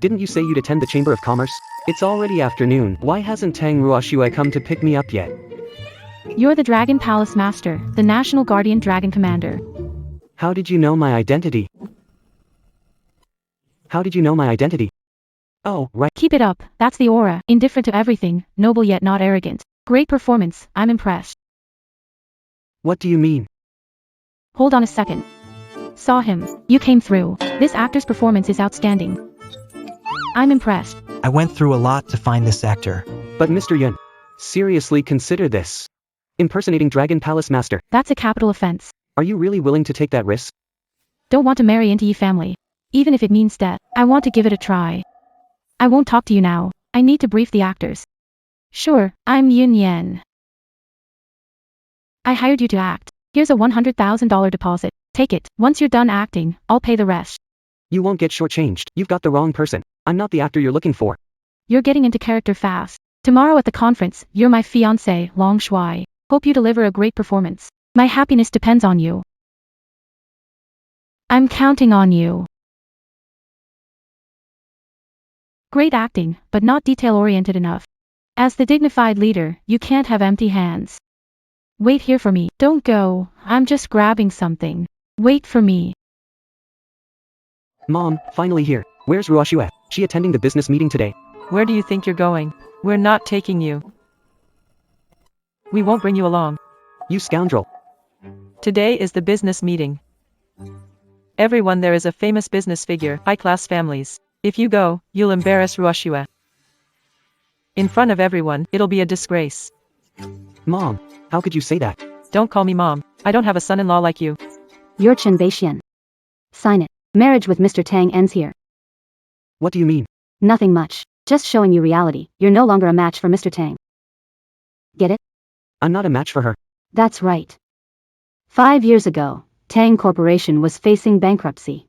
Didn't you say you'd attend the Chamber of Commerce? It's already afternoon. Why hasn't Tang Ruoxue come to pick me up yet? You're the Dragon Palace Master, the National Guardian Dragon Commander. How did you know my identity? How did you know my identity? Oh, right. Keep it up, that's the aura, indifferent to everything, noble yet not arrogant. Great performance, I'm impressed. What do you mean? Hold on a second. Saw him. You came through. This actor's performance is outstanding. I'm impressed. I went through a lot to find this actor. But Mr. Yun, seriously consider this. Impersonating Dragon Palace Master. That's a capital offense. Are you really willing to take that risk? Don't want to marry into ye family. Even if it means death, I want to give it a try. I won't talk to you now. I need to brief the actors. Sure, I'm Yun Yen. I hired you to act. Here's a $100,000 deposit. Take it. Once you're done acting, I'll pay the rest. You won't get shortchanged. You've got the wrong person. I'm not the actor you're looking for. You're getting into character fast. Tomorrow at the conference, you're my fiancé, Long Shui. Hope you deliver a great performance. My happiness depends on you. I'm counting on you. Great acting, but not detail-oriented enough. As the dignified leader, you can't have empty hands. Wait here for me. Don't go. I'm just grabbing something. Wait for me. Mom, finally here. Where's Ruoxue? She attending the business meeting today? Where do you think you're going? We're not taking you. We won't bring you along. You scoundrel. Today is the business meeting. Everyone there is a famous business figure, high-class families. If you go, you'll embarrass Ruoxue. In front of everyone, it'll be a disgrace. Mom, how could you say that? Don't call me mom. I don't have a son-in-law like you. You're Chen Beixuan. Sign it. Marriage with Mr. Tang ends here. What do you mean? Nothing much. Just showing you reality. You're no longer a match for Mr. Tang. Get it? I'm not a match for her. That's right. 5 years ago, Tang Corporation was facing bankruptcy.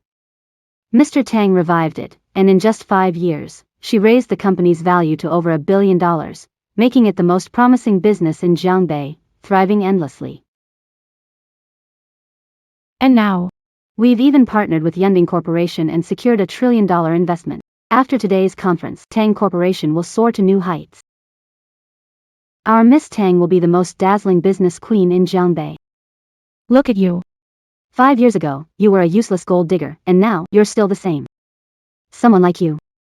Mr. Tang revived it, and in just 5 years, she raised the company's value to over $1 billion, making it the most promising business in Jiangbei, thriving endlessly. And now, we've even partnered with Yunding Corporation and secured a $1 trillion investment. After today's conference, Tang Corporation will soar to new heights. Our Miss Tang will be the most dazzling business queen in Jiangbei. look at you. 5 years ago, you were a useless gold digger, and now, you're still the same. Someone like you.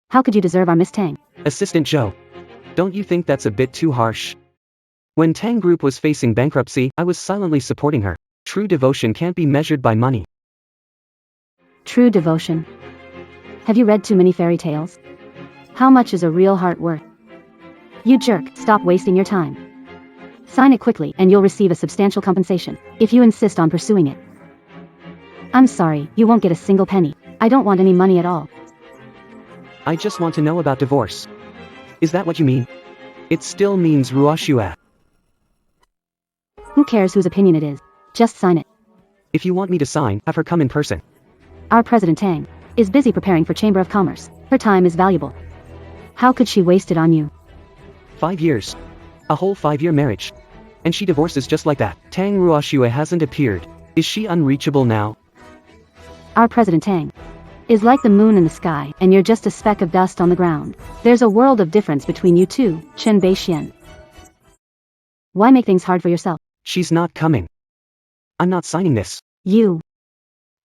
How could you deserve our Miss Tang? Assistant Joe. Don't you think that's a bit too harsh? When Tang Group was facing bankruptcy, I was silently supporting her. True devotion can't be measured by money. True devotion. Have you read too many fairy tales? How much is a real heart worth? You jerk, stop wasting your time. Sign it quickly and you'll receive a substantial compensation, if you insist on pursuing it. I'm sorry, you won't get a single penny. I don't want any money at all. I just want to know about divorce. Is that what you mean? It still means Ruoxue. Who cares whose opinion it is? Just sign it. If you want me to sign, have her come in person. Our President Tang is busy preparing for Chamber of Commerce. Her time is valuable. How could she waste it on you? 5 years. A whole 5-year marriage. And she divorces just like that. Tang Ruoxue hasn't appeared. Is she unreachable now? Our President Tang is like the moon in the sky, and you're just a speck of dust on the ground. There's a world of difference between you two, Chen Beixuan. Why make things hard for yourself? She's not coming. I'm not signing this. You.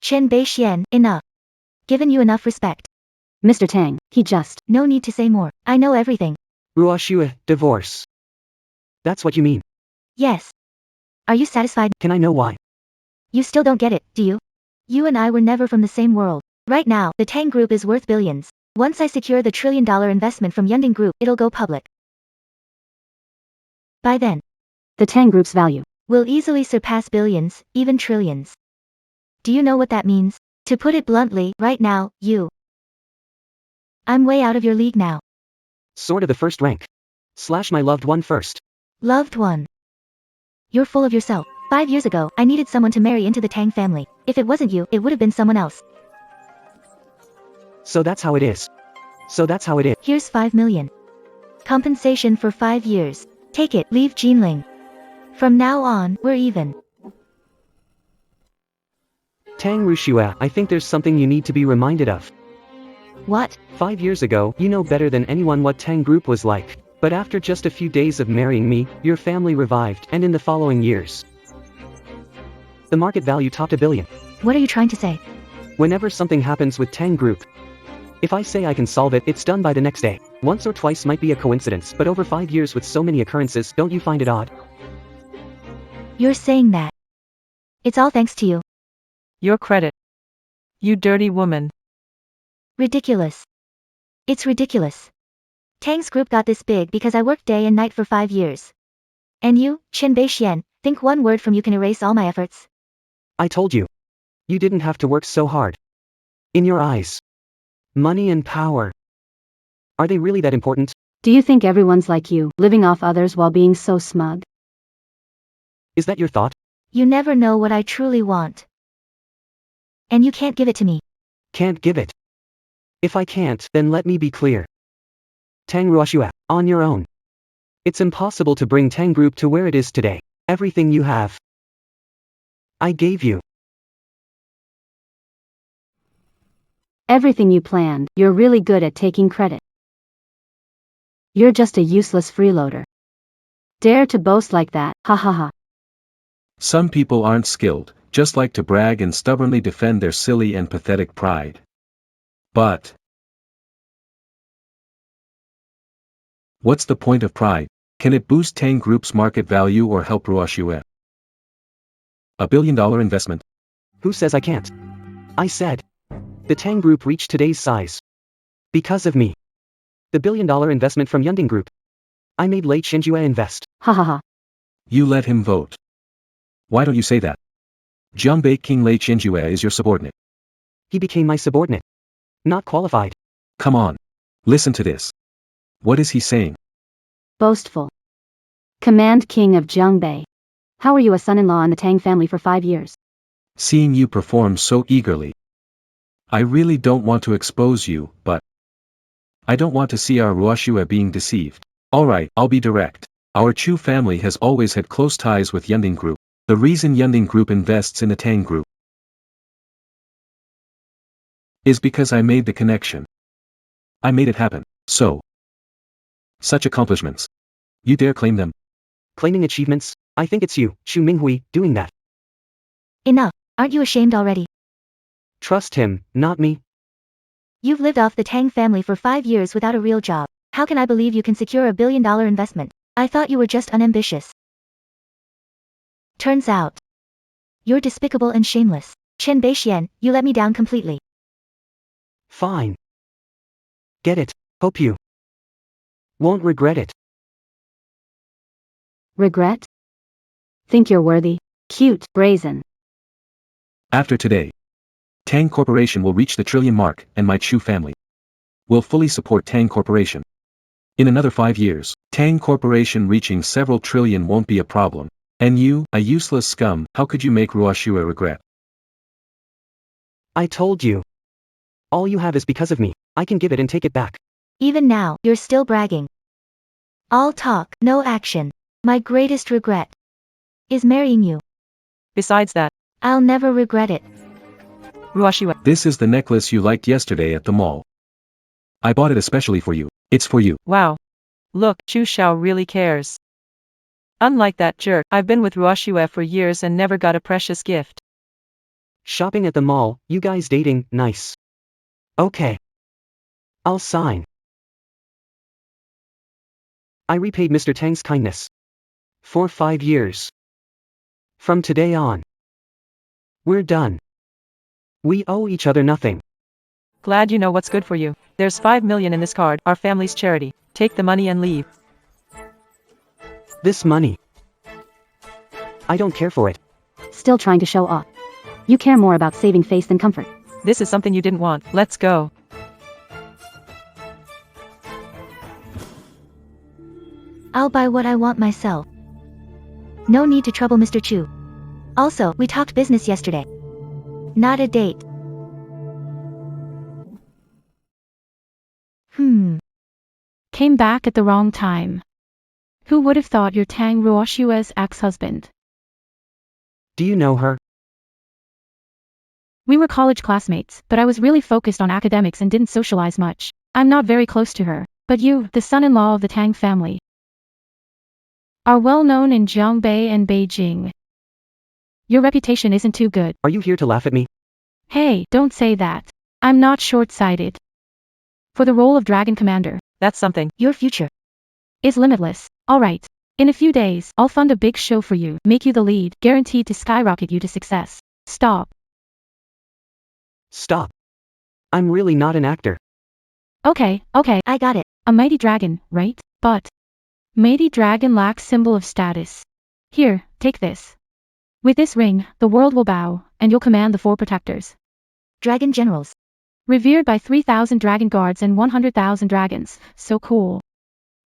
Chen Beixuan, enough. Given you enough respect. Mr. Tang, he just. No need to say more. I know everything. Ruoxue, divorce. That's what you mean. Yes. Are you satisfied? Can I know why? You still don't get it, do you? You and I were never from the same world. Right now, the Tang Group is worth billions. Once I secure the $1 trillion investment from Yunding Group, it'll go public. By then, The Tang Group's value will easily surpass billions, even trillions. Do you know what that means? To put it bluntly, right now, I'm way out of your league now. Sort of the first rank. / my loved one first. Loved one. You're full of yourself. 5 years ago, I needed someone to marry into the Tang family. If it wasn't you, it would have been someone else. So that's how it is. Here's 5 million. Compensation for 5 years. Take it, leave Jinling. From now on, we're even. Tang Ruoxue, I think there's something you need to be reminded of. What? 5 years ago, you know better than anyone what Tang Group was like. But after just a few days of marrying me, your family revived, and in the following years, the market value topped $1 billion. What are you trying to say? Whenever something happens with Tang Group, if I say I can solve it, it's done by the next day. Once or twice might be a coincidence, but over 5 years with so many occurrences, don't you find it odd? You're saying that it's all thanks to you. Your credit. You dirty woman. Ridiculous. It's ridiculous. Tang's group got this big because I worked day and night for 5 years. And you, Chen Beixuan, think one word from you can erase all my efforts? I told you. You didn't have to work so hard. In your eyes, money and power, are they really that important? Do you think everyone's like you, living off others while being so smug? Is that your thought? You never know what I truly want. And you can't give it to me. Can't give it. If I can't, then let me be clear. Tang Ruoxue, on your own. It's impossible to bring Tang Group to where it is today. Everything you have, I gave you. Everything you planned, you're really good at taking credit. You're just a useless freeloader. Dare to boast like that, ha ha ha. Some people aren't skilled, just like to brag and stubbornly defend their silly and pathetic pride. But what's the point of pride? Can it boost Tang Group's market value or help Ruoxue? $1 billion investment. Who says I can't? I said. The Tang Group reached today's size. Because of me. The $1 billion investment from Yunding Group. I made Lei Chenjue invest. Ha ha ha. You let him vote. Why don't you say that? Jiangbei King Lei Chenjue is your subordinate. He became my subordinate. Not qualified. Come on. Listen to this. What is he saying? Boastful. Command King of Jiangbei. How are you a son-in-law in the Tang family for 5 years? Seeing you perform so eagerly. I really don't want to expose you, but I don't want to see our Ruoxue being deceived. Alright, I'll be direct. Our Chu family has always had close ties with Yunding Group. The reason Yunding Group invests in the Tang Group is because I made the connection. I made it happen. So, such accomplishments. You dare claim them? Claiming achievements? I think it's you, Xu Minghui, doing that. Enough. Aren't you ashamed already? Trust him, not me. You've lived off the Tang family for 5 years without a real job. How can I believe you can secure $1 billion investment? I thought you were just unambitious. Turns out, you're despicable and shameless. Chen Beixuan, you let me down completely. Fine. Get it. Hope you won't regret it. Regret? Think you're worthy? Cute, brazen. After today, Tang Corporation will reach the trillion mark, and my Chu family will fully support Tang Corporation. In another 5 years, Tang Corporation reaching several trillion won't be a problem. And you, a useless scum, how could you make Ruoxue regret? I told you. All you have is because of me. I can give it and take it back. Even now, you're still bragging. All talk, no action. My greatest regret is marrying you. Besides that, I'll never regret it. Ruoxue. This is the necklace you liked yesterday at the mall. I bought it especially for you. It's for you. Wow. Look, Chu Xiao really cares. Unlike that jerk, I've been with Ruoxue for years and never got a precious gift. Shopping at the mall, you guys dating, nice. Okay. I'll sign. I repaid Mr. Tang's kindness. For 5 years. From today on, we're done. We owe each other nothing. Glad you know what's good for you. There's 5 million in this card, our family's charity. Take the money and leave. This money. I don't care for it. Still trying to show off. You care more about saving face than comfort. This is something you didn't want. Let's go. I'll buy what I want myself. No need to trouble Mr. Chu. Also, we talked business yesterday. Not a date. Came back at the wrong time. Who would have thought you're Tang Ruoxue's ex-husband? Do you know her? We were college classmates, but I was really focused on academics and didn't socialize much. I'm not very close to her. But you, the son-in-law of the Tang family, are well known in Jiangbei and Beijing. Your reputation isn't too good. Are you here to laugh at me? Hey, don't say that. I'm not short-sighted. For the role of Dragon Commander, That's something. Your future. is limitless. Alright. In a few days, I'll fund a big show for you, make you the lead, guaranteed to skyrocket you to success. Stop. Stop. I'm really not an actor. Okay. I got it. A mighty dragon, right? But mighty dragon lacks symbol of status. Here, take this. With this ring, the world will bow, and you'll command the 4 protectors. Dragon generals. Revered by 3,000 dragon guards and 100,000 dragons. So cool.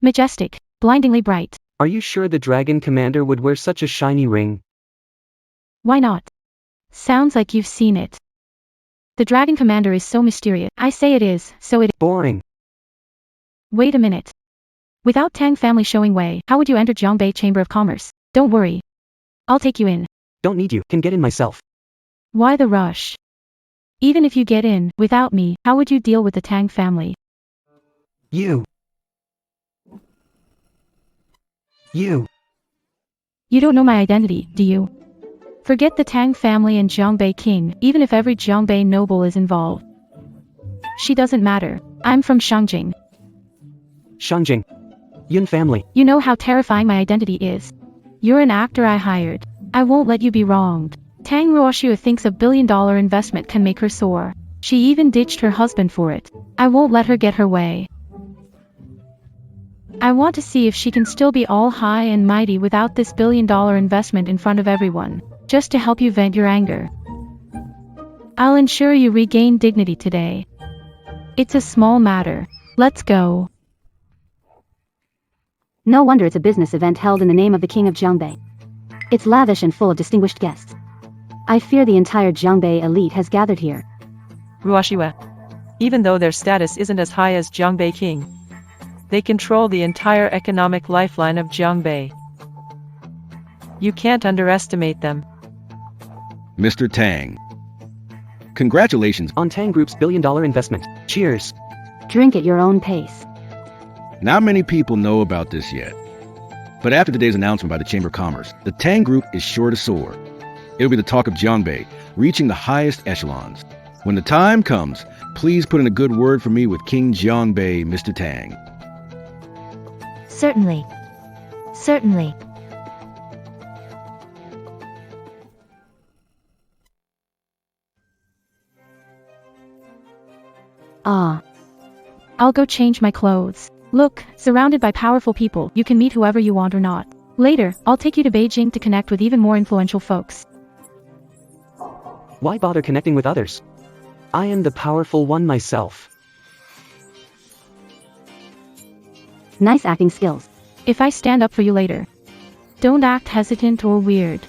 Majestic. Blindingly bright. Are you sure the Dragon Commander would wear such a shiny ring? Why not? Sounds like you've seen it. The Dragon Commander is so mysterious. I say it is, so it. Boring. Wait a minute. Without Tang family showing way, how would you enter Jiangbei Chamber of Commerce? Don't worry. I'll take you in. Don't need you, can get in myself. Why the rush? Even if you get in, without me, how would you deal with the Tang family? You. You don't know my identity, do you? Forget the Tang family and Jiangbei king, even if every Jiangbei noble is involved. She doesn't matter. I'm from Shangjing. Shangjing. Yun family. You know how terrifying my identity is. You're an actor I hired. I won't let you be wronged. Tang Ruoxue thinks $1 billion investment can make her soar. She even ditched her husband for it. I won't let her get her way. I want to see if she can still be all high and mighty without this $1 billion investment in front of everyone, just to help you vent your anger. I'll ensure you regain dignity today. It's a small matter. Let's go. No wonder it's a business event held in the name of the king of Jiangbei. It's lavish and full of distinguished guests. I fear the entire Jiangbei elite has gathered here. Ruoxue. Even though their status isn't as high as Jiangbei king, they control the entire economic lifeline of Jiangbei. You can't underestimate them. Mr. Tang. Congratulations. On Tang Group's $1 billion investment. Cheers. Drink at your own pace. Not many people know about this yet. But after today's announcement by the Chamber of Commerce, the Tang Group is sure to soar. It'll be the talk of Jiangbei, reaching the highest echelons. When the time comes, please put in a good word for me with King Jiangbei, Mr. Tang. Certainly. Certainly. Ah. I'll go change my clothes. Look, surrounded by powerful people, you can meet whoever you want or not. Later, I'll take you to Beijing to connect with even more influential folks. Why bother connecting with others? I am the powerful one myself. Nice acting skills. If I stand up for you later, don't act hesitant or weird.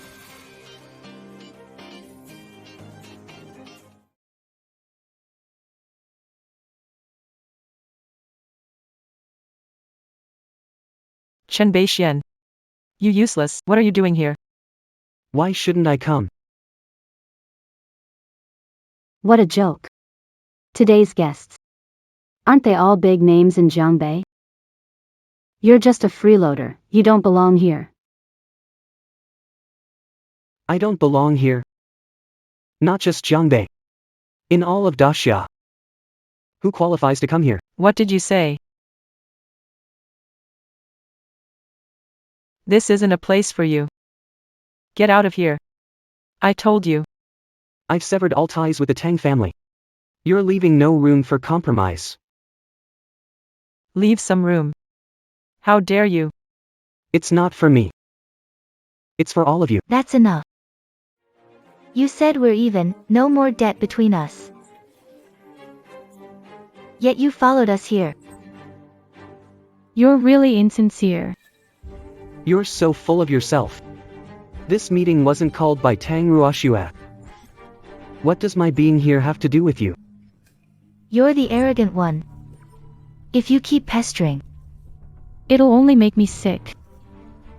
Chen Beixuan. You useless, what are you doing here? Why shouldn't I come? What a joke. Today's guests. Aren't they all big names in Jiangbei? You're just a freeloader, you don't belong here. I don't belong here. Not just Jiangbei. In all of Daxia. Who qualifies to come here? What did you say? This isn't a place for you. Get out of here. I told you. I've severed all ties with the Tang family. You're leaving no room for compromise. Leave some room. How dare you? It's not for me. It's for all of you. That's enough. You said we're even, no more debt between us. Yet you followed us here. You're really insincere. You're so full of yourself. This meeting wasn't called by Tang Ruoxue. What does my being here have to do with you? You're the arrogant one. If you keep pestering, It'll only make me sick.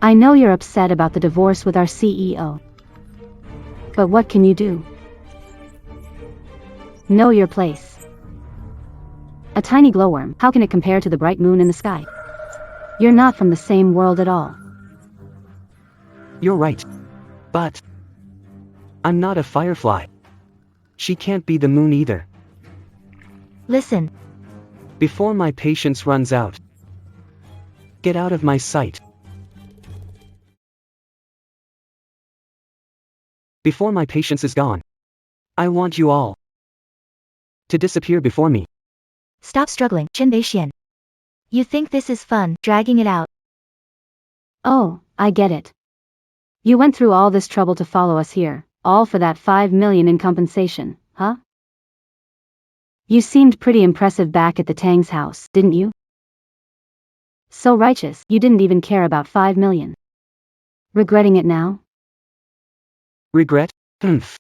I know you're upset about the divorce with our CEO. But what can you do? Know your place. A tiny glowworm, how can it compare to the bright moon in the sky? You're not from the same world at all. You're right. But I'm not a firefly. She can't be the moon either. Listen. Before my patience runs out. Get out of my sight. Before my patience is gone. I want you all to disappear before me. Stop struggling, Chen Beixuan. You think this is fun, dragging it out. Oh, I get it. You went through all this trouble to follow us here, all for that 5 million in compensation, huh? You seemed pretty impressive back at the Tang's house, didn't you? So righteous, you didn't even care about 5 million. Regretting it now? Regret? Humph.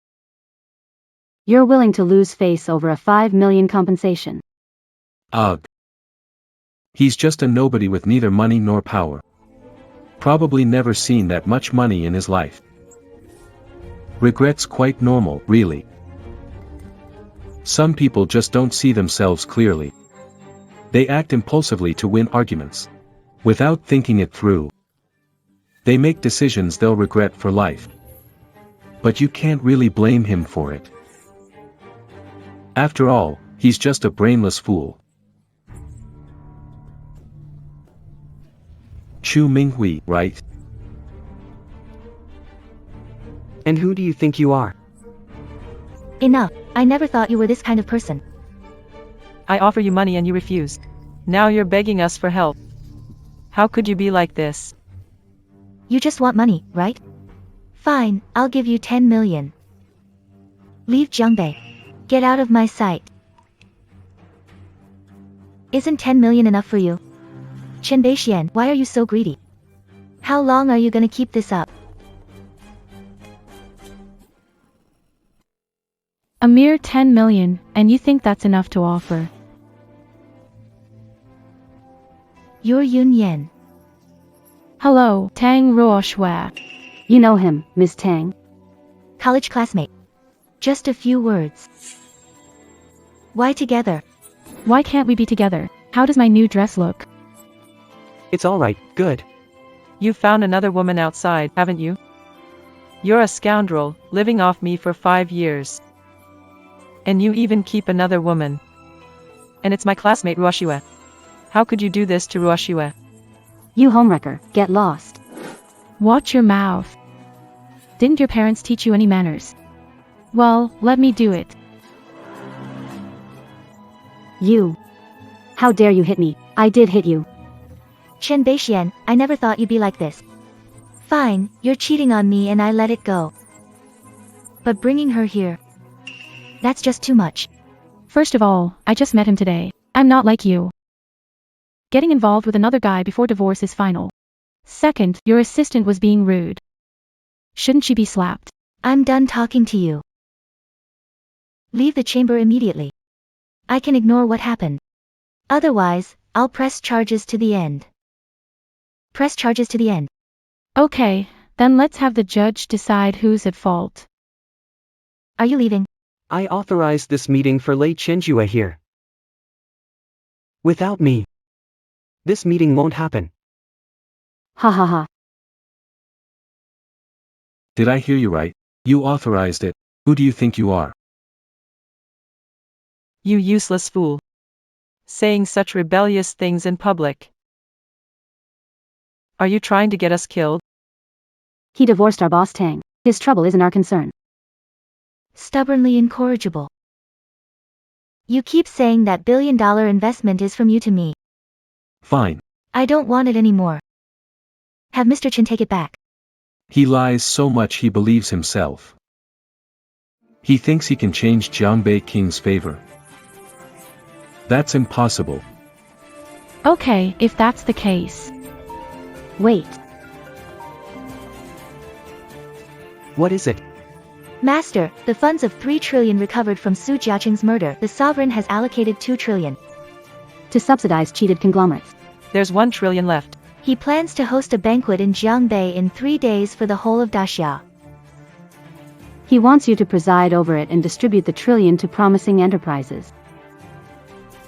You're willing to lose face over a 5 million compensation. Ugh. He's just a nobody with neither money nor power. Probably never seen that much money in his life. Regret's quite normal, really. Some people just don't see themselves clearly. They act impulsively to win arguments. Without thinking it through. They make decisions they'll regret for life. But you can't really blame him for it. After all, he's just a brainless fool. Chu Minghui, right? And who do you think you are? Enough, I never thought you were this kind of person. I offer you money and you refuse. Now you're begging us for help. How could you be like this? You just want money, right? Fine, I'll give you 10 million. Leave Jiangbei. Get out of my sight. Isn't 10 million enough for you? Chen Beixuan, why are you so greedy? How long are you gonna keep this up? A mere 10 million, and you think that's enough to offer? You're Yun Yan. Hello, Tang Ruoxue. You know him, Miss Tang. College classmate. Just a few words. Why together? Why can't we be together? How does my new dress look? It's alright, good. You've found another woman outside, haven't you? You're a scoundrel, living off me for 5 years. And you even keep another woman. And it's my classmate Ruoxue. How could you do this to Ruoxue? You homewrecker, get lost. Watch your mouth. Didn't your parents teach you any manners? Well, let me do it. You. How dare you hit me? I did hit you. Chen Beixuan, I never thought you'd be like this. Fine, you're cheating on me and I let it go. But bringing her here, that's just too much. First of all, I just met him today. I'm not like you. Getting involved with another guy before divorce is final. Second, your assistant was being rude. Shouldn't she be slapped? I'm done talking to you. Leave the chamber immediately. I can ignore what happened. Otherwise, I'll press charges to the end. Press charges to the end. Okay, then let's have the judge decide who's at fault. Are you leaving? I authorized this meeting for Lei Chenjue here. Without me, this meeting won't happen. Ha ha ha. Did I hear you right? You authorized it. Who do you think you are? You useless fool. Saying such rebellious things in public. Are you trying to get us killed? He divorced our boss Tang. His trouble isn't our concern. Stubbornly incorrigible. You keep saying that billion-dollar investment is from you to me. Fine. I don't want it anymore. Have Mr. Chen take it back. He lies so much he believes himself. He thinks he can change Jiangbei King's favor. That's impossible. Okay, if that's the case. Wait. What is it? Master, the funds of 3 trillion recovered from Su Jiaqing's murder, the sovereign has allocated 2 trillion. To subsidize cheated conglomerates. There's 1 trillion left. He plans to host a banquet in Jiangbei in 3 days for the whole of Daxia. He wants you to preside over it and distribute the trillion to promising enterprises.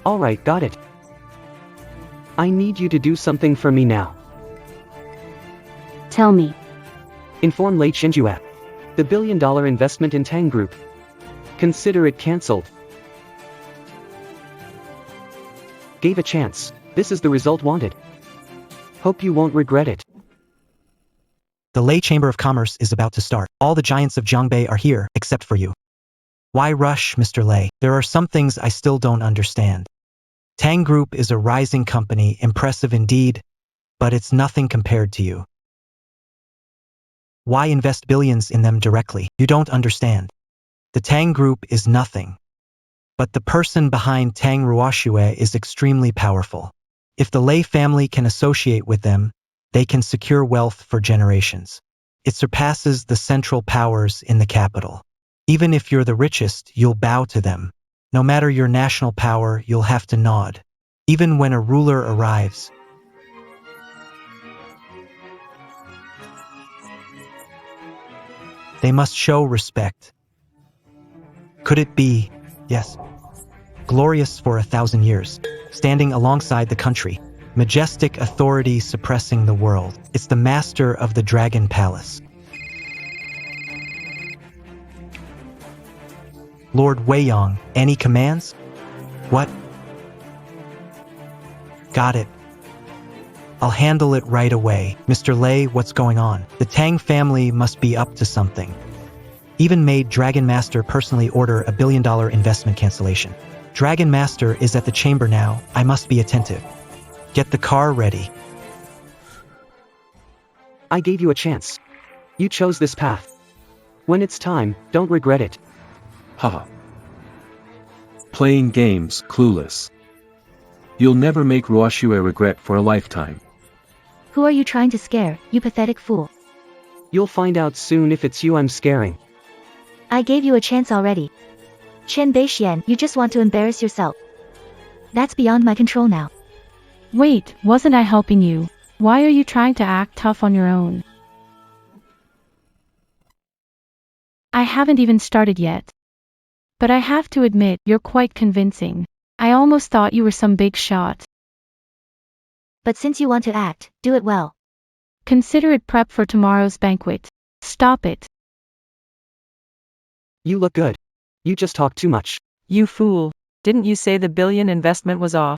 Alright, got it. I need you to do something for me now. Tell me. Inform Lei Xinjue. The billion-dollar investment in Tang Group. Consider it cancelled. Gave a chance. This is the result wanted. Hope you won't regret it. The Lei Chamber of Commerce is about to start. All the giants of Jiangbei are here, except for you. Why rush, Mr. Lei? There are some things I still don't understand. Tang Group is a rising company, impressive indeed, but it's nothing compared to you. Why invest billions in them directly? You don't understand. The Tang Group is nothing. But the person behind Tang Ruoxue is extremely powerful. If the Lei family can associate with them, they can secure wealth for generations. It surpasses the central powers in the capital. Even if you're the richest, you'll bow to them. No matter your national power, you'll have to nod. Even when a ruler arrives. They must show respect. Could it be? Yes. Glorious for 1,000 years, standing alongside the country. Majestic authority suppressing the world. It's the master of the Dragon Palace. Lord Weiyang, any commands? What? Got it. I'll handle it right away. Mr. Lei, what's going on? The Tang family must be up to something. Even made Dragon Master personally order a billion-dollar investment cancellation. Dragon Master is at the chamber now. I must be attentive. Get the car ready. I gave you a chance. You chose this path. When it's time, don't regret it. Haha. Playing games, clueless. You'll never make Ruoxue regret for a lifetime. Who are you trying to scare, you pathetic fool? You'll find out soon if it's you I'm scaring. I gave you a chance already. Chen Beixuan, you just want to embarrass yourself. That's beyond my control now. Wait, wasn't I helping you? Why are you trying to act tough on your own? I haven't even started yet. But I have to admit, you're quite convincing. I almost thought you were some big shot. But since you want to act, do it well. Consider it prep for tomorrow's banquet. Stop it. You look good. You just talk too much. You fool. Didn't you say the billion investment was off?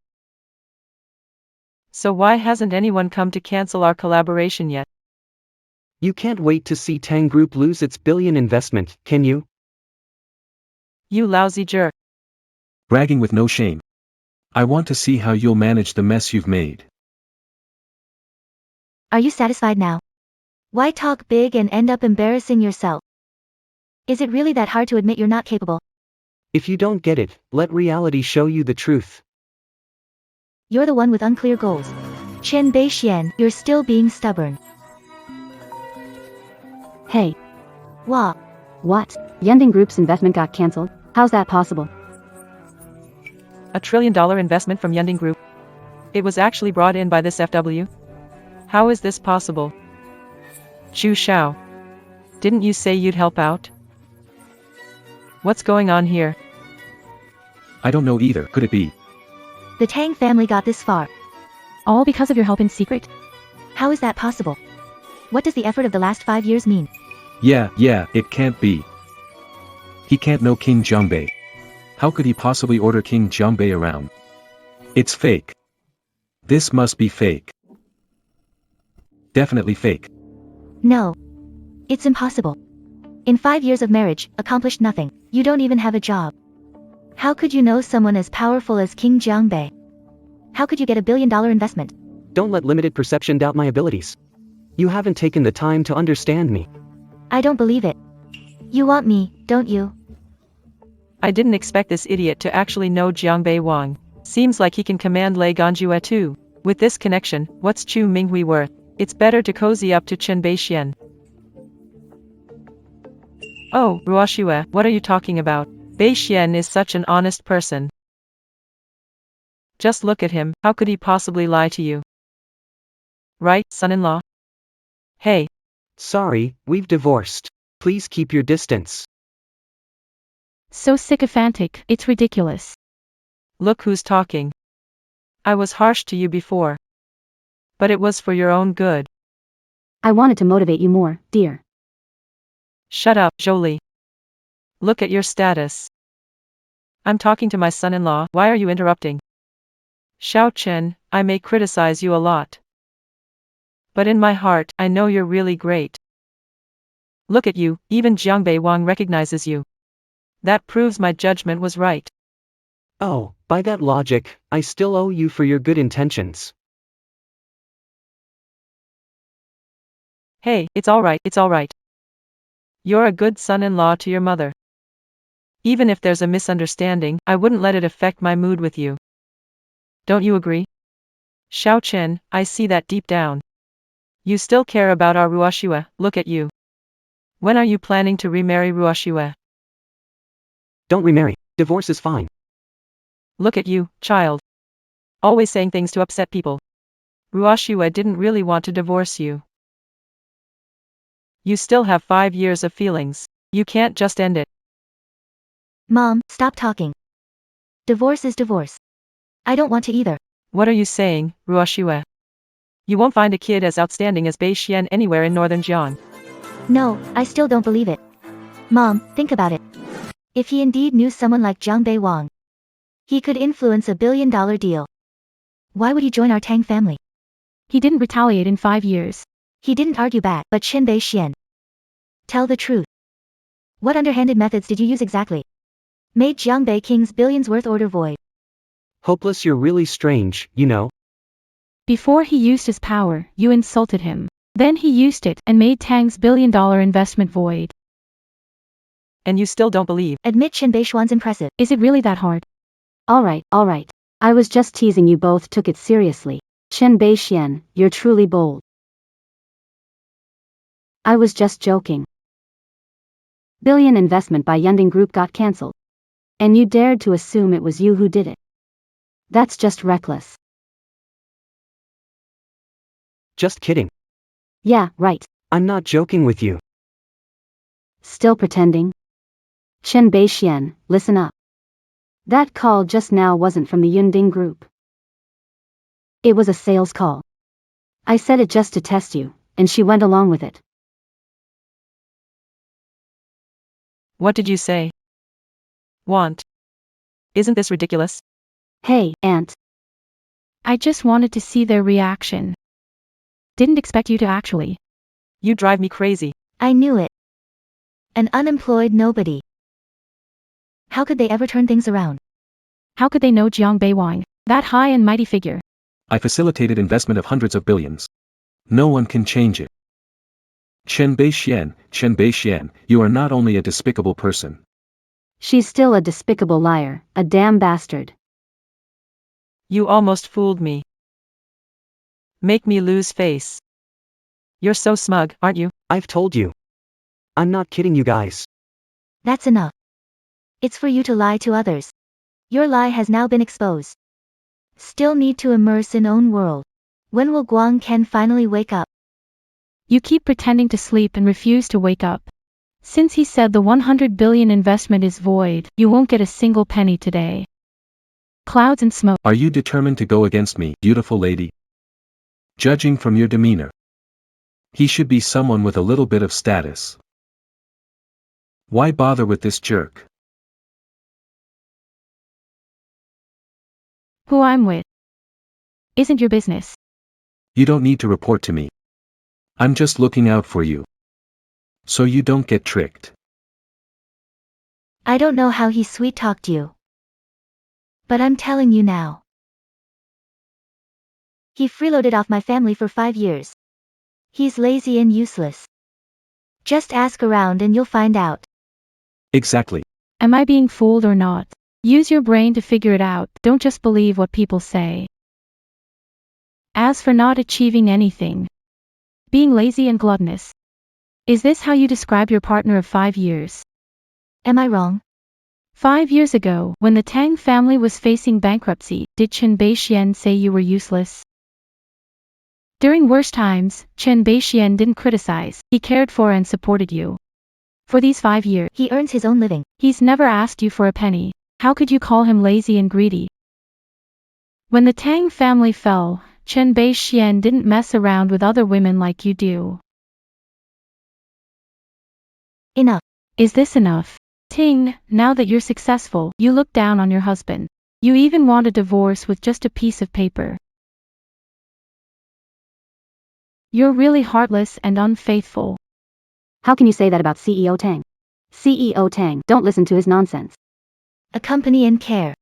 So why hasn't anyone come to cancel our collaboration yet? You can't wait to see Tang Group lose its billion investment, can you? You lousy jerk. Bragging with no shame. I want to see how you'll manage the mess you've made. Are you satisfied now? Why talk big and end up embarrassing yourself? Is it really that hard to admit you're not capable? If you don't get it, let reality show you the truth. You're the one with unclear goals. Chen Beixuan, you're still being stubborn. Hey. Wah. What? Yending Group's investment got cancelled? How's that possible? $1 trillion investment from Yending Group. It was actually brought in by this FW? How is this possible? Zhu Shao. Didn't you say you'd help out? What's going on here? I don't know either. Could it be? The Tang family got this far. All because of your help in secret? How is that possible? What does the effort of the last 5 years mean? Yeah, it can't be. He can't know King Jiangbei. How could he possibly order King Jiangbei around? It's fake. This must be fake. Definitely fake. No. It's impossible. In 5 years of marriage, accomplished nothing. You don't even have a job. How could you know someone as powerful as King Jiangbei? How could you get $1 billion investment? Don't let limited perception doubt my abilities. You haven't taken the time to understand me. I don't believe it. You want me, don't you? I didn't expect this idiot to actually know Jiangbei Wang. Seems like he can command Lei Ganjue too. With this connection, what's Chu Minghui worth? It's better to cozy up to Chen Beixuan. Oh, Ruoxue, what are you talking about? Beixuan is such an honest person. Just look at him, how could he possibly lie to you? Right, son-in-law? Hey. Sorry, we've divorced. Please keep your distance. So sycophantic, it's ridiculous. Look who's talking. I was harsh to you before. But it was for your own good. I wanted to motivate you more, dear. Shut up, Jolie. Look at your status. I'm talking to my son-in-law, why are you interrupting? Xiao Chen, I may criticize you a lot. But in my heart, I know you're really great. Look at you, even Jiangbei Wang recognizes you. That proves my judgment was right. Oh, by that logic, I still owe you for your good intentions. Hey, it's alright. You're a good son-in-law to your mother. Even if there's a misunderstanding, I wouldn't let it affect my mood with you. Don't you agree? Xiao Chen, I see that deep down. You still care about our Ruoxue, look at you. When are you planning to remarry Ruoxue? Don't remarry. Divorce is fine. Look at you, child. Always saying things to upset people. Ruoxue didn't really want to divorce you. You still have 5 years of feelings. You can't just end it. Mom, stop talking. Divorce is divorce. I don't want to either. What are you saying, Ruoxue? You won't find a kid as outstanding as Beixuan anywhere in northern Jiang. No, I still don't believe it. Mom, think about it. If he indeed knew someone like Jiangbei Wang, he could influence $1 billion deal. Why would he join our Tang family? He didn't retaliate in 5 years. He didn't argue back, but Chen Beixuan. Tell the truth. What underhanded methods did you use exactly? Made Jiangbei King's billions worth order void. Hopeless, you're really strange, you know. Before he used his power, you insulted him. Then he used it and made Tang's $1 billion investment void. And you still don't believe. Admit Chen Beixuan's impressive. Is it really that hard? Alright. I was just teasing, you both took it seriously. Chen Beixuan, you're truly bold. I was just joking. Billion investment by Yunding Group got cancelled. And you dared to assume it was you who did it. That's just reckless. Just kidding. Yeah, right. I'm not joking with you. Still pretending? Chen Beixuan, listen up. That call just now wasn't from the Yunding Group. It was a sales call. I said it just to test you, and she went along with it. What did you say? Want? Isn't this ridiculous? Hey, Aunt. I just wanted to see their reaction. Didn't expect you to actually. You drive me crazy. I knew it. An unemployed nobody. How could they ever turn things around? How could they know Jiangbei Wang, that high and mighty figure? I facilitated investment of hundreds of billions. No one can change it. Chen Beixuan, you are not only a despicable person. She's still a despicable liar, a damn bastard. You almost fooled me. Make me lose face. You're so smug, aren't you? I've told you. I'm not kidding you guys. That's enough. It's for you to lie to others. Your lie has now been exposed. Still need to immerse in own world. When will Guang Ken finally wake up? You keep pretending to sleep and refuse to wake up. Since he said the 100 billion investment is void, you won't get a single penny today. Clouds and smoke. Are you determined to go against me, beautiful lady? Judging from your demeanor, he should be someone with a little bit of status. Why bother with this jerk? Who I'm with isn't your business. You don't need to report to me. I'm just looking out for you. So you don't get tricked. I don't know how he sweet-talked you. But I'm telling you now. He freeloaded off my family for 5 years. He's lazy and useless. Just ask around and you'll find out. Exactly. Am I being fooled or not? Use your brain to figure it out, don't just believe what people say. As for not achieving anything, being lazy and gluttonous, is this how you describe your partner of 5 years? Am I wrong? 5 years ago, when the Tang family was facing bankruptcy, did Chen Beixuan say you were useless? During worst times, Chen Beixuan didn't criticize, he cared for and supported you. For these 5 years, He earns his own living. he's never asked you for a penny. How could you call him lazy and greedy? When the Tang family fell, Chen Beixuan didn't mess around with other women like you do. Enough. Is this enough? Ting, now that you're successful, you look down on your husband. You even want a divorce with just a piece of paper. You're really heartless and unfaithful. How can you say that about CEO Tang? CEO Tang, don't listen to his nonsense. A company and care.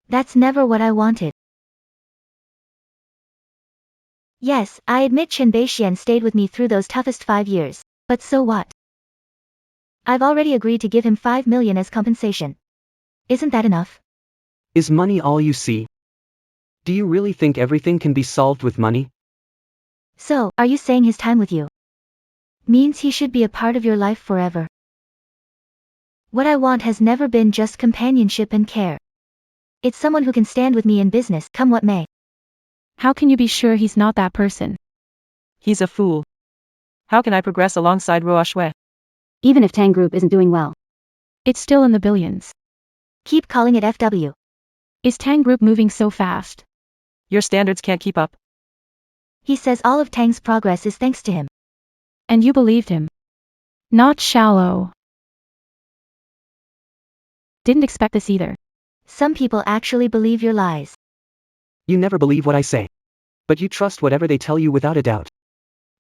That's never what I wanted. Yes, I admit Chen Beixuan stayed with me through those toughest 5 years. But so what? I've already agreed to give him 5 million as compensation. Isn't that enough? Is money all you see? Do you really think everything can be solved with money? So, are you saying his time with you means he should be a part of your life forever? What I want has never been just companionship and care. It's someone who can stand with me in business, come what may. How can you be sure he's not that person? He's a fool. How can I progress alongside Ruoxue? Even if Tang Group isn't doing well. It's still in the billions. Keep calling it FW. Is Tang Group moving so fast? Your standards can't keep up. He says all of Tang's progress is thanks to him. And you believed him. Not shallow. Didn't expect this either. Some people actually believe your lies. You never believe what I say. But you trust whatever they tell you without a doubt.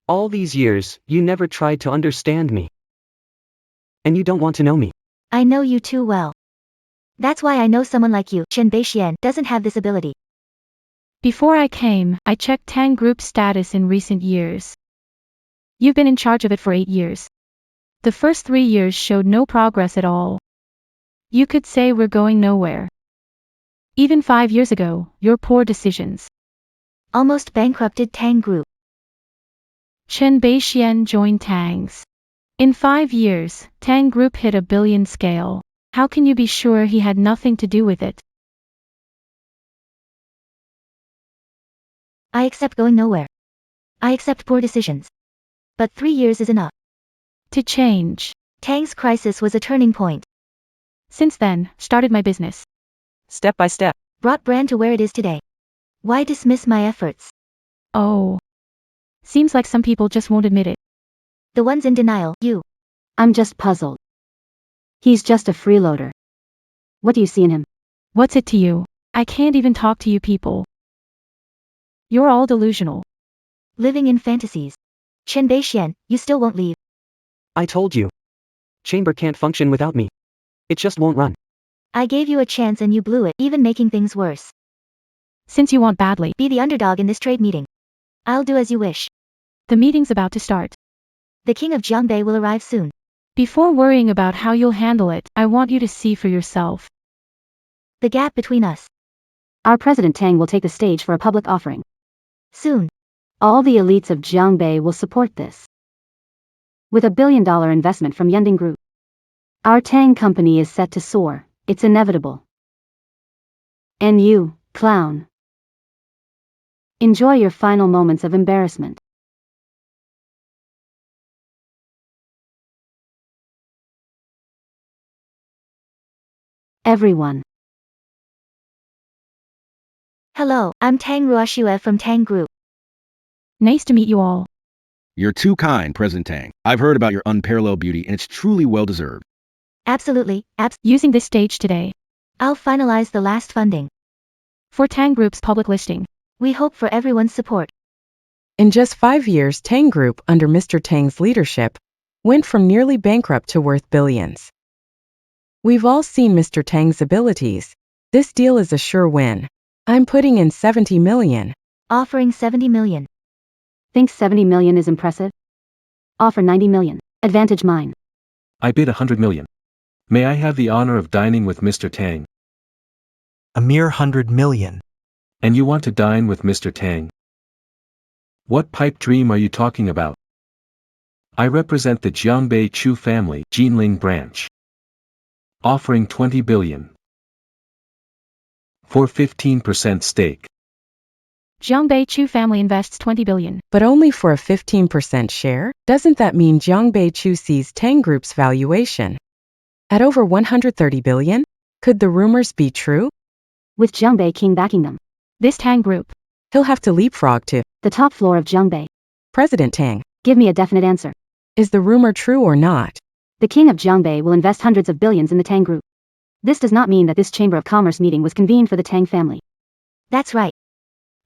All these years, you never tried to understand me. And you don't want to know me. I know you too well. That's why I know someone like you, Chen Beixuan, doesn't have this ability. Before I came, I checked Tang Group's status in recent years. You've been in charge of it for 8 years. The first 3 years showed no progress at all. You could say we're going nowhere. Even 5 years ago, your poor decisions Almost bankrupted Tang Group. Chen Beixuan joined Tang's. In 5 years, Tang Group hit a billion scale. How can you be sure he had nothing to do with it? I accept going nowhere. I accept poor decisions. But 3 years is enough. To change. Tang's crisis was a turning point. Since then, started my business. Step by step. Brought brand to where it is today. Why dismiss my efforts? Oh. Seems like some people just won't admit it. The ones in denial, you. I'm just puzzled. He's just a freeloader. What do you see in him? What's it to you? I can't even talk to you people. You're all delusional. Living in fantasies. Chen Beixuan, you still won't leave. I told you. Chamber can't function without me. It just won't run. I gave you a chance and you blew it, even making things worse. Since you want badly, Be the underdog in this trade meeting. I'll do as you wish. the meeting's about to start. The king of Jiangbei will arrive soon. Before worrying about how you'll handle it, I want you to see for yourself. The gap between us. Our President Tang will take the stage for a public offering. Soon. All the elites of Jiangbei will support this. With $1 billion investment from Yending Group. Our Tang company is set to soar. It's inevitable. And you, clown. Enjoy your final moments of embarrassment. Everyone. Hello, I'm Tang Ruoxue from Tang Group. Nice to meet you all. You're too kind, President Tang. I've heard about your unparalleled beauty, and it's truly well-deserved. Absolutely, Using this stage today. I'll finalize the last funding. For Tang Group's public listing. We hope for everyone's support. In just 5 years, Tang Group, under Mr. Tang's leadership, went from nearly bankrupt to worth billions. We've all seen Mr. Tang's abilities. This deal is a sure win. I'm putting in 70 million. Offering 70 million. Think 70 million is impressive? Offer 90 million. Advantage mine. I bid 100 million. May I have the honor of dining with Mr. Tang? A mere 100 million. And you want to dine with Mr. Tang? What pipe dream are you talking about? I represent the Jiangbei Chu family, Jinling branch. Offering 20 billion. For 15% stake. Jiang Beichu family invests 20 billion. But only for a 15% share? Doesn't that mean Jiang Beichu sees Tang Group's valuation at over 130 billion? Could the rumors be true? With Jiangbei King backing them. This Tang Group. He'll have to leapfrog to The top floor of Jiangbei. President Tang. Give me a definite answer. Is the rumor true or not? The king of Jiangbei will invest hundreds of billions in the Tang Group. This does not mean that this Chamber of Commerce meeting was convened for the Tang family. That's right.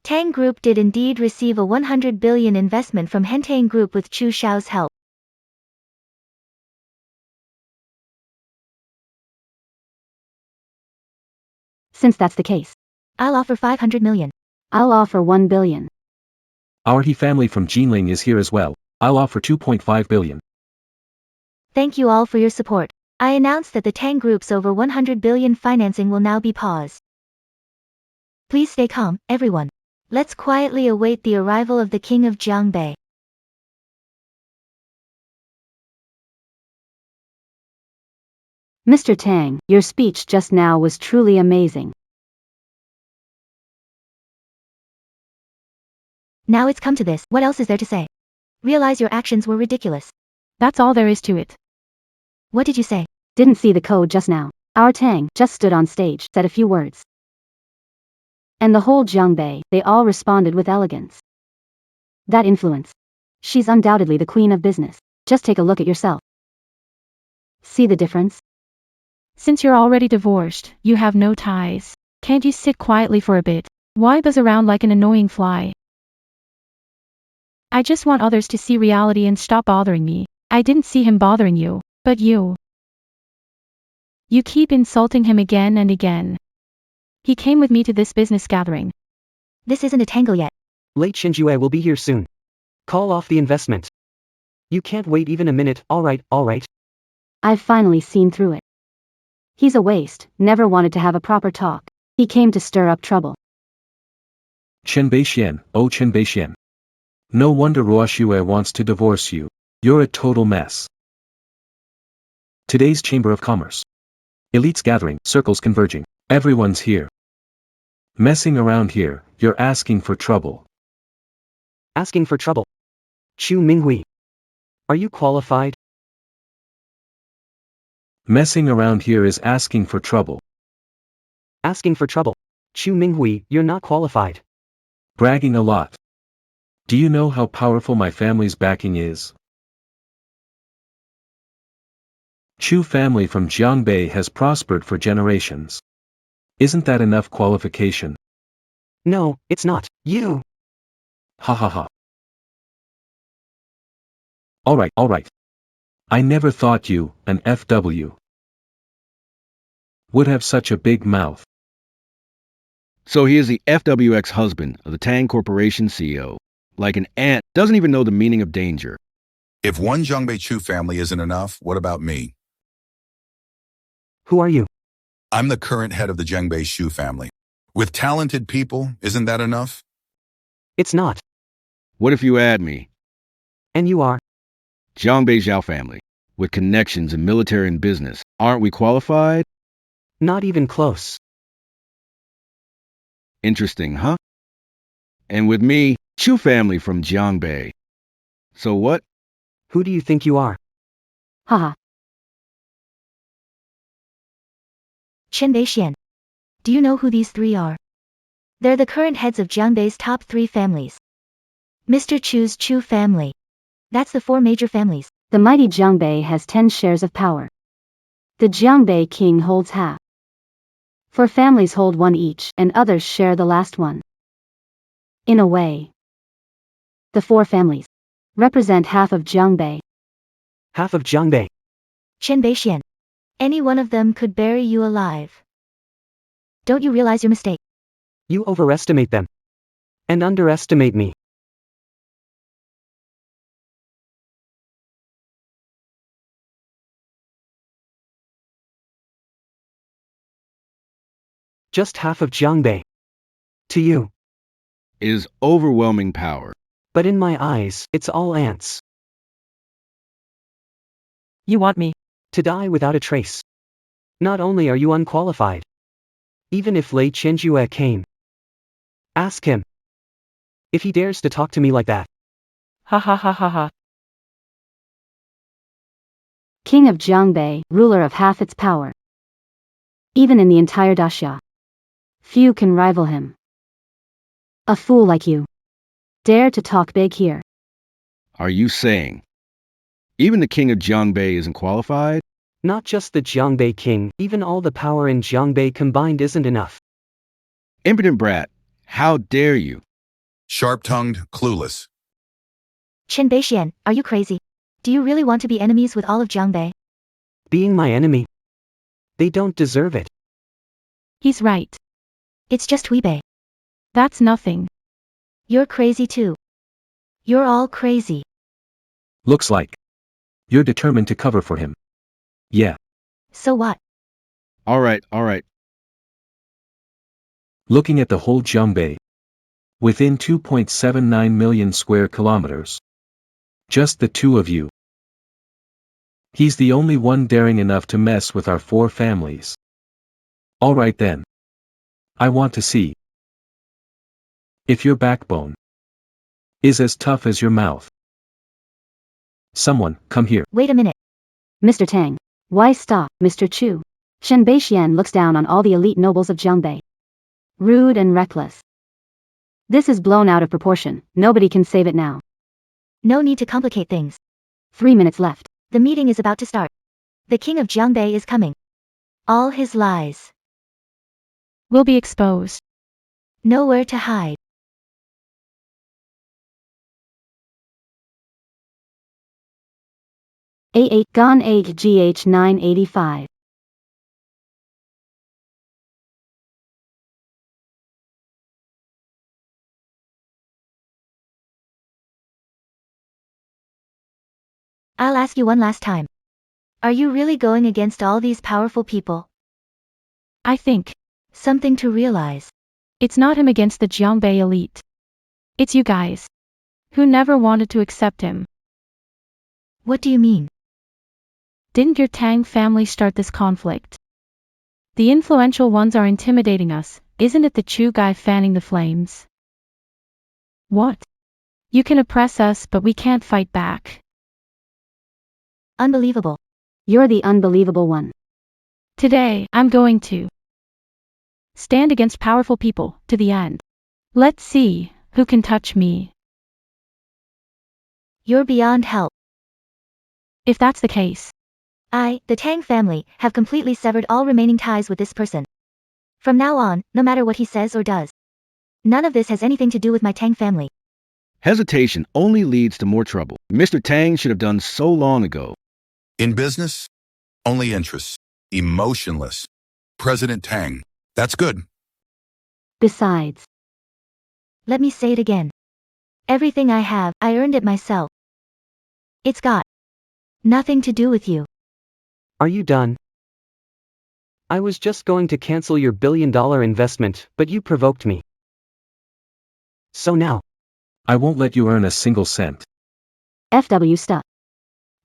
Tang Group did indeed receive a 100 billion investment from Hentang Group with Chu Xiao's help. Since that's the case, I'll offer 500 million. I'll offer 1 billion. Our he family from Jinling is here as well. I'll offer 2.5 billion. Thank you all for your support. I announce that the Tang Group's over 100 billion financing will now be paused. Please stay calm, everyone. Let's quietly await the arrival of the King of Jiangbei. Mr. Tang, your speech just now was truly amazing. Now it's come to this, what else is there to say? Realize your actions were ridiculous. That's all there is to it. What did you say? Didn't see the code just now. Our Tang just stood on stage, said a few words. And the whole Jiangbei, they all responded with elegance. That influence. She's undoubtedly the queen of business. Just take a look at yourself. See the difference? Since you're already divorced, you have no ties. Can't you sit quietly for a bit? Why buzz around like an annoying fly? I just want others to see reality and stop bothering me. I didn't see him bothering you, but you. You keep insulting him again and again. He came with me to this business gathering. This isn't a tangle yet. Lei Chenjue will be here soon. Call off the investment. You can't wait even a minute. Alright. I've finally seen through it. He's a waste, never wanted to have a proper talk. He came to stir up trouble. Chen Beixuan, oh Chen Beixuan. No wonder Ruoxue wants to divorce you. You're a total mess. Today's Chamber of Commerce. Elites gathering, circles converging. Everyone's here. Messing around here, you're asking for trouble. Asking for trouble. Chu Minghui. Are you qualified? Messing around here is asking for trouble. Asking for trouble. Chu Minghui, you're not qualified. Bragging a lot. Do you know how powerful my family's backing is? Chu family from Jiangbei has prospered for generations. Isn't that enough qualification? No, it's not. You. Ha ha ha. Alright. I never thought you, an FW, would have such a big mouth. So he is the FWX husband of the Tang Corporation CEO. Like an ant, doesn't even know the meaning of danger. If one Zhongbei Chu family isn't enough, what about me? Who are you? I'm the current head of the Zhengbei Shu family. With talented people, isn't that enough? It's not. What if you add me? And you are? Zhongbei Zhao family. With connections in military and business. Aren't we qualified? Not even close. Interesting, huh? And with me, Chu family from Jiangbei. So what? Who do you think you are? Haha. Chen Beixuan. Do you know who these three are? They're the current heads of Jiangbei's top 3 families. Mr. Chu's Chu family. That's the 4 major families. The mighty Jiangbei has 10 shares of power. The Jiangbei king holds half. 4 families hold 1 each, and others share the last one. In a way, the 4 families represent half of Jiangbei. Half of Jiangbei. Chen Beixuan. Any one of them could bury you alive. Don't you realize your mistake? You overestimate them. And underestimate me. Just half of Jiangbei. To you. Is overwhelming power. But in my eyes, it's all ants. You want me to die without a trace. Not only are you unqualified. Even if Lei Chenjue came. Ask him. if he dares to talk to me like that. Ha ha ha ha ha. King of Jiangbei, ruler of half its power. Even in the entire Daxia, few can rival him. A fool like you. Dare to talk big here. Are you saying even the king of Jiangbei isn't qualified? Not just the Jiangbei king, even all the power in Jiangbei combined isn't enough. Impudent brat, how dare you? Sharp-tongued, clueless. Chen Beixuan, are you crazy? Do you really want to be enemies with all of Jiangbei? Being my enemy. They don't deserve it. He's right. It's just Huibei. That's nothing. You're crazy too. You're all crazy. Looks like you're determined to cover for him. Yeah. So what? All right. Looking at the whole Jiangbei, within 2.79 million square kilometers. Just the two of you. He's the only one daring enough to mess with our four families. All right then. I want to see if your backbone is as tough as your mouth. Someone, come here. Wait a minute. Mr. Tang. Why stop, Mr. Chu? Chen Beixian looks down on all the elite nobles of Jiangbei. Rude and reckless. This is blown out of proportion. Nobody can save it now. No need to complicate things. 3 minutes left. The meeting is about to start. The king of Jiangbei is coming. All his lies. Will be exposed. Nowhere to hide. A8 Gone 8 GH 985. I'll ask you one last time. Are you really going against all these powerful people? I think Something to realize. it's not him against the Jiangbei elite. It's you guys. Who never wanted to accept him. What do you mean? Didn't your Tang family start this conflict? The influential ones are intimidating us, isn't it the Chu guy fanning the flames? What? You can oppress us but we can't fight back. Unbelievable. You're the unbelievable one. Today, I'm going to stand against powerful people, to the end. Let's see, who can touch me. You're beyond help. If that's the case. I, the Tang family, have completely severed all remaining ties with this person. From now on, no matter what he says or does. None of this has anything to do with my Tang family. Hesitation only leads to more trouble. Mr. Tang should have done so long ago. In business, only interests. Emotionless. President Tang. That's good. Besides, Let me say it again. Everything I have, I earned it myself. It's got nothing to do with you. Are you done? I was just going to cancel your billion-dollar investment, but you provoked me. So now. I won't let you earn a single cent. FW stuff.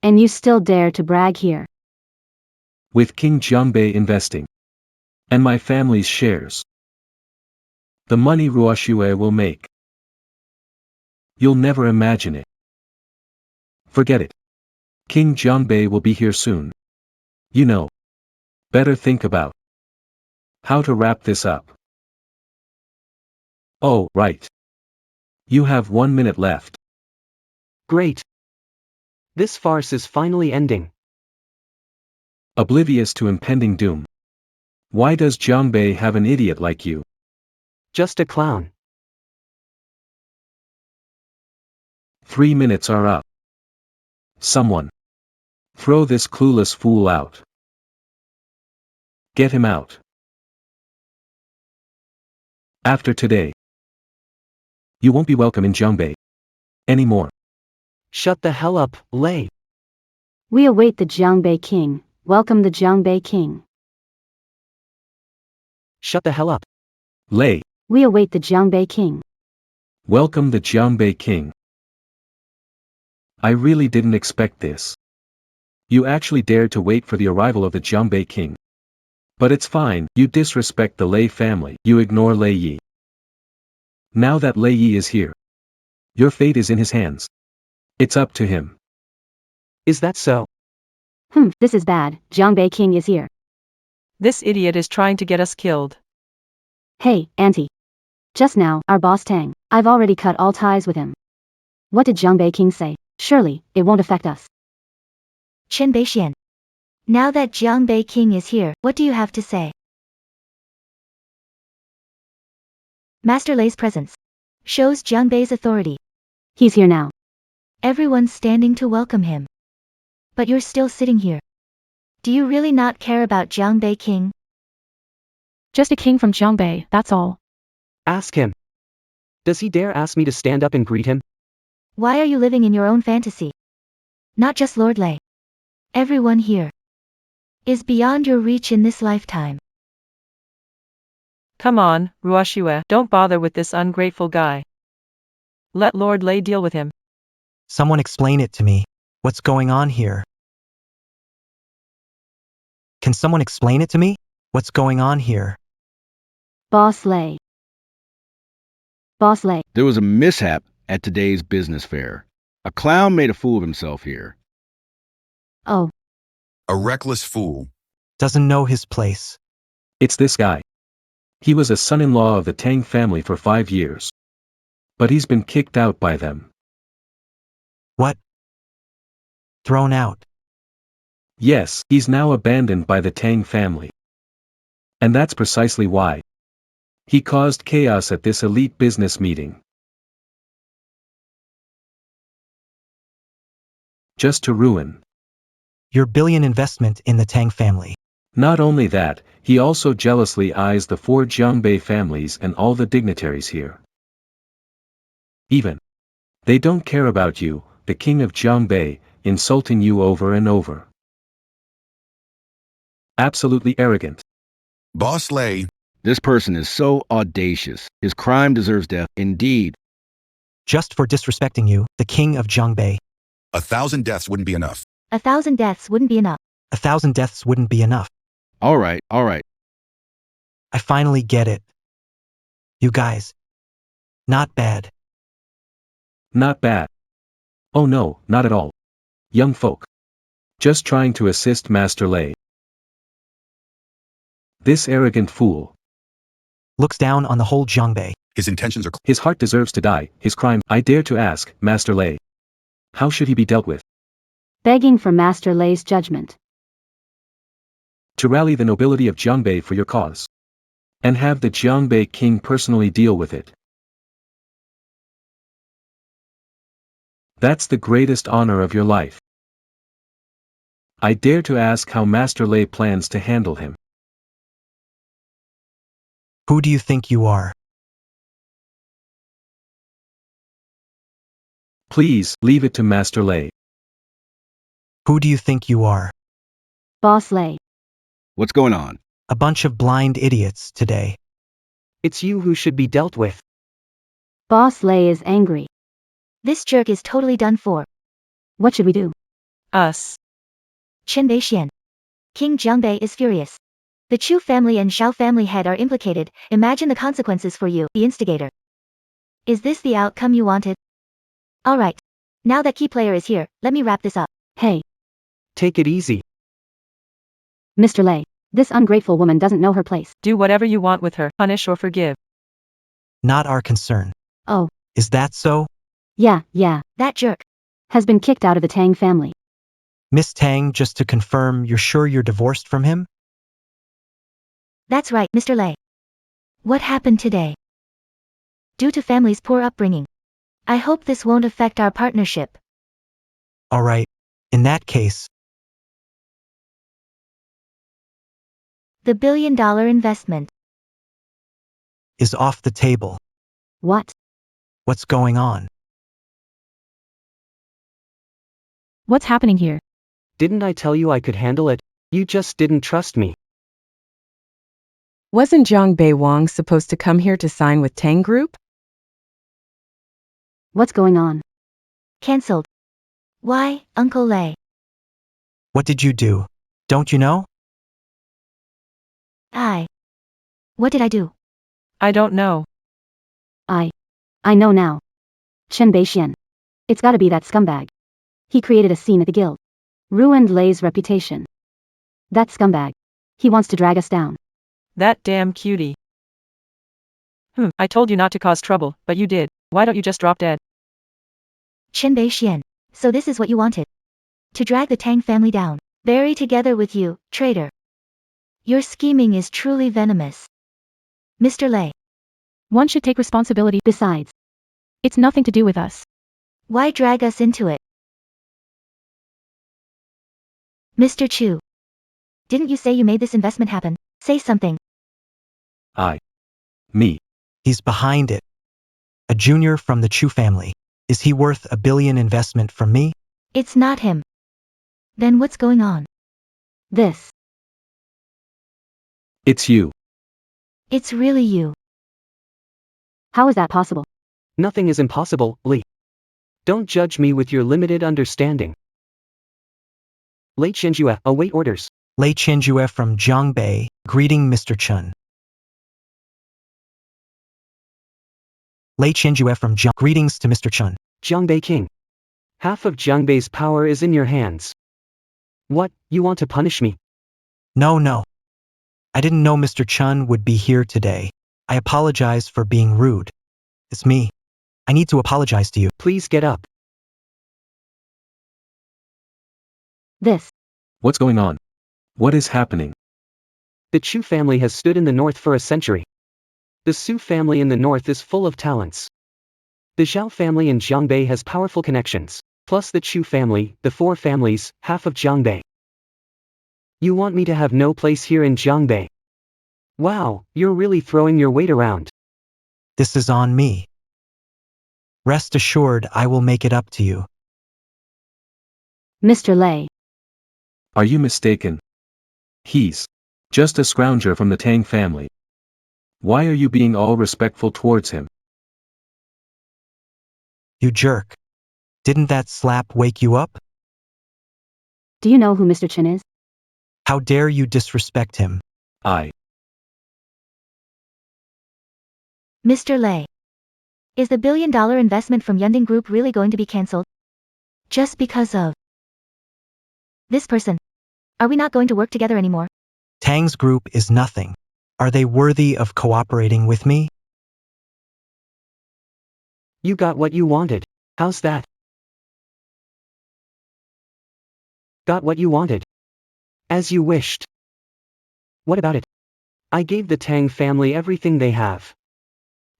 And you still dare to brag here. With King Jiangbei investing. And my family's shares. The money Ruoxue will make. You'll never imagine it. Forget it. King Jiangbei will be here soon. You know. Better think about how to wrap this up. Oh, right. You have 1 minute left. Great. This farce is finally ending. Oblivious to impending doom. Why does Jiangbei have an idiot like you? Just a clown. 3 minutes are up. Someone. Throw this clueless fool out. Get him out. After today. You won't be welcome in Jiangbei. Anymore. Shut the hell up, Lei. We await the Jiangbei king. Welcome the Jiangbei king. Shut the hell up. Lei. We await the Jiangbei king. Welcome the Jiangbei king. I really didn't expect this. You actually dared to wait for the arrival of the Jiangbei king. But it's fine, you disrespect the Lei family, you ignore Lei Yi. Now that Lei Yi is here, Your fate is in his hands. It's up to him. Is that so? This is bad. Jiangbei King is here. This idiot is trying to get us killed. Hey, Auntie. Just now, our boss Tang. I've already cut all ties with him. What did Jiangbei King say? Surely, it won't affect us. Chen Beixuan. Now that Jiangbei King is here, what do you have to say? Master Lei's presence shows Jiangbei's authority. He's here now. Everyone's standing to welcome him. But you're still sitting here. Do you really not care about Jiangbei King? Just a king from Jiangbei, that's all. Ask him. Does he dare ask me to stand up and greet him? Why are you living in your own fantasy? Not just Lord Lei. Everyone here is beyond your reach in this lifetime. Come on, Ruoxue, don't bother with this ungrateful guy. Let Lord Lei deal with him. Someone explain it to me. What's going on here? Can someone explain it to me? What's going on here? Boss Lei. Boss Lei. There was a mishap at today's business fair. A clown made a fool of himself here. Oh, A reckless fool. Doesn't know his place. It's this guy. He was a son-in-law of the Tang family for 5 years. But he's been kicked out by them. What? Thrown out. Yes, he's now abandoned by the Tang family. And that's precisely why. He caused chaos at this elite business meeting. Just to ruin. Your billion investment in the Tang family. Not only that, he also jealously eyes the 4 Jiangbei families and all the dignitaries here. Even. They don't care about you, the king of Jiangbei, insulting you over and over. Absolutely arrogant. Boss Lei. This person is so audacious. His crime deserves death, indeed. Just for disrespecting you, the king of Jiangbei. 1,000 deaths wouldn't be enough. 1,000 deaths wouldn't be enough. 1,000 deaths wouldn't be enough. All right, all right. I finally get it. You guys. Not bad. Not bad. Oh no, not at all. Young folk. Just trying to assist Master Lei. This arrogant fool. Looks down on the whole Jiangbei. His intentions are His heart deserves to die, his crime. I dare to ask, Master Lei. How should he be dealt with? begging for Master Lei's judgment. To rally the nobility of Jiangbei for your cause. And have the Jiangbei king personally deal with it. That's the greatest honor of your life. I dare to ask how Master Lei plans to handle him. Who do you think you are? Please, leave it to Master Lei. Who do you think you are? Boss Lei. What's going on? A bunch of blind idiots today. It's you who should be dealt with. Boss Lei is angry. This jerk is totally done for. What should we do? Us. Chen Beixuan. King Jiangbei is furious. The Chu family and Shao family head are implicated. Imagine the consequences for you, the instigator. Is this the outcome you wanted? Alright. Now that key player is here, let me wrap this up. Hey, Take it easy. Mr. Lei. This ungrateful woman doesn't know her place. Do whatever you want with her, punish or forgive. Not our concern. Oh, Is that so? yeah, That jerk. has been kicked out of the Tang family. Miss Tang, just to confirm, you're sure you're divorced from him? That's right, Mr. Lei. What happened today? Due to family's poor upbringing. I hope this won't affect our partnership. Alright. In that case, The billion-dollar investment. is off the table. What? What's going on? What's happening here? Didn't I tell you I could handle it? You just didn't trust me. Wasn't Zhang Bei Wang supposed to come here to sign with Tang Group? What's going on? Cancelled. Why, Uncle Lei? What did you do? Don't you know? What did I do? I don't know. I know now. Chen Beixuan. It's gotta be that scumbag. He created a scene at the guild. Ruined Lei's reputation. That scumbag. He wants to drag us down. That damn cutie. I told you not to cause trouble, but you did. Why don't you just drop dead? Chen Beixuan. So this is what you wanted. To drag the Tang family down. Bury together with you, traitor. Your scheming is truly venomous. Mr. Lei. One should take responsibility. Besides, It's nothing to do with us. Why drag us into it? Mr. Chu. Didn't you say you made this investment happen? Say something. Me. He's behind it. A junior from the Chu family. Is he worth $1 billion investment from me? It's not him. Then what's going on? this. It's you. It's really you. How is that possible? Nothing is impossible, Li. Don't judge me with your limited understanding. Lei Chenjue, await orders. Lei Chenjue from Jiangbei, greeting Mr. Chen. Lei Chenjue from Jiang, greetings to Mr. Chen. Jiangbei King. Half of Jiangbei's power is in your hands. What, you want to punish me? No. I didn't know Mr. Chen would be here today. I apologize for being rude. It's me. I need to apologize to you. Please get up. This. What's going on? What is happening? The Chu family has stood in the north for a century. The Su family in the north is full of talents. The Zhao family in Jiangbei has powerful connections, plus the Chu family, the four families, half of Jiangbei. You want me to have no place here in Jiangbei? Wow, you're really throwing your weight around. This is on me. Rest assured I will make it up to you. Mr. Lei. Are you mistaken? He's just a scrounger from the Tang family. Why are you being all respectful towards him? You jerk. Didn't that slap wake you up? Do you know who Mr. Chen is? How dare you disrespect him? Mr. Lei. Is the $1 billion investment from Yunding Group really going to be cancelled? Just because of this person? Are we not going to work together anymore? Tang's group is nothing. Are they worthy of cooperating with me? You got what you wanted. How's that? Got what you wanted. As you wished. What about it? I gave the Tang family everything they have.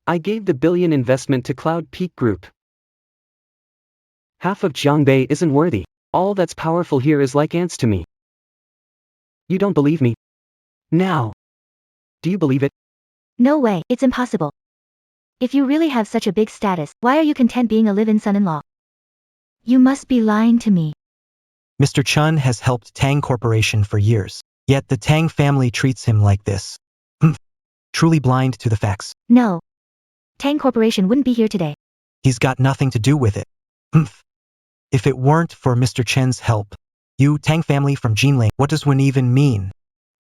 I gave the $1 billion investment to Cloud Peak Group. Half of Jiangbei isn't worthy. All that's powerful here is like ants to me. You don't believe me? Now. Do you believe it? No way, it's impossible. If you really have such a big status, why are you content being a live-in son-in-law? You must be lying to me. Mr. Chen has helped Tang Corporation for years, yet the Tang family treats him like this. Truly blind to the facts. No. Tang Corporation wouldn't be here today. He's got nothing to do with it. If it weren't for Mr. Chen's help, you, Tang family from Jinling, what does one even mean?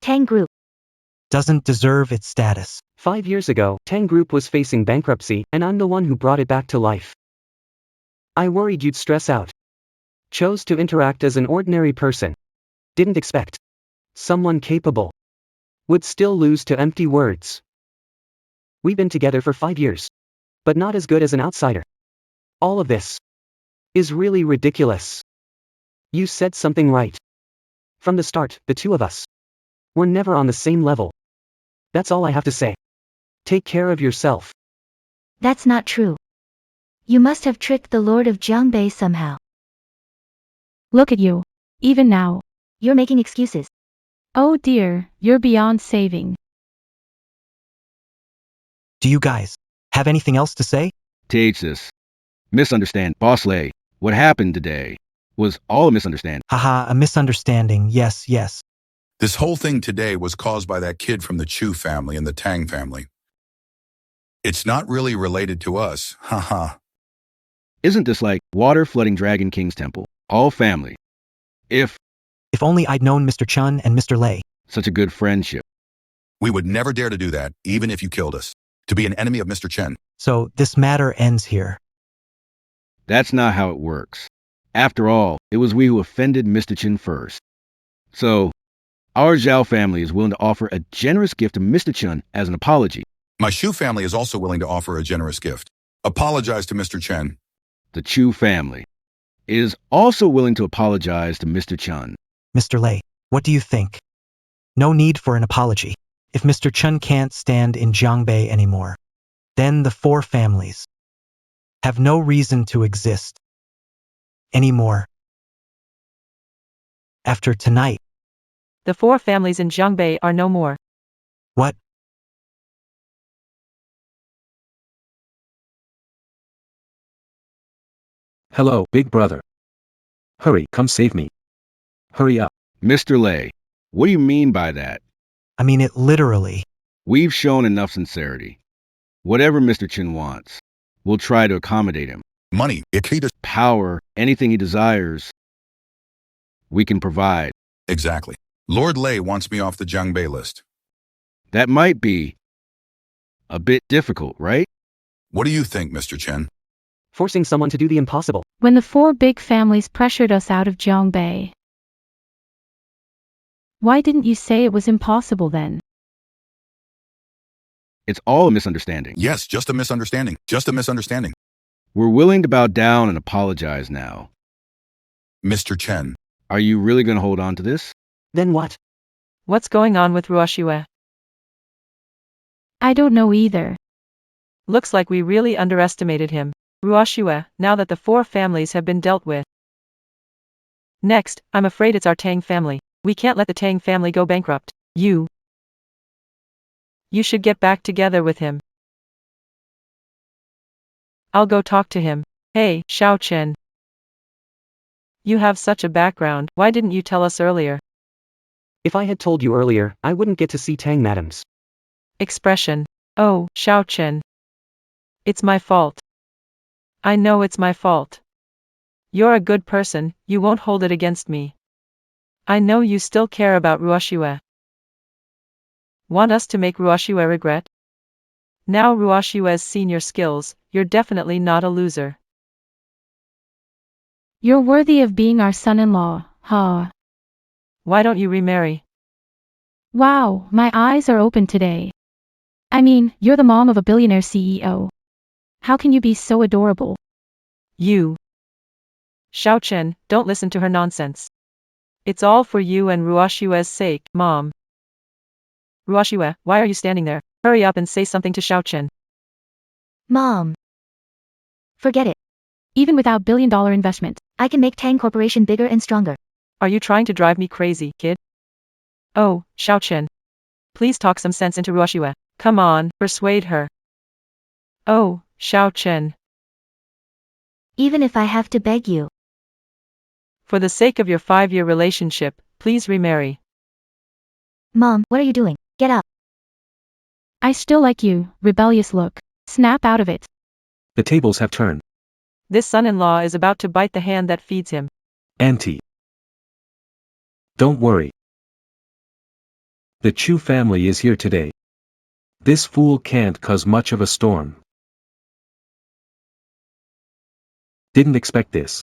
Tang Group. Doesn't deserve its status. 5 years ago, Tang Group was facing bankruptcy, and I'm the one who brought it back to life. I worried you'd stress out. Chose to interact as an ordinary person. Didn't expect someone capable would still lose to empty words. We've been together for 5 years. But not as good as an outsider. All of this is really ridiculous. You said something right. From the start, the two of us were never on the same level. That's all I have to say. Take care of yourself. That's not true. You must have tricked the Lord of Jiangbei somehow. Look at you. Even now. You're making excuses. Oh dear, you're beyond saving. Do you guys have anything else to say? Take this. Misunderstand. Boss Lei, what happened today was all a misunderstanding. Haha, a misunderstanding, yes. This whole thing today was caused by that kid from the Chu family and the Tang family. It's not really related to us, haha. Isn't this like water flooding Dragon King's temple? All family. If If only I'd known Mr. Chen and Mr. Lei. such a good friendship. We would never dare to do that, even if you killed us. To be an enemy of Mr. Chen. So, this matter ends here. That's not how it works. After all, it was we who offended Mr. Chen first. So, our Zhao family is willing to offer a generous gift to Mr. Chen as an apology. My Shu family is also willing to offer a generous gift. Apologize to Mr. Chen. The Chu family is also willing to apologize to Mr. Chen. Mr. Lei, what do you think? No need for an apology. If Mr. Chen can't stand in Jiangbei anymore, then the four families have no reason to exist anymore. After tonight. The four families in Jiangbei are no more. What? Hello, big brother. Hurry, come save me. Hurry up. Mr. Lei, what do you mean by that? I mean it literally. We've shown enough sincerity. Whatever Mr. Chen wants, we'll try to accommodate him. Money, Power, anything he desires, we can provide. Exactly. Lord Lei wants me off the Jiangbei list. That might be a bit difficult, right? What do you think, Mr. Chen? Forcing someone to do the impossible. When the four big families pressured us out of Jiangbei. Why didn't you say it was impossible then? It's all a misunderstanding. Yes, just a misunderstanding. Just a misunderstanding. We're willing to bow down and apologize now. Mr. Chen. Are you really going to hold on to this? Then what? What's going on with Ruoxue? I don't know either. Looks like we really underestimated him. Ruoxue, now that the four families have been dealt with. Next, I'm afraid it's our Tang family. We can't let the Tang family go bankrupt. You should get back together with him. I'll go talk to him. Hey, Xiao Chen. You have such a background, why didn't you tell us earlier? If I had told you earlier, I wouldn't get to see Tang madams. Expression. Oh, Xiao Chen. It's my fault. I know it's my fault. You're a good person, you won't hold it against me. I know you still care about Ruoxue. Want us to make Ruoxue regret? Now Ruoxue's seen your skills, you're definitely not a loser. You're worthy of being our son-in-law, huh? Why don't you remarry? Wow, my eyes are open today. I mean, you're the mom of a billionaire CEO. How can you be so adorable? You. Xiao Chen, don't listen to her nonsense. It's all for you and Ruoxue's sake, Mom. Ruoxue, why are you standing there? Hurry up and say something to Xiao Chen. Mom. Forget it. Even without billion-dollar investment. I can make Tang Corporation bigger and stronger. Are you trying to drive me crazy, kid? Oh, Xiao Chen. Please talk some sense into Ruoxue. Come on, persuade her. Oh, Xiao Chen. Even if I have to beg you. For the sake of your 5-year relationship, please remarry. Mom, what are you doing? Get up. I still like you, rebellious look. Snap out of it. The tables have turned. This son-in-law is about to bite the hand that feeds him. Auntie. Don't worry. The Chu family is here today. This fool can't cause much of a storm. Didn't expect this.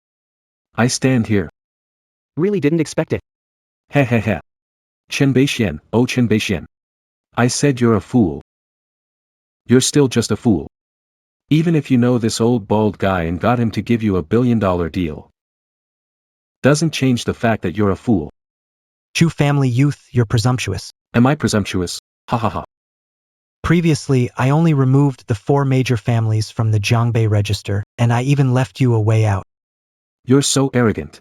I stand here. Really didn't expect it. Heh heh heh. Chen Beixuan, oh Chen Beixuan. I said you're a fool. You're still just a fool. Even if you know this old bald guy and got him to give you $1 billion deal. Doesn't change the fact that you're a fool. Chu family youth, you're presumptuous. Am I presumptuous? Ha ha ha. Previously, I only removed the 4 major families from the Jiangbei register, and I even left you a way out. You're so arrogant.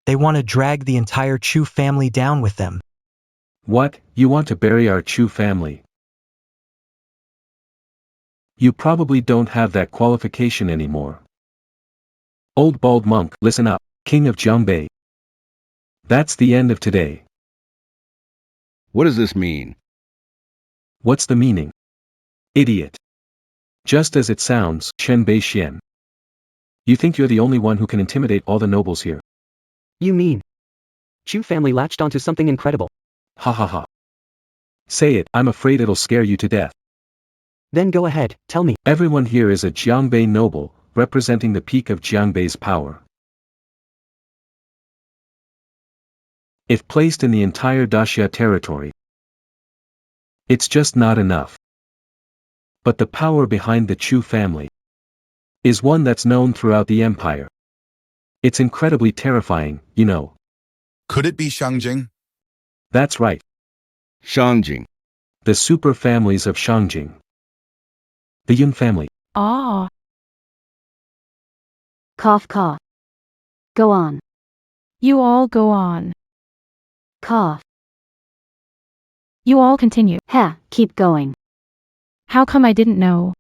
They want to drag the entire Chu family down with them. What, you want to bury our Chu family? You probably don't have that qualification anymore. Old bald monk, listen up, king of Jiangbei. That's the end of today. What does this mean? What's the meaning? Idiot. Just as it sounds, Chen Beixuan. You think you're the only one who can intimidate all the nobles here. You mean? Chu family latched onto something incredible. Ha ha ha. Say it, I'm afraid it'll scare you to death. Then go ahead, tell me. Everyone here is a Jiangbei noble, representing the peak of Jiangbei's power. If placed in the entire Daxia territory, it's just not enough. But the power behind the Chu family is one that's known throughout the empire. It's incredibly terrifying, you know. Could it be Shangjing? That's right. Shangjing. The super families of Shangjing. The Yun family. Ah, Cough, cough. Go on. you all go on. Cough. You all continue. Ha, keep going. How come I didn't know?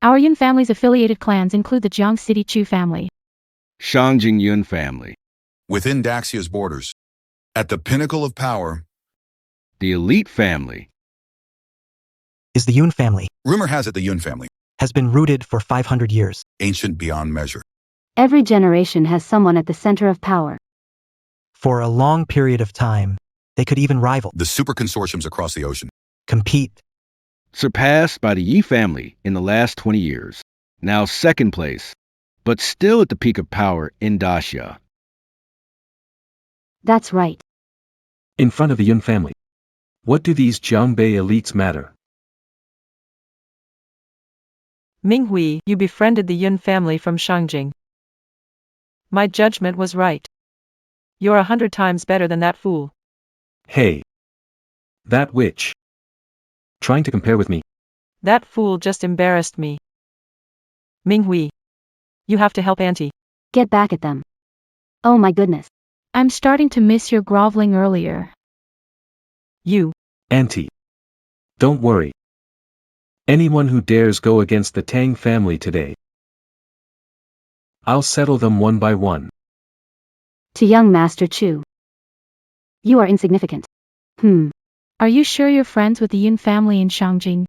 Our Yun family's affiliated clans include the Jiang City Chu family. Shangjing Yun family. Within Daxia's borders. At the pinnacle of power, The elite family. Is the Yun family, rumor has it the Yun family, has been rooted for 500 years. ancient beyond measure. Every generation has someone at the center of power. For a long period of time, they could even rival, The super consortiums across the ocean. compete. Surpassed by the Yi family in the last 20 years. Now second place, but still at the peak of power in Daxia. That's right. In front of the Yun family. What do these Jiangbei elites matter? Minghui, you befriended the Yun family from Shangjing. My judgment was right. You're 100 times better than that fool. Hey. That witch. Trying to compare with me. That fool just embarrassed me. Minghui. You have to help Auntie. Get back at them. Oh my goodness. I'm starting to miss your groveling earlier. You. Auntie. Don't worry. Anyone who dares go against the Tang family today, I'll settle them one by one. To young Master Chu. You are insignificant. Are you sure you're friends with the Yun family in Shangjing?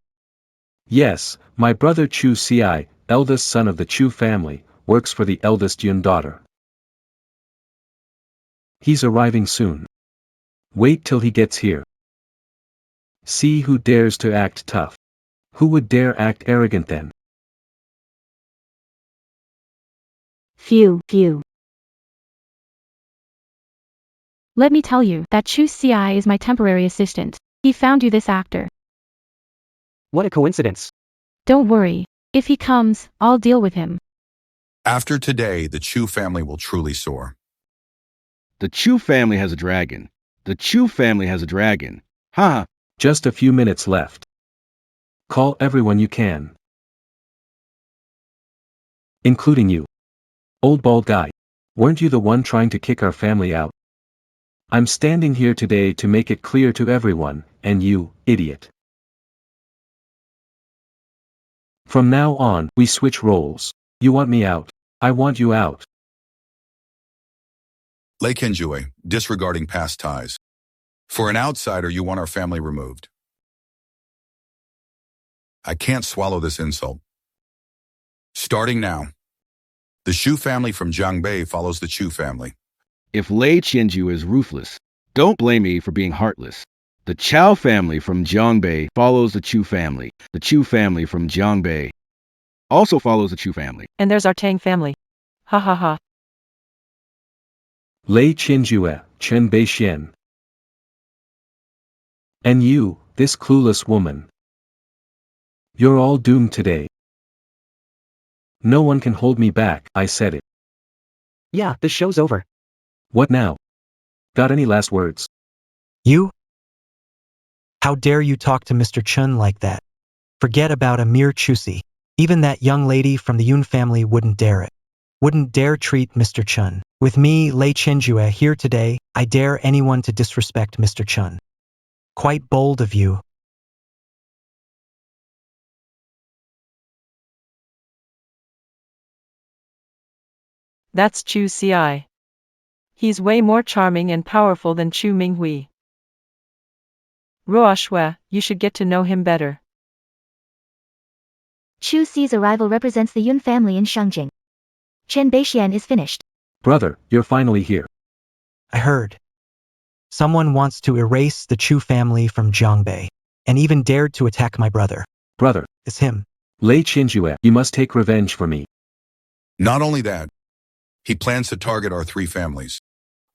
Yes, my brother Chu Ci, eldest son of the Chu family, works for the eldest Yun daughter. He's arriving soon. Wait till he gets here. See who dares to act tough. Who would dare act arrogant then? Phew. Let me tell you that Chu Ci is my temporary assistant. He found you this actor. What a coincidence. Don't worry. If he comes, I'll deal with him. After today, the Chu family will truly soar. The Chu family has a dragon. The Chu family has a dragon. Ha! Just a few minutes left. Call everyone you can. Including you. Old bald guy. Weren't you the one trying to kick our family out? I'm standing here today to make it clear to everyone, and you, idiot. From now on, we switch roles. You want me out. I want you out. Lei Kenjue, disregarding past ties. For an outsider, you want our family removed. I can't swallow this insult. Starting now. The Shu family from Jiangbei follows the Chu family. If Lei Qianju is ruthless, don't blame me for being heartless. The Chao family from Jiangbei follows the Chu family. The Chu family from Jiangbei also follows the Chu family. And there's our Tang family. Ha ha ha. Lei Qinjue, Chen Beixuan. And you, this clueless woman. You're all doomed today. No one can hold me back, I said it. Yeah, the show's over. What now? Got any last words? You? How dare you talk to Mr. Chen like that? Forget about a mere Chusi. Even that young lady from the Yun family wouldn't dare it. Wouldn't dare treat Mr. Chen. With me, Lei Chenjue, here today, I dare anyone to disrespect Mr. Chen. Quite bold of you. That's Chu Ci. He's way more charming and powerful than Chu Minghui. Ruo Shui, you should get to know him better. Chu Ci's arrival represents the Yun family in Shangjing. Chen Beixuan is finished. Brother, you're finally here. I heard. Someone wants to erase the Chu family from Jiangbei, and even dared to attack my brother. Brother, It's him. Lei Qinjue, you must take revenge for me. Not only that, he plans to target our three families.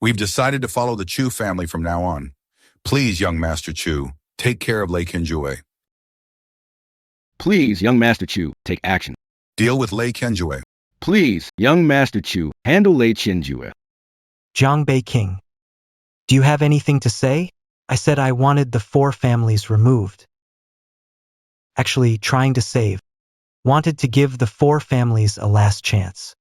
We've decided to follow the Chu family from now on. Please, young Master Chu, take care of Lei Kenjue. Please, young Master Chu, take action. Deal with Lei Kenjue. Please, young Master Chu, handle Lei Chenjue. Jiangbei King. Do you have anything to say? I said I wanted the four families removed. Actually, trying to save. Wanted to give the four families a last chance.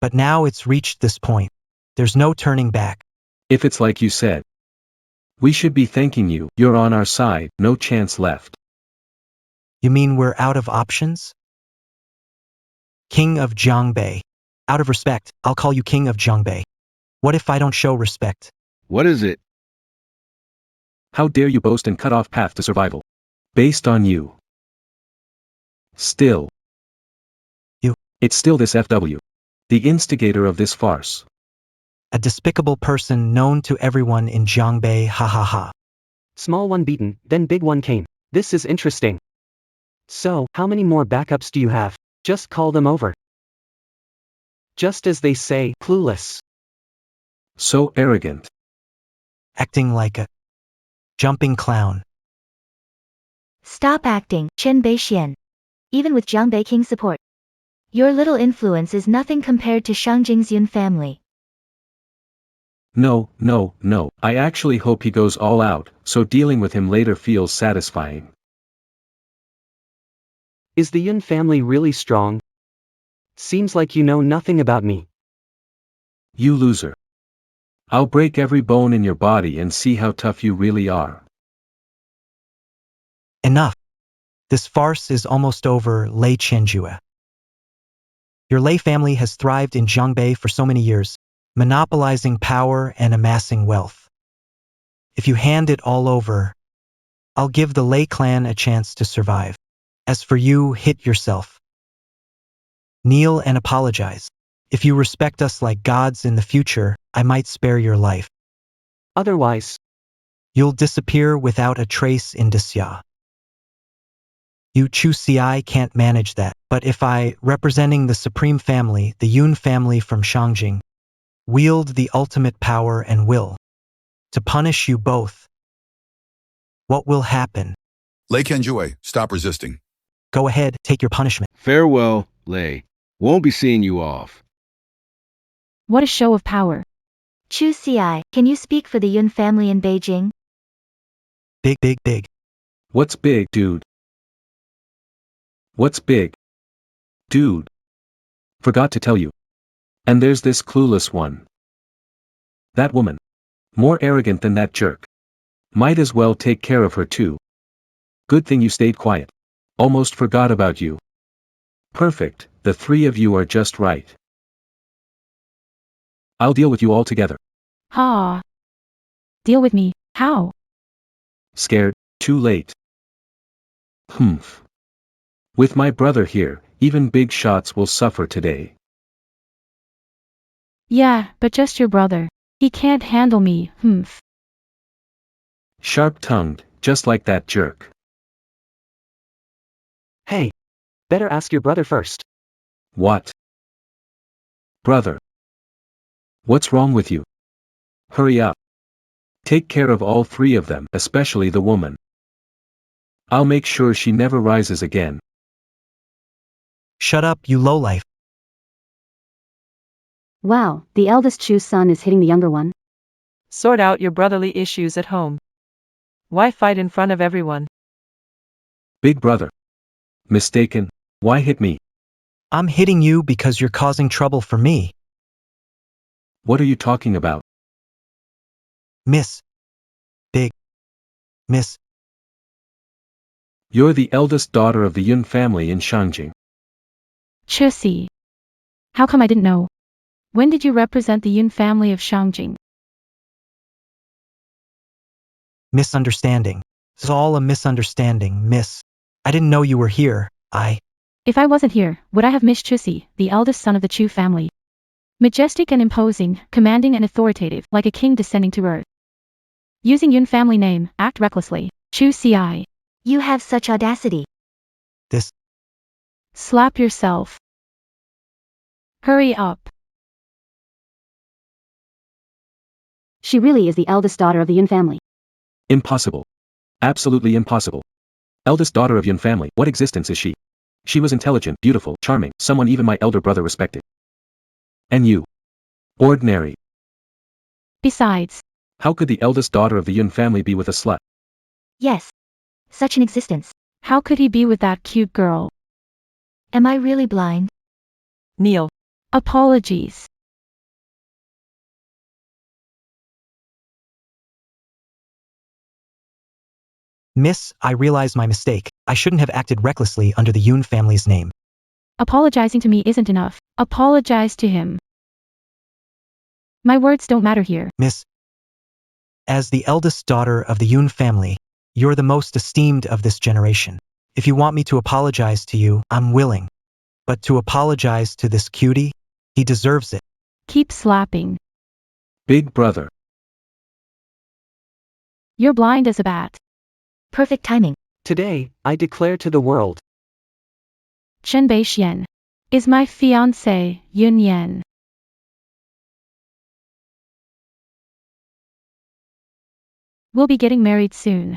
But now it's reached this point. There's no turning back. If it's like you said, we should be thanking you. You're on our side, no chance left. You mean we're out of options? King of Jiangbei. Out of respect, I'll call you King of Jiangbei. What if I don't show respect? What is it? How dare you boast and cut off path to survival? Based on you. Still. You. It's still this FW. The instigator of this farce. A despicable person known to everyone in Jiangbei, ha ha ha. Small one beaten, then big one came. This is interesting. So, how many more backups do you have? Just call them over. Just as they say, clueless. So arrogant. Acting like a jumping clown. Stop acting, Chen Beixuan. Even with Jiangbei King's support, your little influence is nothing compared to Shangjing's Yun family. No, no, no. I actually hope he goes all out, so dealing with him later feels satisfying. Is the Yun family really strong? Seems like you know nothing about me. You loser. I'll break every bone in your body and see how tough you really are. Enough. This farce is almost over, Lei Chenjue. Your Lei family has thrived in Jiangbei for so many years, monopolizing power and amassing wealth. If you hand it all over, I'll give the Lei clan a chance to survive. As for you, hit yourself. Kneel and apologize. If you respect us like gods in the future, I might spare your life. Otherwise, You'll disappear without a trace in Disya. You Chu Ci can't manage that, but if I, representing the supreme family, the Yun family from Shangjing, wield the ultimate power and will to punish you both, what will happen? Lei Kenjue, stop resisting. Go ahead, take your punishment. Farewell, Lei. Won't be seeing you off. What a show of power. Chu Ci, can you speak for the Yun family in Beijing? Big, big, big. What's big, dude? What's big? Dude. Forgot to tell you. And there's this clueless one. That woman. More arrogant than that jerk. Might as well take care of her too. Good thing you stayed quiet. Almost forgot about you. Perfect, the three of you are just right. I'll deal with you all together. Ha. Deal with me, how? Scared, too late. Humph. With my brother here, even big shots will suffer today. Yeah, but just your brother. He can't handle me, humph. Sharp-tongued, just like that jerk. hey. Better ask your brother first. What? Brother. What's wrong with you? Hurry up. Take care of all three of them, especially the woman. I'll make sure she never rises again. Shut up, you lowlife. Wow, the eldest Chu's son is hitting the younger one. Sort out your brotherly issues at home. Why fight in front of everyone? Big brother. Mistaken, why hit me? I'm hitting you because you're causing trouble for me. What are you talking about? Miss. Big. Miss. You're the eldest daughter of the Yun family in Shangjing. Chusi. How come I didn't know? When did you represent the Yun family of Shangjing? Misunderstanding. It's all a misunderstanding, miss. I didn't know you were here, If I wasn't here, would I have missed Chusi, the eldest son of the Chu family? Majestic and imposing, commanding and authoritative, like a king descending to earth. Using Yun family name, act recklessly. Chu Ci. You have such audacity. This. Slap yourself. Hurry up. She really is the eldest daughter of the Yun family. Impossible. Absolutely impossible. Eldest daughter of Yun family, what existence is she? She was intelligent, beautiful, charming, someone even my elder brother respected. And you? Ordinary. Besides, How could the eldest daughter of the Yun family be with a slut? Yes. Such an existence. how could he be with that cute girl? Am I really blind? Neil. Apologies. Miss, I realize my mistake. I shouldn't have acted recklessly under the Yoon family's name. Apologizing to me isn't enough. Apologize to him. My words don't matter here. Miss, as the eldest daughter of the Yoon family, you're the most esteemed of this generation. If you want me to apologize to you, I'm willing. But to apologize to this cutie, he deserves it. Keep slapping. Big brother. You're blind as a bat. Perfect timing. Today, I declare to the world, Chen Beixuan is my fiancé, Yun Yan. We'll be getting married soon.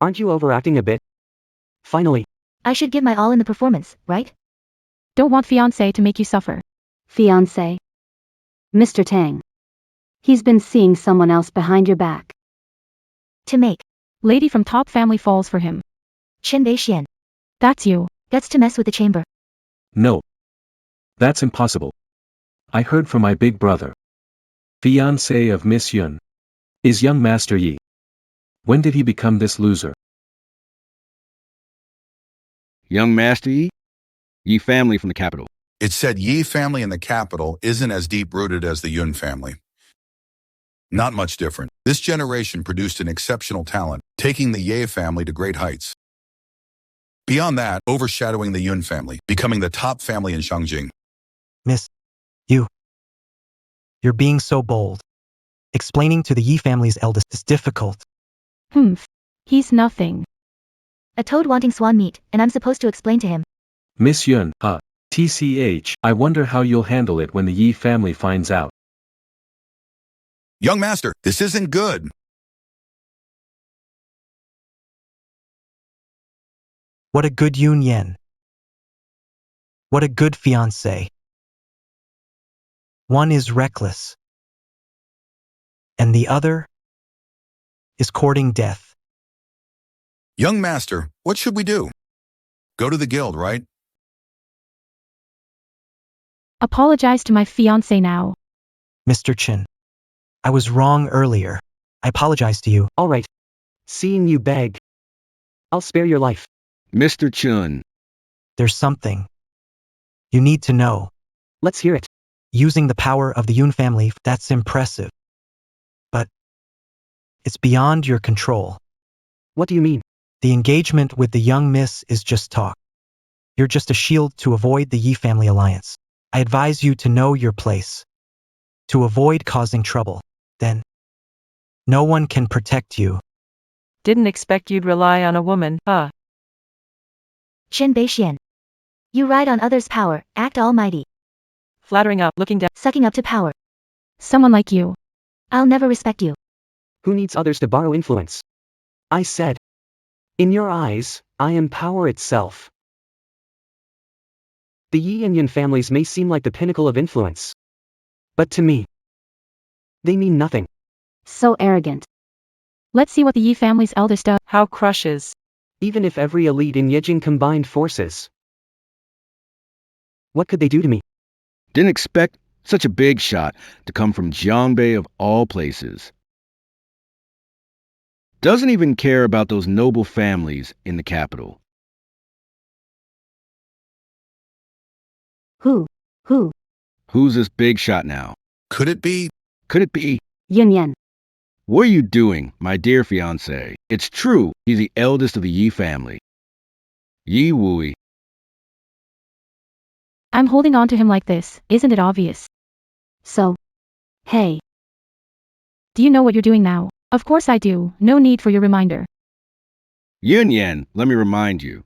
aren't you overacting a bit? Finally, I should give my all in the performance, right? Don't want fiancé to make you suffer. Fiancé. Mr. Tang. He's been seeing someone else behind your back. To make. Lady from top family falls for him. Chen Beixuan. That's you. Guts to mess with the chamber. No. That's impossible. I heard from my big brother. Fiancé of Miss Yun. Is young Master Yi. When did he become this loser? Young Master Yi? Yi family from the capital. It said Yi family in the capital isn't as deep-rooted as the Yun family. Not much different. This generation produced an exceptional talent, taking the Ye family to great heights. Beyond that, overshadowing the Yun family, becoming the top family in Shangjing. Miss, you're being so bold. Explaining to the Yi family's eldest is difficult. Humph. He's nothing. A toad wanting swan meat, and I'm supposed to explain to him. Miss Yun, TCH, I wonder how you'll handle it when the Yi family finds out. Young master, this isn't good. What a good Yoon Yen. What a good fiancé. One is reckless. And the other is courting death. Young master, what should we do? Go to the guild, right? Apologize to my fiancé now. Mr. Chen. I was wrong earlier. I apologize to you. alright. Seeing you beg. I'll spare your life. Mr. Chun. There's something you need to know. Let's hear it. Using the power of the Yoon family, that's impressive. But it's beyond your control. What do you mean? The engagement with the young miss is just talk. You're just a shield to avoid the Yi family alliance. I advise you to know your place. To avoid causing trouble. Then, no one can protect you. Didn't expect you'd rely on a woman, Chen Beixuan. You ride on others' power, act almighty. Flattering up, looking down. Sucking up to power. Someone like you. I'll never respect you. Who needs others to borrow influence? I said. In your eyes, I am power itself. The Yi and Yun families may seem like the pinnacle of influence. But to me, they mean nothing. So arrogant. Let's see what the Yi family's eldest does. How crushes. Even if every elite in Yejing combined forces. What could they do to me? Didn't expect such a big shot to come from Jiangbei of all places. Doesn't even care about those noble families in the capital. Who? Who's this big shot now? Could it be? Could it be? Yun Yan. What are you doing, my dear fiancé? It's true, he's the eldest of the Yi family. Yi Wui. I'm holding on to him like this, isn't it obvious? So. Hey. Do you know what you're doing now? Of course I do, no need for your reminder. Yun Yan, let me remind you.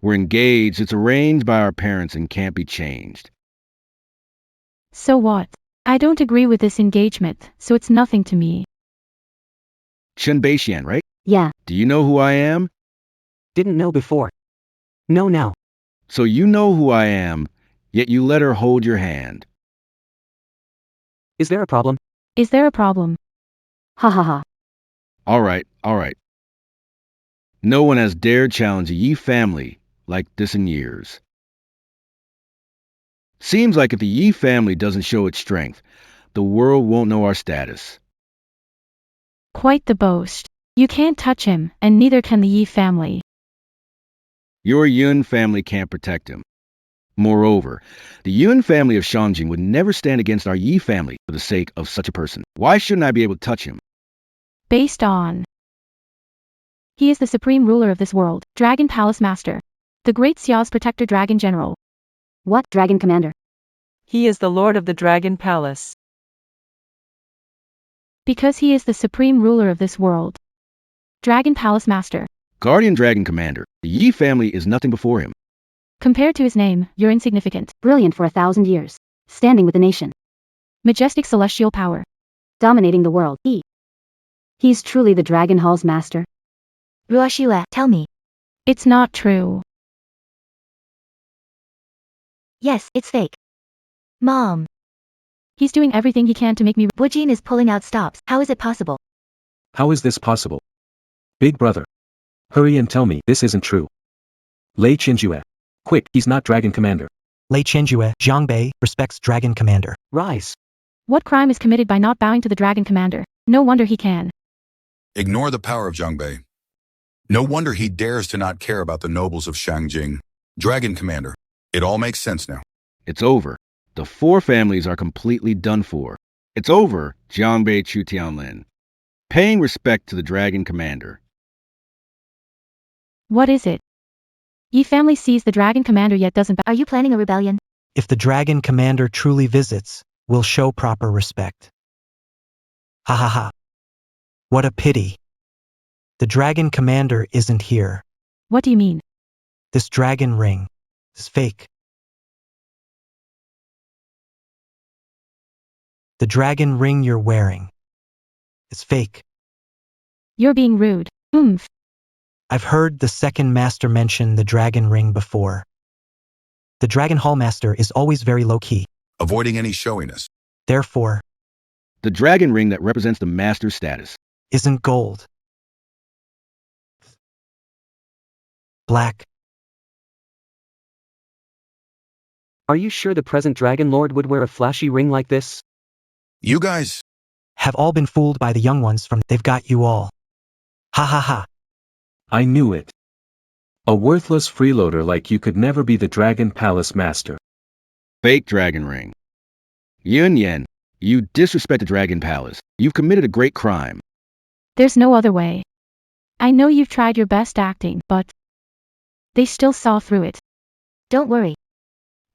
We're engaged, it's arranged by our parents and can't be changed. So what? I don't agree with this engagement, so it's nothing to me. Chen Beixuan, right? Yeah, Do you know who I am? Didn't know before. No now. So you know who I am, yet you let her hold your hand. Is there a problem? Is there a problem? ha ha ha. All right. No one has dared challenge a Yi family like this in years. Seems like if the Yi family doesn't show its strength, the world won't know our status. Quite the boast. You can't touch him, and neither can the Yi family. Your Yun family can't protect him. Moreover, the Yun family of Shangjing would never stand against our Yi family for the sake of such a person. Why shouldn't I be able to touch him? Based on. He is the supreme ruler of this world, Dragon Palace Master. The Great Xiao's protector Dragon General. What, Dragon Commander? He is the Lord of the Dragon Palace. Because he is the supreme ruler of this world. Dragon Palace Master. Guardian Dragon Commander, the Yi family is nothing before him. Compared to his name, you're insignificant. Brilliant for 1,000 years. Standing with the nation. Majestic celestial power. Dominating the world. He's truly the Dragon Hall's master. Ruoxue, tell me. It's not true. Yes, it's fake. Mom, He's doing everything he can to make me. Wujin is pulling out stops. How is it possible? How is this possible? Big brother. Hurry and tell me this isn't true. Lei Qinjue. Quick, he's not Dragon Commander. Lei Qinjue, Zhangbei, respects Dragon Commander. Rise. What crime is committed by not bowing to the Dragon Commander? No wonder he can. Ignore the power of Zhang Bei. No wonder he dares to not care about the nobles of Shangjing. Dragon Commander. It all makes sense now. It's over. The four families are completely done for. It's over, Jiangbei Chu Tianlin. Paying respect to the Dragon Commander. What is it? Yi family sees the Dragon Commander yet doesn't bow. Are you planning a rebellion? If the Dragon Commander truly visits, we'll show proper respect. Ha ha ha. What a pity. The Dragon Commander isn't here. What do you mean? This dragon ring is fake. The dragon ring you're wearing is fake. You're being rude. I've heard the second master mention the dragon ring before. The Dragon Hall master is always very low-key. Avoiding any showiness. Therefore, The dragon ring that represents the master's status. isn't gold. Black. Are you sure the present Dragon Lord would wear a flashy ring like this? You guys. Have all been fooled by the young ones from they've got you all. Ha ha ha. I knew it. A worthless freeloader like you could never be the Dragon Palace Master. Fake dragon ring. Yun Yen, you disrespect the Dragon Palace. You've committed a great crime. There's no other way. I know you've tried your best acting, but they still saw through it. Don't worry.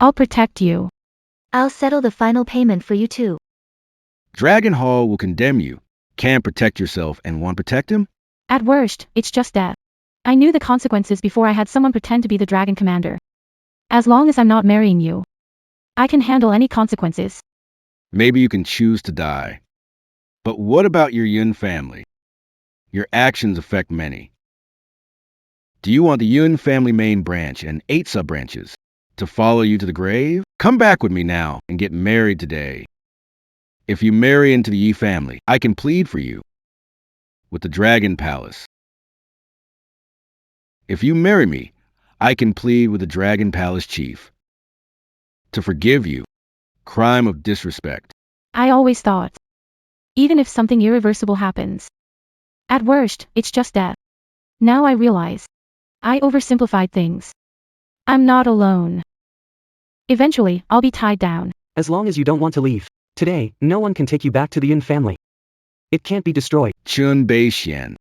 I'll protect you. I'll settle the final payment for you too. Dragon Hall will condemn you. Can't protect yourself and want to protect him? At worst, it's just death. I knew the consequences before I had someone pretend to be the Dragon Commander. As long as I'm not marrying you, I can handle any consequences. Maybe you can choose to die. But what about your Yun family? Your actions affect many. Do you want the Yun family main branch and 8 sub-branches to follow you to the grave? Come back with me now and get married today. If you marry into the Yi family, I can plead for you with the Dragon Palace. If you marry me, I can plead with the Dragon Palace chief to forgive you. Crime of disrespect. I always thought. Even if something irreversible happens. At worst, it's just death. Now I realize. I oversimplified things. I'm not alone. Eventually, I'll be tied down. As long as you don't want to leave. Today, no one can take you back to the Yun family. It can't be destroyed. Chen Beixuan.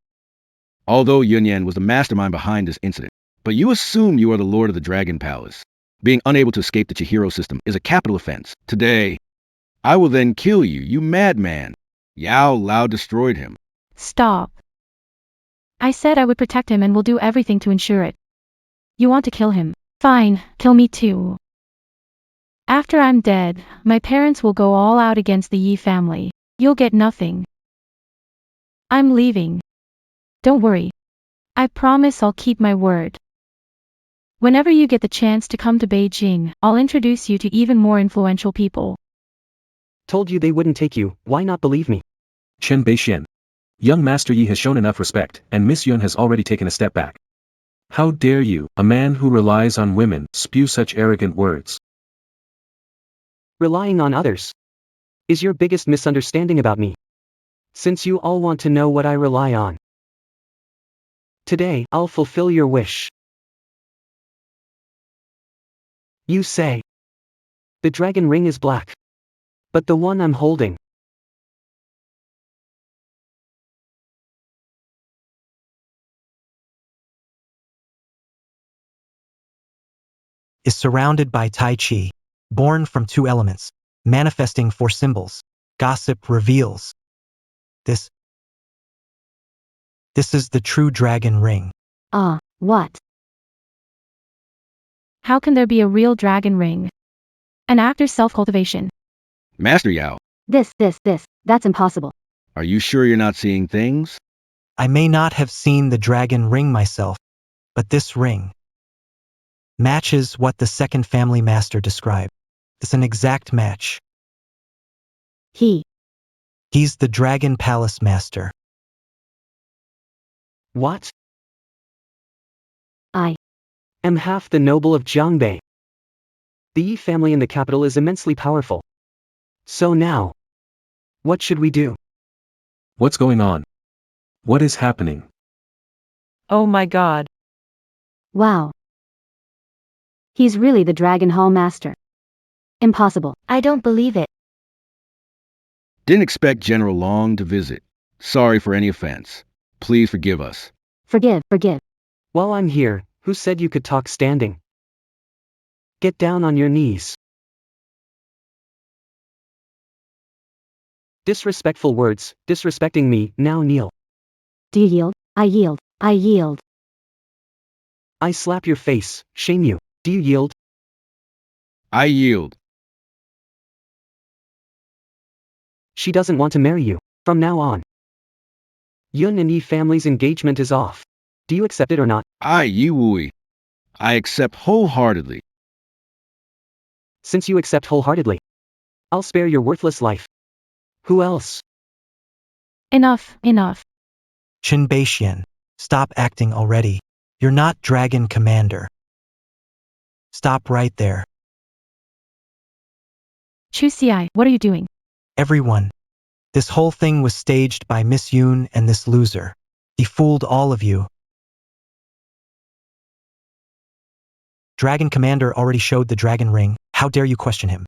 Although Yun Yan was the mastermind behind this incident, but you assume you are the Lord of the Dragon Palace. Being unable to escape the Chihiro system is a capital offense. Today, I will then kill you, you madman. Yao Lao destroyed him. Stop. I said I would protect him and will do everything to ensure it. You want to kill him? Fine, kill me too. After I'm dead, my parents will go all out against the Yi family. You'll get nothing. I'm leaving. Don't worry. I promise I'll keep my word. Whenever you get the chance to come to Beijing, I'll introduce you to even more influential people. Told you they wouldn't take you, why not believe me? Chen Beixuan. Young Master Yi has shown enough respect, and Miss Yun has already taken a step back. How dare you, a man who relies on women, spew such arrogant words? Relying on others is your biggest misunderstanding about me. Since you all want to know what I rely on, today I'll fulfill your wish. You say the dragon ring is black, but the one I'm holding is surrounded by Tai Chi, born from two elements, manifesting four symbols. Gossip reveals. This is the true dragon ring. What? How can there be a real dragon ring? An actor's self-cultivation. Master Yao, That's impossible. are you sure you're not seeing things? I may not have seen the dragon ring myself, but this ring matches what the second family master described. It's an exact match. He's the Dragon Palace Master. What? I am half the noble of Jiangbei. The Yi family in the capital is immensely powerful. So now, what should we do? What's going on? What is happening? Oh my god. Wow. He's really the Dragon Hall Master. Impossible. I don't believe it. Didn't expect General Long to visit. Sorry for any offense. Please forgive us. Forgive. While I'm here, who said you could talk standing? Get down on your knees. Disrespectful words, disrespecting me, now kneel. Do you yield? I yield. I slap your face, shame you. Do you yield? I yield. She doesn't want to marry you. From now on, Yun and Yi family's engagement is off. Do you accept it or not? I accept wholeheartedly. Since you accept wholeheartedly, I'll spare your worthless life. Who else? Enough. Chen Beixuan, stop acting already. You're not Dragon Commander. Stop right there. Chu Ci, what are you doing? Everyone. This whole thing was staged by Miss Yun and this loser. He fooled all of you. Dragon Commander already showed the dragon ring. How dare you question him?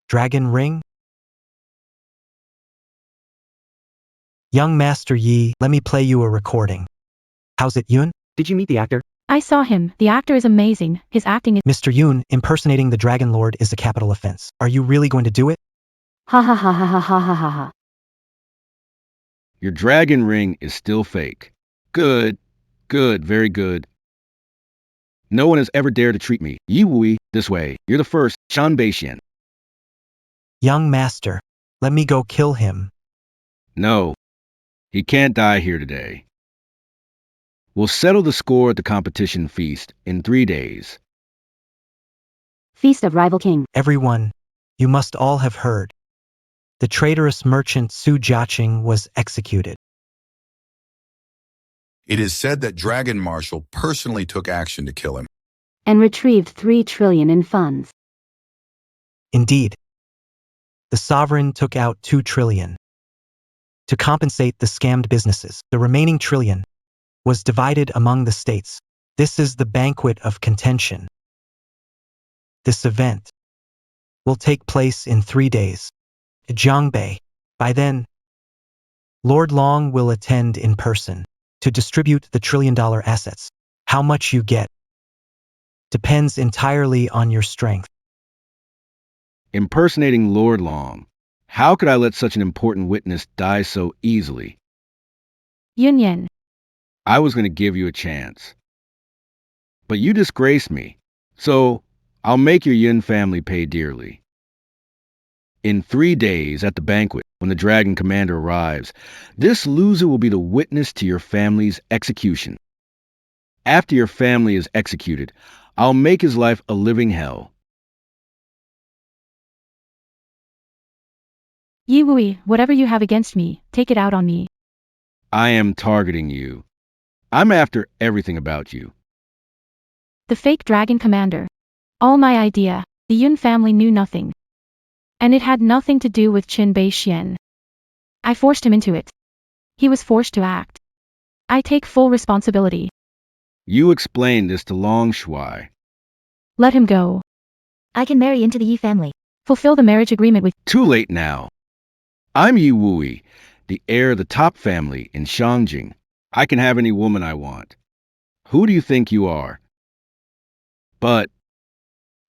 Dragon ring? Young Master Yi, let me play you a recording. How's it, Yun? Did you meet the actor? I saw him. The actor is amazing. His acting is. Mr. Yun, impersonating the Dragon Lord is a capital offense. Are you really going to do it? Ha. Your dragon ring is still fake. Good, very good. No one has ever dared to treat me, Yi Wui, this way. You're the first, Chen Beixuan. Young Master, let me go kill him. No, he can't die here today. We'll settle the score at the competition feast in 3 days. Feast of Rival King. Everyone, you must all have heard. The traitorous merchant Su Jiaqing was executed. It is said that Dragon Marshal personally took action to kill him. And retrieved 3 trillion in funds. Indeed. The sovereign took out 2 trillion. To compensate the scammed businesses, the remaining trillion was divided among the states. This is the banquet of contention. This event will take place in 3 days. Jiangbei. By then, Lord Long will attend in person to distribute the trillion-dollar assets. How much you get depends entirely on your strength. Impersonating Lord Long. How could I let such an important witness die so easily? Yunyan. I was going to give you a chance. But you disgraced me. So, I'll make your Yun family pay dearly. In 3 days at the banquet, when the Dragon Commander arrives, this loser will be the witness to your family's execution. After your family is executed, I'll make his life a living hell. Yi Wui, whatever you have against me, take it out on me. I am targeting you. I'm after everything about you. The fake Dragon Commander. All my idea. The Yun family knew nothing. And it had nothing to do with Chen Beixuan. I forced him into it. He was forced to act. I take full responsibility. You explained this to Long Shui. Let him go. I can marry into the Yi family. Fulfill the marriage agreement with. Too late now. I'm Yi Wui, the heir of the top family in Shangjing. I can have any woman I want. Who do you think you are? But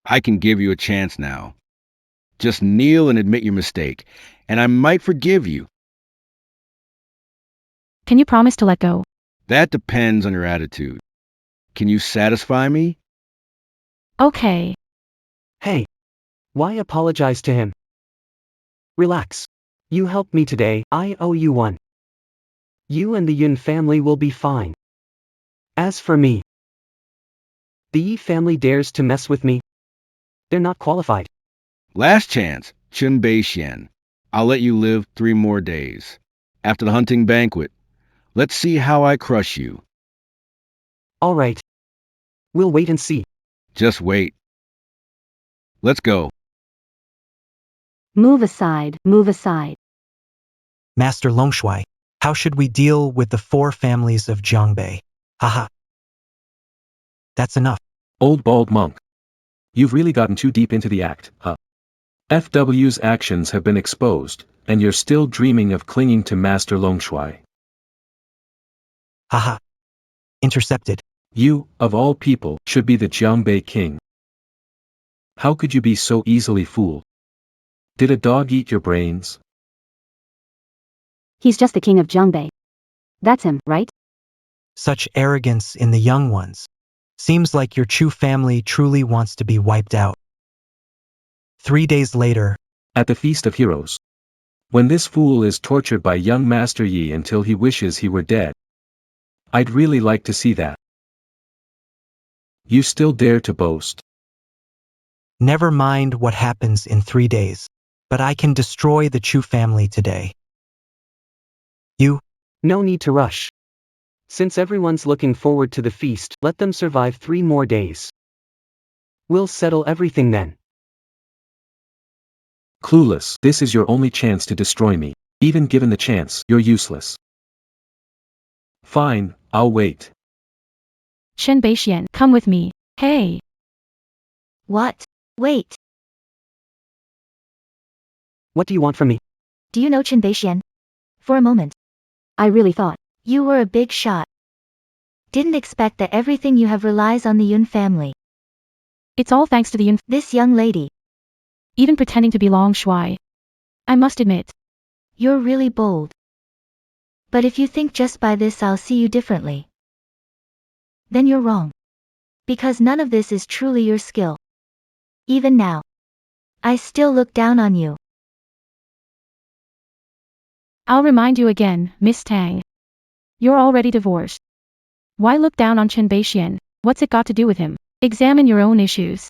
I can give you a chance now. Just kneel and admit your mistake, and I might forgive you. Can you promise to let go? That depends on your attitude. Can you satisfy me? Okay. Hey. Why apologize to him? Relax. You helped me today, I owe you one. You and the Yun family will be fine. As for me, the Yi family dares to mess with me. They're not qualified. Last chance, Chen Beixuan. I'll let you live 3 more days. After the hunting banquet, let's see how I crush you. All right. We'll wait and see. Just wait. Let's go. Move aside, move aside. Master Longshui, how should we deal with the 4 families of Jiangbei? Haha. That's enough. Old bald monk. You've really gotten too deep into the act, huh? FW's actions have been exposed, and you're still dreaming of clinging to Master Longshui. Haha. Intercepted. You, of all people, should be the Jiangbei king. How could you be so easily fooled? Did a dog eat your brains? He's just the king of Jiangbei. That's him, right? Such arrogance in the young ones. Seems like your Chu family truly wants to be wiped out. 3 days later, At the Feast of Heroes. When this fool is tortured by young Master Yi until he wishes he were dead. I'd really like to see that. You still dare to boast. never mind what happens in 3 days. But I can destroy the Chu family today. You? No need to rush. Since everyone's looking forward to the feast, let them survive 3 more days. We'll settle everything then. Clueless, this is your only chance to destroy me. Even given the chance, you're useless. Fine, I'll wait. Chen Beixuan, come with me. Hey. What? Wait. What do you want from me? Do you know Chen Beixuan? For a moment, I really thought. you were a big shot. Didn't expect that everything you have relies on the Yun family. It's all thanks to the Yun. This young lady, Even pretending to be Long Shui. I must admit. you're really bold. But if you think just by this I'll see you differently, then you're wrong. Because none of this is truly your skill. Even now, I still look down on you. I'll remind you again, Miss Tang. You're already divorced. Why look down on Chen Beixuan? What's it got to do with him? Examine your own issues.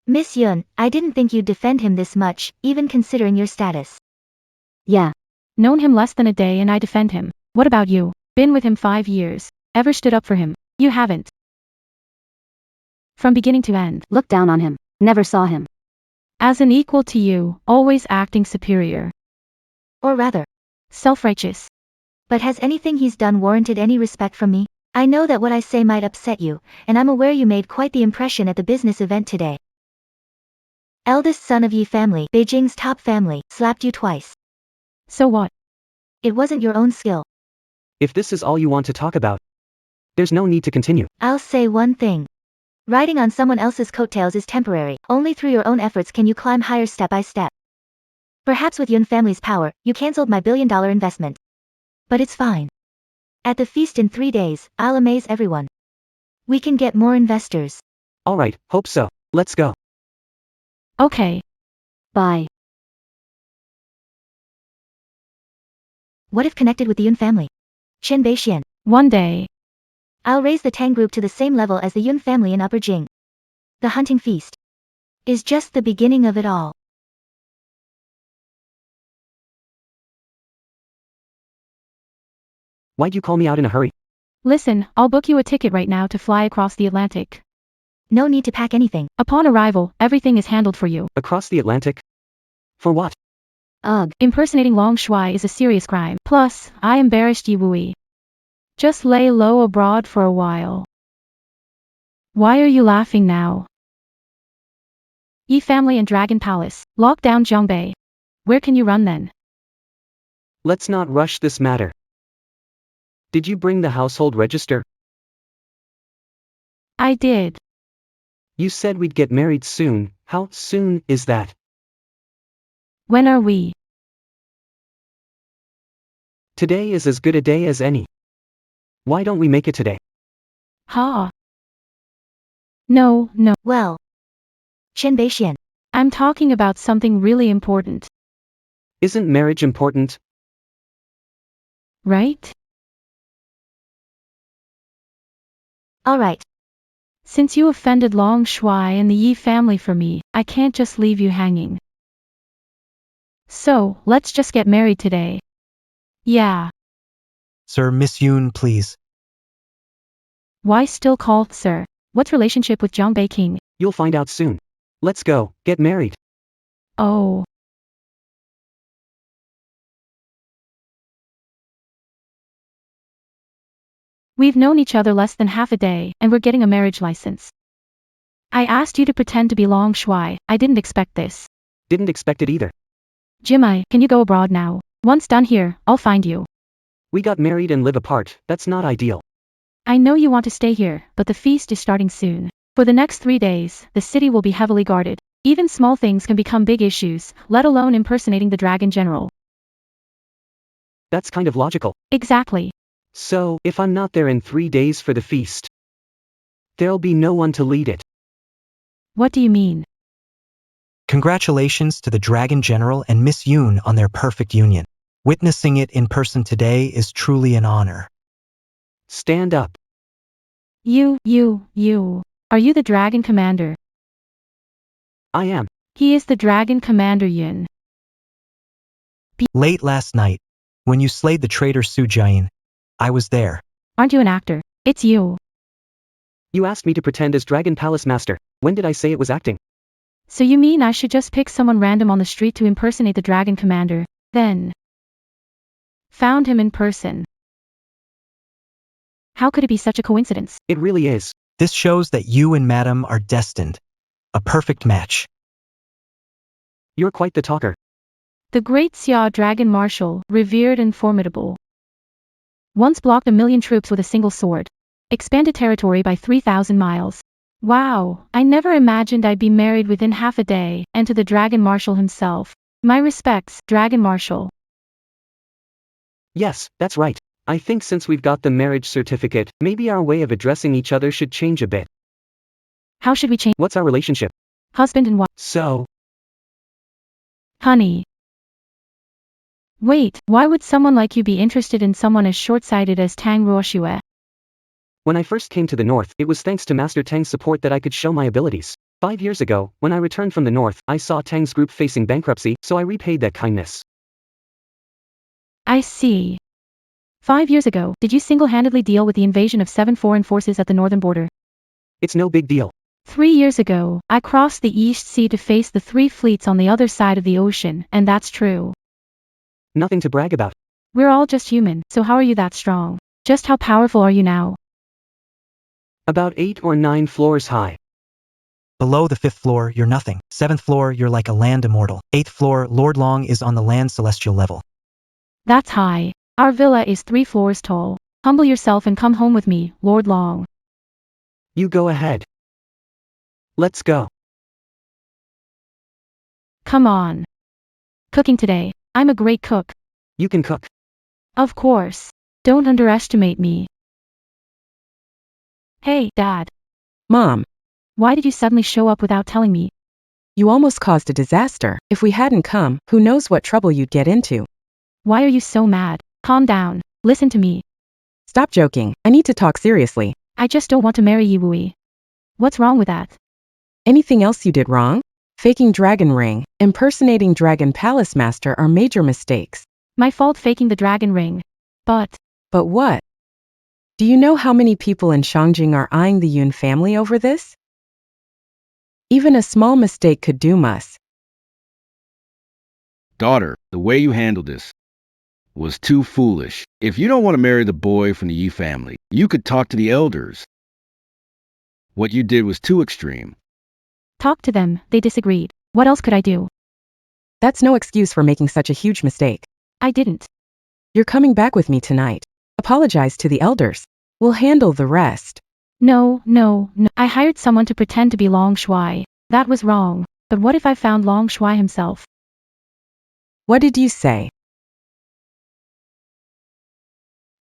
Miss Yun, I didn't think you'd defend him this much, even considering your status. Yeah. Known him less than a day and I defend him. What about you? Been with him 5 years. Ever stood up for him? You haven't. From beginning to end. Looked down on him. Never saw him. As an equal to you, always acting superior. Or rather, Self-righteous. but has anything he's done warranted any respect from me? I know that what I say might upset you, and I'm aware you made quite the impression at the business event today. Eldest son of Yi family, Beijing's top family, slapped you twice. So what? It wasn't your own skill. If this is all you want to talk about, there's no need to continue. I'll say one thing. Riding on someone else's coattails is temporary. Only through your own efforts can you climb higher step by step. Perhaps with Yun family's power, you cancelled my billion-dollar investment. But it's fine. At the feast in 3 days, I'll amaze everyone. We can get more investors. Alright, hope so. Let's go. Okay. Bye. What if connected with the Yun family? Chen Beixuan. One day. I'll raise the Tang group to the same level as the Yun family in Upper Jing. The hunting feast is just the beginning of it all. Why'd you call me out in a hurry? Listen, I'll book you a ticket right now to fly across the Atlantic. No need to pack anything. Upon arrival, everything is handled for you. Across the Atlantic? For what? Ugh. Impersonating Long Shui is a serious crime. Plus, I embarrassed Yi Wui. Just lay low abroad for a while. Why are you laughing now? Yi family and Dragon Palace. Lock down Zhongbei. Where can you run then? Let's not rush this matter. Did you bring the household register? I did. You said we'd get married soon. How soon is that? When are we? Today is as good a day as any. Why don't we make it today? Ha. No. Well. Chen Beixuan. I'm talking about something really important. Isn't marriage important? Right? Alright. Since you offended Long Shui and the Yi family for me, I can't just leave you hanging. So, let's just get married today. Yeah. Sir, Miss Yun, please. Why still called sir? What's relationship with Zhongbei King? You'll find out soon. Let's go, get married. Oh. We've known each other less than half a day, and we're getting a marriage license. I asked you to pretend to be Long Shui. I didn't expect this. Didn't expect it either. Jimai, can you go abroad now? Once done here, I'll find you. We got married and live apart. That's not ideal. I know you want to stay here, but the feast is starting soon. For the next 3 days, the city will be heavily guarded. Even small things can become big issues, let alone impersonating the Dragon General. That's kind of logical. Exactly. So, if I'm not there in 3 days for the feast, there'll be no one to lead it. What do you mean? Congratulations to the Dragon General and Miss Yun on their perfect union. Witnessing it in person today is truly an honor. Stand up. You. Are you the Dragon Commander? I am. He is the Dragon Commander Yun. Late last night, when you slayed the traitor Su Jian, I was there. Aren't you an actor? It's you. You asked me to pretend as Dragon Palace Master. When did I say it was acting? So you mean I should just pick someone random on the street to impersonate the Dragon Commander, then found him in person? How could it be such a coincidence? It really is. This shows that you and Madam are destined. A perfect match. You're quite the talker. The great Xia Dragon Marshal, revered and formidable. Once blocked 1,000,000 troops with a single sword. Expanded territory by 3,000 miles. Wow, I never imagined I'd be married within half a day, and to the Dragon Marshal himself. My respects, Dragon Marshal. Yes, that's right. I think since we've got the marriage certificate, maybe our way of addressing each other should change a bit. How should we change? What's our relationship? Husband and wife. So, Honey. Wait, why would someone like you be interested in someone as short-sighted as Tang Ruoxue? when I first came to the north, it was thanks to Master Tang's support that I could show my abilities. 5 years ago, when I returned from the north, I saw Tang's group facing bankruptcy, so I repaid that kindness. I see. 5 years ago, did you single-handedly deal with the invasion of 7 foreign forces at the northern border? It's no big deal. 3 years ago, I crossed the East Sea to face the 3 fleets on the other side of the ocean, and that's true. Nothing to brag about. We're all just human, so how are you that strong? Just how powerful are you now? About 8 or 9 floors high. Below the 5th floor, you're nothing. 7th floor, you're like a land immortal. 8th floor, Lord Long is on the land celestial level. That's high. Our villa is 3 floors tall. Humble yourself and come home with me, Lord Long. You go ahead. Let's go. Come on. Cooking today. I'm a great cook. You can cook. Of course. Don't underestimate me. Hey, Dad. Mom. Why did you suddenly show up without telling me? You almost caused a disaster. If we hadn't come, who knows what trouble you'd get into. Why are you so mad? Calm down. Listen to me. Stop joking. I need to talk seriously. I just don't want to marry you, Wui. What's wrong with that? Anything else you did wrong? Faking dragon ring, impersonating dragon palace master are major mistakes. My fault faking the dragon ring. But what? Do you know how many people in Shangjing are eyeing the Yun family over this? Even a small mistake could doom us. Daughter, the way you handled this was too foolish. If you don't want to marry the boy from the Yi family, you could talk to the elders. What you did was too extreme. talk to them, they disagreed. What else could I do? That's no excuse for making such a huge mistake. I didn't. You're coming back with me tonight. Apologize to the elders. We'll handle the rest. No. I hired someone to pretend to be Long Shuai. That was wrong. But what if I found Long Shuai himself? What did you say?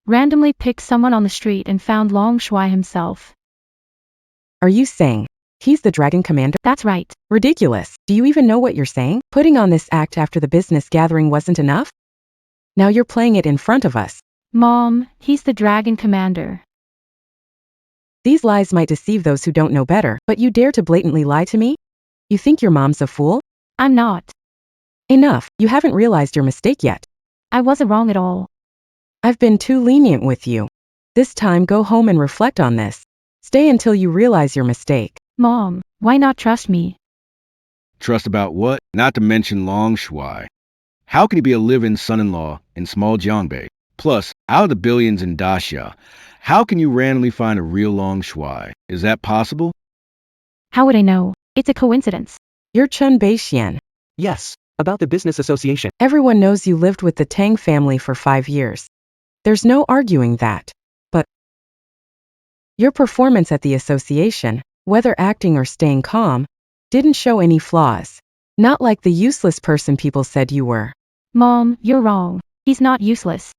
Randomly picked someone on the street and found Long Shuai himself. Are you saying he's the Dragon Commander? That's right. Ridiculous. Do you even know what you're saying? Putting on this act after the business gathering wasn't enough? Now you're playing it in front of us. Mom, he's the Dragon Commander. These lies might deceive those who don't know better, but you dare to blatantly lie to me? You think your mom's a fool? I'm not. Enough. You haven't realized your mistake yet. I wasn't wrong at all. I've been too lenient with you. This time go home and reflect on this. Stay until you realize your mistake. Mom, why not trust me? Trust about what? Not to mention Long Shuai. How can he be a live-in son-in-law in small Jiangbei? Plus, out of the billions in Daxia, how can you randomly find a real Long Shuai? Is that possible? How would I know? It's a coincidence. You're Chen Beixuan. Yes, about the business association. Everyone knows you lived with the Tang family for 5 years. There's no arguing that. But your performance at the association, whether acting or staying calm, didn't show any flaws. Not like the useless person people said you were. Mom, you're wrong. He's not useless.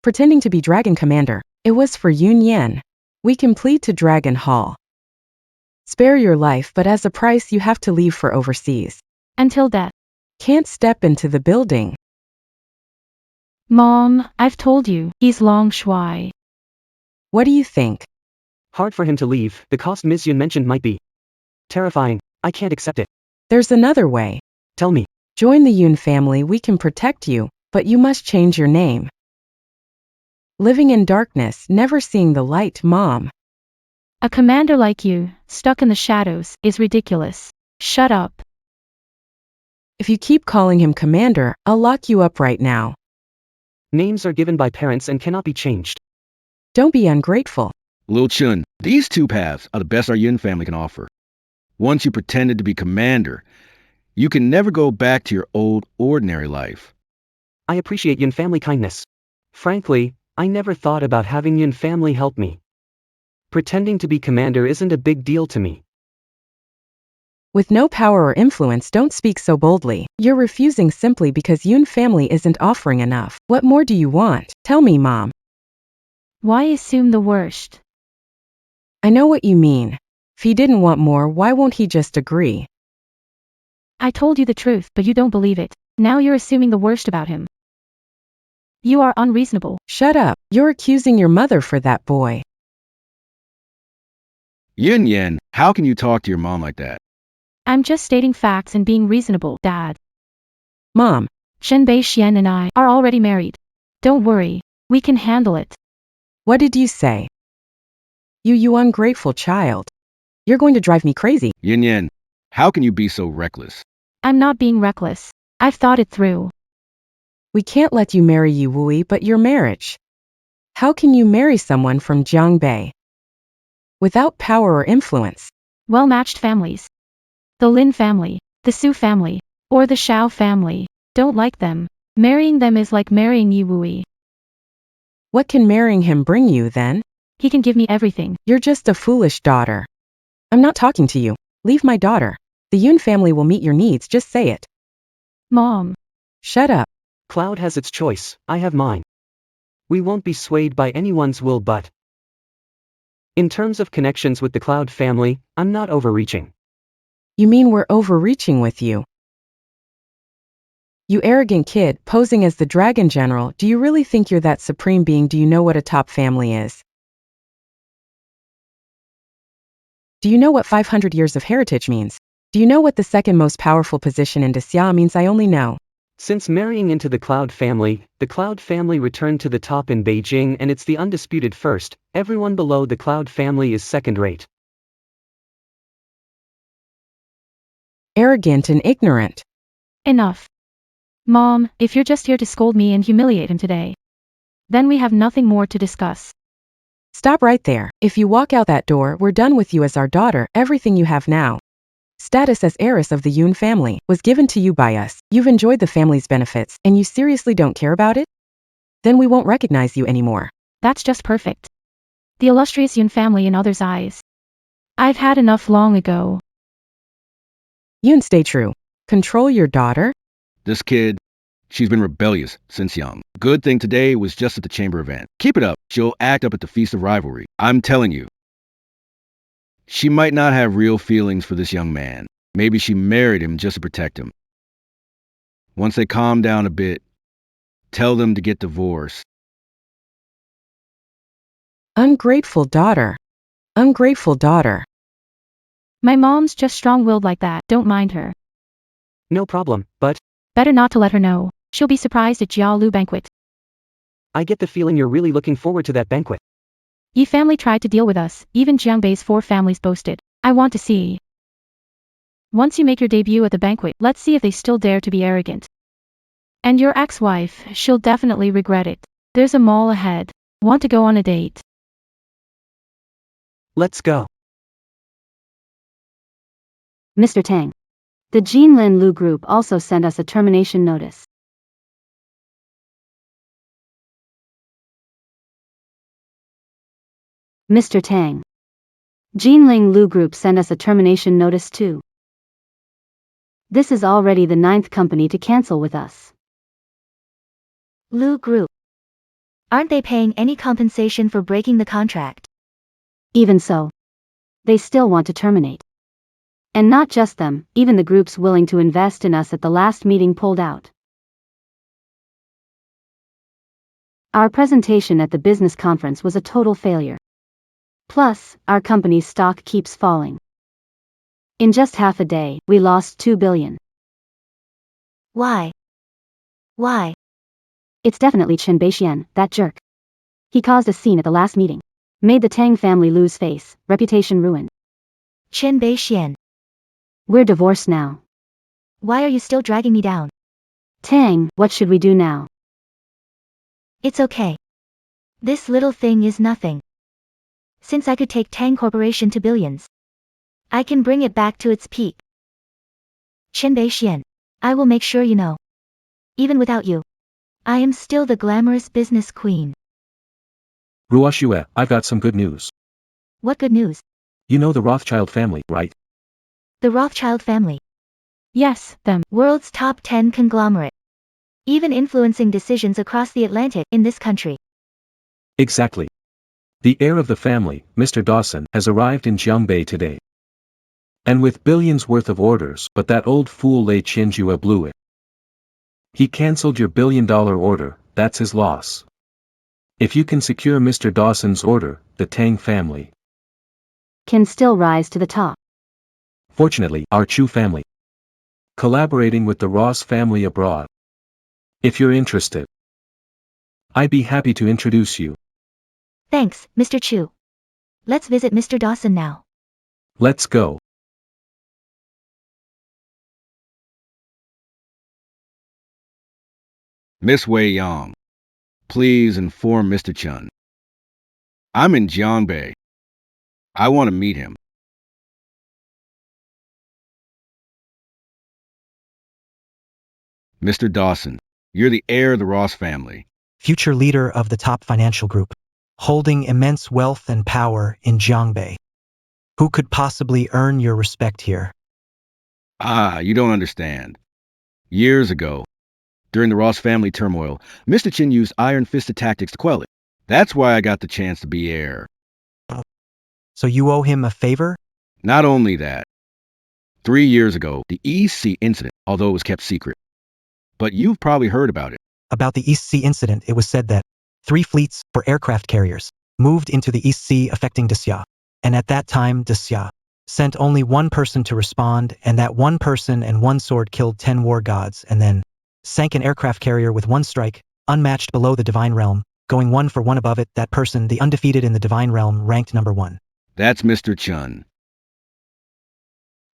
Pretending to be Dragon Commander, it was for Yun Yan. We can plead to Dragon Hall. Spare your life, but as a price you have to leave for overseas. Until death. Can't step into the building. Mom, I've told you, he's Long Shuai. What do you think? Hard for him to leave. The cost Ms. Yun mentioned might be terrifying. I can't accept it. There's another way. Tell me. Join the Yun family, we can protect you, but you must change your name. Living in darkness, never seeing the light, Mom. A commander like you, stuck in the shadows, is ridiculous. Shut up. If you keep calling him Commander, I'll lock you up right now. Names are given by parents and cannot be changed. Don't be ungrateful. Lil Chun, these two paths are the best our Yun family can offer. Once you pretended to be commander, you can never go back to your old, ordinary life. I appreciate Yun family kindness. Frankly, I never thought about having Yun family help me. Pretending to be commander isn't a big deal to me. With no power or influence, don't speak so boldly. You're refusing simply because Yun family isn't offering enough. What more do you want? Tell me, Mom. Why assume the worst? I know what you mean. If he didn't want more, why won't he just agree? I told you the truth, but you don't believe it. Now you're assuming the worst about him. You are unreasonable. Shut up. You're accusing your mother for that boy. Yun Yan, how can you talk to your mom like that? I'm just stating facts and being reasonable, Dad. Mom. Chen Beixuan and I are already married. Don't worry. We can handle it. What did you say? You ungrateful child. You're going to drive me crazy. Yun Yan, how can you be so reckless? I'm not being reckless. I've thought it through. We can't let you marry Yi Wui, but your marriage. How can you marry someone from Jiangbei? Without power or influence. Well-matched families. The Lin family, the Su family, or the Shao family. Don't like them. Marrying them is like marrying Yi Wui. What can marrying him bring you then? He can give me everything. You're just a foolish daughter. I'm not talking to you. Leave my daughter. The Yun family will meet your needs, just say it. Mom. Shut up. Cloud has its choice, I have mine. We won't be swayed by anyone's will but In terms of connections with the Cloud family, I'm not overreaching. You mean we're overreaching with you? You arrogant kid, posing as the Dragon General, do you really think you're that supreme being? Do you know what a top family is? Do you know what 500 years of heritage means? Do you know what the second most powerful position in Dissolution means? I only know. Since marrying into the Cloud family returned to the top in Beijing and it's the undisputed first. Everyone below the Cloud family is second-rate. Arrogant and ignorant. Enough. Mom, if you're just here to scold me and humiliate him today, then we have nothing more to discuss. Stop right there. If you walk out that door, we're done with you as our daughter. Everything you have now, status as heiress of the Yun family, was given to you by us. You've enjoyed the family's benefits, and you seriously don't care about it? Then we won't recognize you anymore. That's just perfect. The illustrious Yun family in others' eyes. I've had enough long ago. Yun, stay true. Control your daughter? This kid, she's been rebellious since young. Good thing today was just at the chamber event. Keep it up. She'll act up at the Feast of Rivalry. I'm telling you. She might not have real feelings for this young man. Maybe she married him just to protect him. Once they calm down a bit, tell them to get divorced. Ungrateful daughter. Ungrateful daughter. My mom's just strong-willed like that, don't mind her. No problem, but Better not to let her know. She'll be surprised at Jiaolu banquet. I get the feeling you're really looking forward to that banquet. Yi family tried to deal with us, even Jiangbei's 4 families boasted. I want to see. Once you make your debut at the banquet, let's see if they still dare to be arrogant. And your ex-wife, she'll definitely regret it. There's a mall ahead. Want to go on a date? Let's go. Mr. Tang. The Jinlin Lu Group also sent us a termination notice. Mr. Tang. Jinling Lu Group sent us a termination notice too. This is already the 9th company to cancel with us. Lu Group. Aren't they paying any compensation for breaking the contract? Even so, they still want to terminate. And not just them, even the groups willing to invest in us at the last meeting pulled out. Our presentation at the business conference was a total failure. Plus, our company's stock keeps falling. In just half a day, we lost 2 billion. Why? Why? It's definitely Chen Beixuan, that jerk. He caused a scene at the last meeting. Made the Tang family lose face, reputation ruined. Chen Beixuan. We're divorced now. Why are you still dragging me down? Tang, what should we do now? It's okay. This little thing is nothing. Since I could take Tang Corporation to billions, I can bring it back to its peak. Chen Beixuan, I will make sure you know. Even without you, I am still the glamorous business queen. Ruoxue, I've got some good news. What good news? You know the Rothschild family, right? The Rothschild family. Yes, them. World's top 10 conglomerate. Even influencing decisions across the Atlantic in this country. Exactly. The heir of the family, Mr. Dawson, has arrived in Jiangbei today. And with billions worth of orders, but that old fool Lei Qinjue blew it. He cancelled your billion-dollar order, that's his loss. If you can secure Mr. Dawson's order, the Tang family can still rise to the top. Fortunately, our Chu family collaborating with the Ross family abroad. If you're interested, I'd be happy to introduce you. Thanks, Mr. Chu. Let's visit Mr. Dawson now. Let's go. Miss Wei Yang, please inform Mr. Chen. I'm in Jiangbei. I want to meet him. Mr. Dawson, you're the heir of the Ross family. Future leader of the top financial group, holding immense wealth and power in Jiangbei. Who could possibly earn your respect here? You don't understand. Years ago, during the Ross family turmoil, Mr. Chen used iron-fisted tactics to quell it. That's why I got the chance to be heir. So you owe him a favor? Not only that, 3 years ago, the East Sea incident, although it was kept secret. But you've probably heard about it. About the East Sea incident, it was said that 3 fleets for aircraft carriers moved into the East Sea affecting Dissolution. And at that time, Dissolution sent only one person to respond, and that one person and one sword killed 10 war gods, and then sank an aircraft carrier with one strike, unmatched below the divine realm, going 1 for 1 above it. That person, the undefeated in the divine realm, ranked number 1. That's Mr. Chen.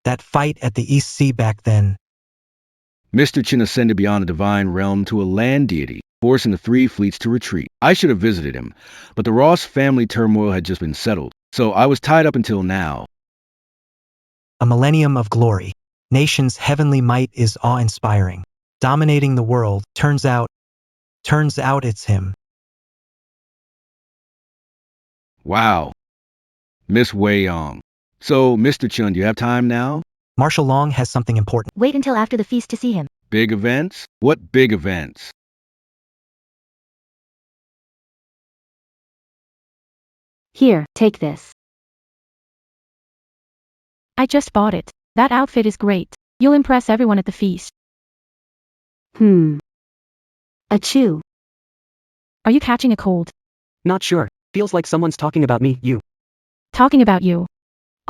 That fight at the East Sea back then. Mr. Chen ascended beyond the divine realm to a land deity, forcing the 3 fleets to retreat. I should have visited him, but the Ross family turmoil had just been settled, so I was tied up until now. A millennium of glory. Nation's heavenly might is awe-inspiring. Dominating the world, turns out it's him. Wow. Miss Wei Yong. So, Mr. Chen, do you have time now? Marshal Long has something important. Wait until after the feast to see him. Big events? What big events? Here, take this. I just bought it. That outfit is great. You'll impress everyone at the feast. Achoo. Are you catching a cold? Not sure. Feels like someone's talking about me, you. Talking about you.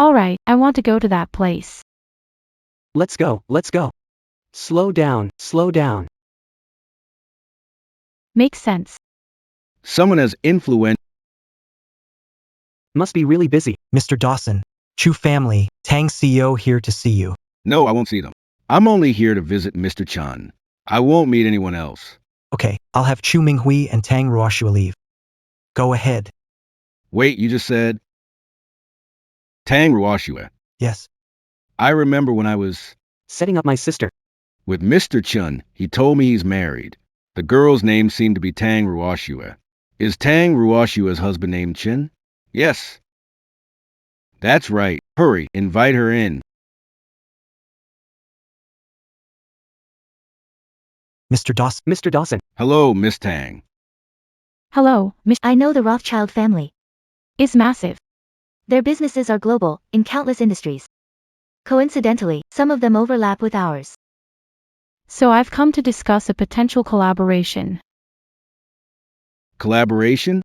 Alright, I want to go to that place. Let's go, let's go. Slow down, slow down. Makes sense. Someone as influential. Must be really busy. Mr. Dawson, Chu family, Tang CEO here to see you. No, I won't see them. I'm only here to visit Mr. Chen. I won't meet anyone else. Okay, I'll have Chu Minghui and Tang Ruoxue leave. Go ahead. Wait, you just said? Tang Ruoxue. Yes. I remember when I was Setting up my sister. with Mr. Chen, he told me he's married. The girl's name seemed to be Tang Ruoxue. Is Tang Ruoxue's husband named Chen? Yes. That's right. Hurry, invite her in. Mr. Dawson. Mr. Dawson. Hello, Miss Tang. Hello, Miss I know the Rothschild family. is massive. Their businesses are global, in countless industries. Coincidentally, some of them overlap with ours. So I've come to discuss a potential collaboration. Collaboration?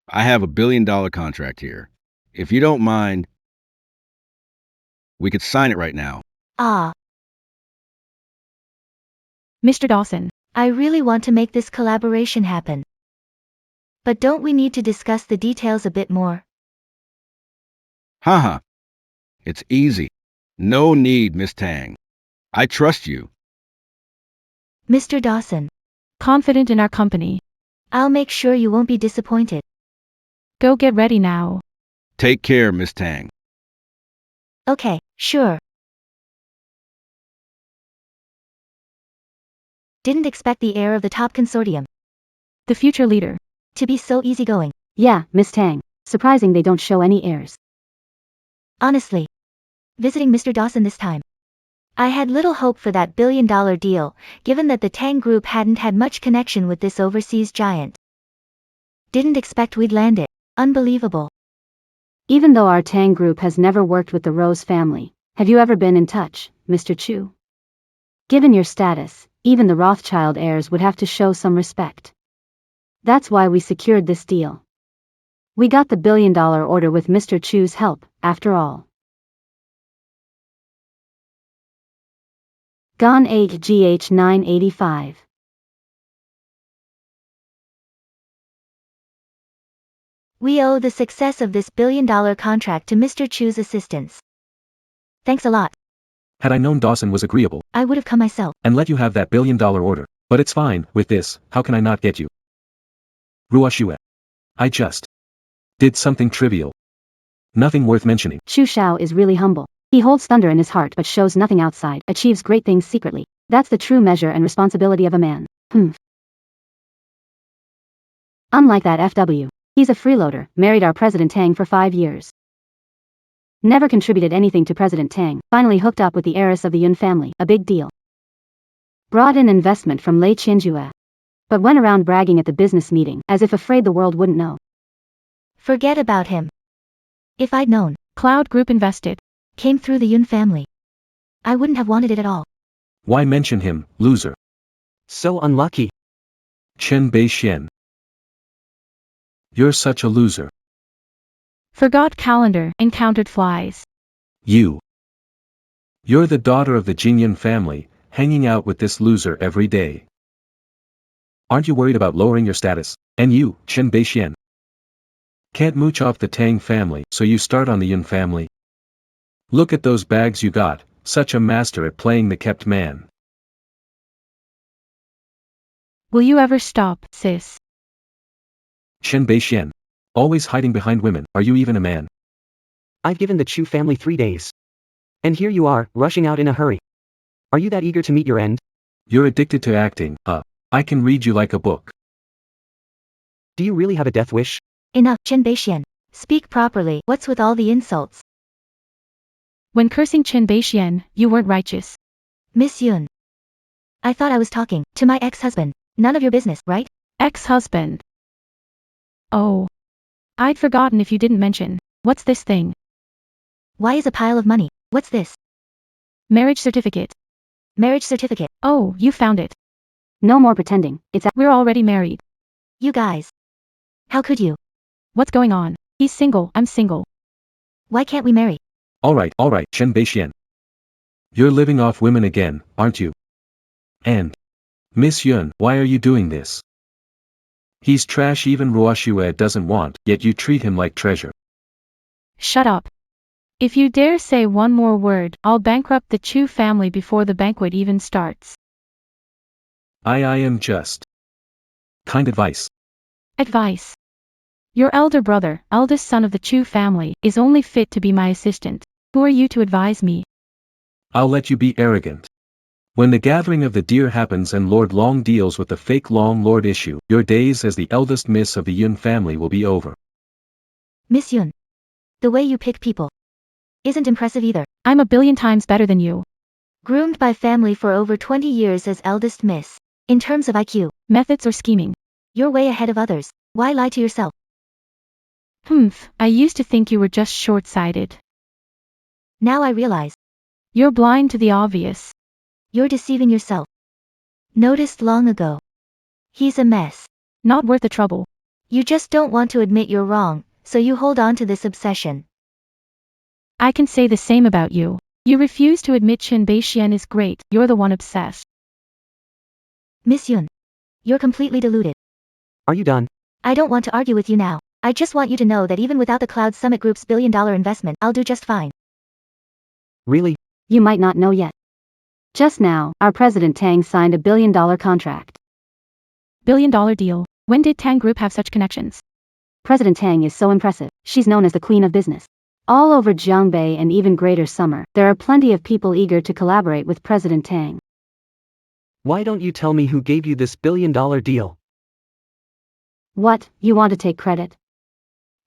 I have $1 billion contract here. If you don't mind, we could sign it right now. Ah, Mr. Dawson. I really want to make this collaboration happen. But don't we need to discuss the details a bit more? Haha. It's easy. No need, Miss Tang. I trust you. Mr. Dawson, Confident in our company. I'll make sure you won't be disappointed. Go get ready now. Take care, Miss Tang. Okay, sure. Didn't expect the heir of the top consortium The future leader. to be so easygoing. Yeah, Miss Tang. Surprising they don't show any heirs. Honestly, visiting Mr. Dawson this time, I had little hope for that $1 billion deal, given that the Tang Group hadn't had much connection with this overseas giant. Didn't expect we'd land it. Unbelievable. Even though our Tang group has never worked with the Rose family, have you ever been in touch, Mr. Chu? Given your status, even the Rothschild heirs would have to show some respect. That's why we secured this deal. We got the $1 billion order with Mr. Chu's help, after all. Gone 8 GH 985. We owe the success of this $1 billion contract to Mr. Chu's assistance. Thanks a lot. Had I known Dawson was agreeable, I would have come myself. and let you have that $1 billion order. But it's fine, with this, how can I not get you? Ruoxue. I just did something trivial. Nothing worth mentioning. Chu Shao is really humble. He holds thunder in his heart but shows nothing outside, achieves great things secretly. That's the true measure and responsibility of a man. Unlike that FW. He's a freeloader, married our President Tang for 5 years. Never contributed anything to President Tang, finally hooked up with the heiress of the Yun family, a big deal. Brought in investment from Lei Qinjue. But went around bragging at the business meeting, as if afraid the world wouldn't know. Forget about him. If I'd known, Cloud Group invested. came through the Yun family, I wouldn't have wanted it at all. Why mention him, loser? So unlucky. Chen Beixuan. You're such a loser. Forgot calendar, encountered flies. You. You're the daughter of the Jinyan family, hanging out with this loser every day. Aren't you worried about lowering your status? And you, Chen Beixuan, can't mooch off the Tang family, so you start on the Yun family? Look at those bags you got, such a master at playing the kept man. Will you ever stop, sis? Chen Beixuan. Always hiding behind women, are you even a man? I've given the Chu family 3 days. And here you are, rushing out in a hurry. Are you that eager to meet your end? You're addicted to acting, I can read you like a book. Do you really have a death wish? Enough, Chen Beixuan. Speak properly. What's with all the insults? When cursing Chen Beixuan, you weren't righteous. Miss Yun. I thought I was talking to my ex-husband. None of your business, right? Ex-husband. Oh. I'd forgotten if you didn't mention. What's this thing? Why is a pile of money? What's this? Marriage certificate. Marriage certificate. Oh, you found it. No more pretending. We're already married. You guys. How could you? What's going on? He's single, I'm single. Why can't we marry? Alright, Chen Beixuan. You're living off women again, aren't you? And Miss Yun, why are you doing this? He's trash even Ruoxue doesn't want, yet you treat him like treasure. Shut up. If you dare say one more word, I'll bankrupt the Chu family before the banquet even starts. I am just. Kind advice. Advice. Your elder brother, eldest son of the Chu family, is only fit to be my assistant. Who are you to advise me? I'll let you be arrogant. When the gathering of the deer happens and Lord Long deals with the fake Long Lord issue, your days as the eldest miss of the Yun family will be over. Miss Yun. The way you pick people isn't impressive either. I'm a billion times better than you. Groomed by family for over 20 years as eldest miss. In terms of IQ, Methods or scheming? you're way ahead of others. Why lie to yourself? I used to think you were just short-sighted. Now I realize. You're blind to the obvious. You're deceiving yourself. Noticed long ago. He's a mess. Not worth the trouble. You just don't want to admit you're wrong, so you hold on to this obsession. I can say the same about you. You refuse to admit Chen Beixuan is great, you're the one obsessed. Miss Yun. You're completely deluded. Are you done? I don't want to argue with you now. I just want you to know that even without the Cloud Summit Group's billion-dollar investment, I'll do just fine. Really? You might not know yet. Just now, our President Tang signed a billion-dollar contract. Billion-dollar deal. When did Tang Group have such connections? President Tang is so impressive. She's known as the Queen of Business. All over Jiangbei and even Greater Summer, there are plenty of people eager to collaborate with President Tang. Why don't you tell me who gave you this billion-dollar deal? What, you want to take credit?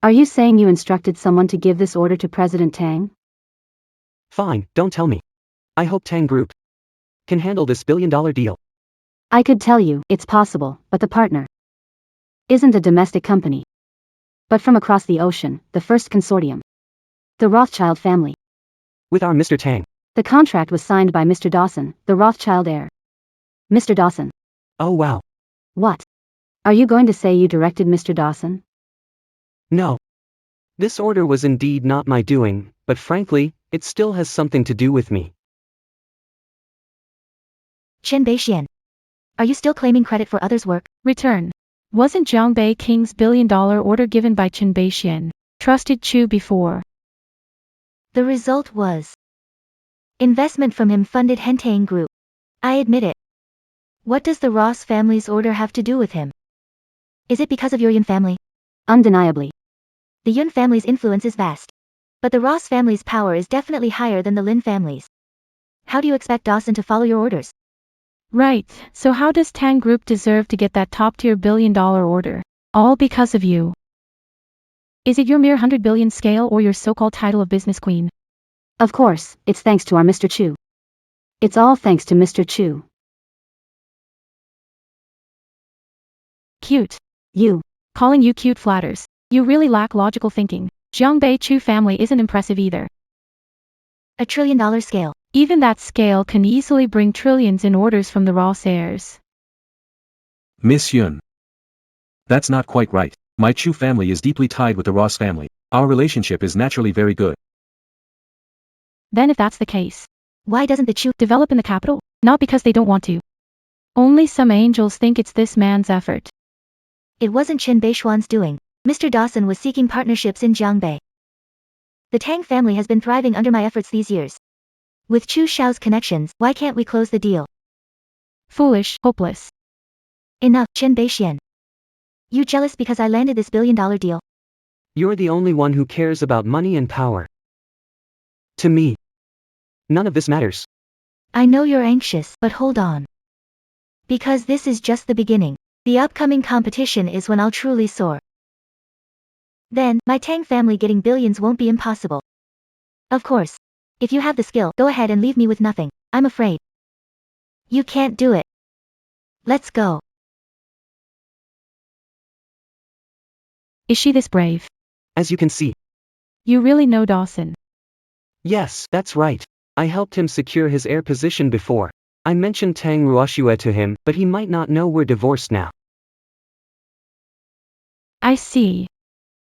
Are you saying you instructed someone to give this order to President Tang? Fine, don't tell me. I hope Tang Group can handle this billion-dollar deal. I could tell you, it's possible, but the partner isn't a domestic company, but from across the ocean, the first consortium. The Rothschild family. With our Mr. Tang. The contract was signed by Mr. Dawson, the Rothschild heir. Mr. Dawson. Oh wow. What? Are you going to say you directed Mr. Dawson? No. This order was indeed not my doing, but frankly, it still has something to do with me. Chen Beixuan. Are you still claiming credit for others' work? Return. Wasn't Jiangbei King's billion-dollar order given by Chen Beixuan? Trusted Chu before. The result was investment from him funded Hentang Group. I admit it. What does the Ross family's order have to do with him? Is it because of your Yun family? Undeniably. The Yun family's influence is vast. But the Ross family's power is definitely higher than the Lin family's. How do you expect Dawson to follow your orders? Right, so how does Tang Group deserve to get that top-tier billion-dollar order? All because of you. Is it your mere 100 billion scale or your so-called title of business queen? Of course, it's thanks to our Mr. Chu. It's all thanks to Mr. Chu. Cute. You. Calling you cute flatters. You really lack logical thinking. Jiang Beichu family isn't impressive either. $1 trillion scale. Even that scale can easily bring trillions in orders from the Ross heirs. Miss Yun. That's not quite right. My Chu family is deeply tied with the Ross family. Our relationship is naturally very good. Then if that's the case, Why doesn't the Chu develop in the capital? Not because they don't want to. Only some angels think it's this man's effort. It wasn't Chen Beixuan's doing. Mr. Dawson was seeking partnerships in Jiangbei. The Tang family has been thriving under my efforts these years. With Chu Xiao's connections, why can't we close the deal? Foolish, hopeless. Enough, Chen Beixian. You jealous because I landed this billion-dollar deal? You're the only one who cares about money and power. To me, none of this matters. I know you're anxious, but hold on. Because this is just the beginning. The upcoming competition is when I'll truly soar. Then, my Tang family getting billions won't be impossible. Of course. If you have the skill, go ahead and leave me with nothing. I'm afraid. You can't do it. Let's go. Is she this brave? As you can see. You really know Dawson. Yes, that's right. I helped him secure his heir position before. I mentioned Tang Ruoxue to him, but he might not know we're divorced now. I see.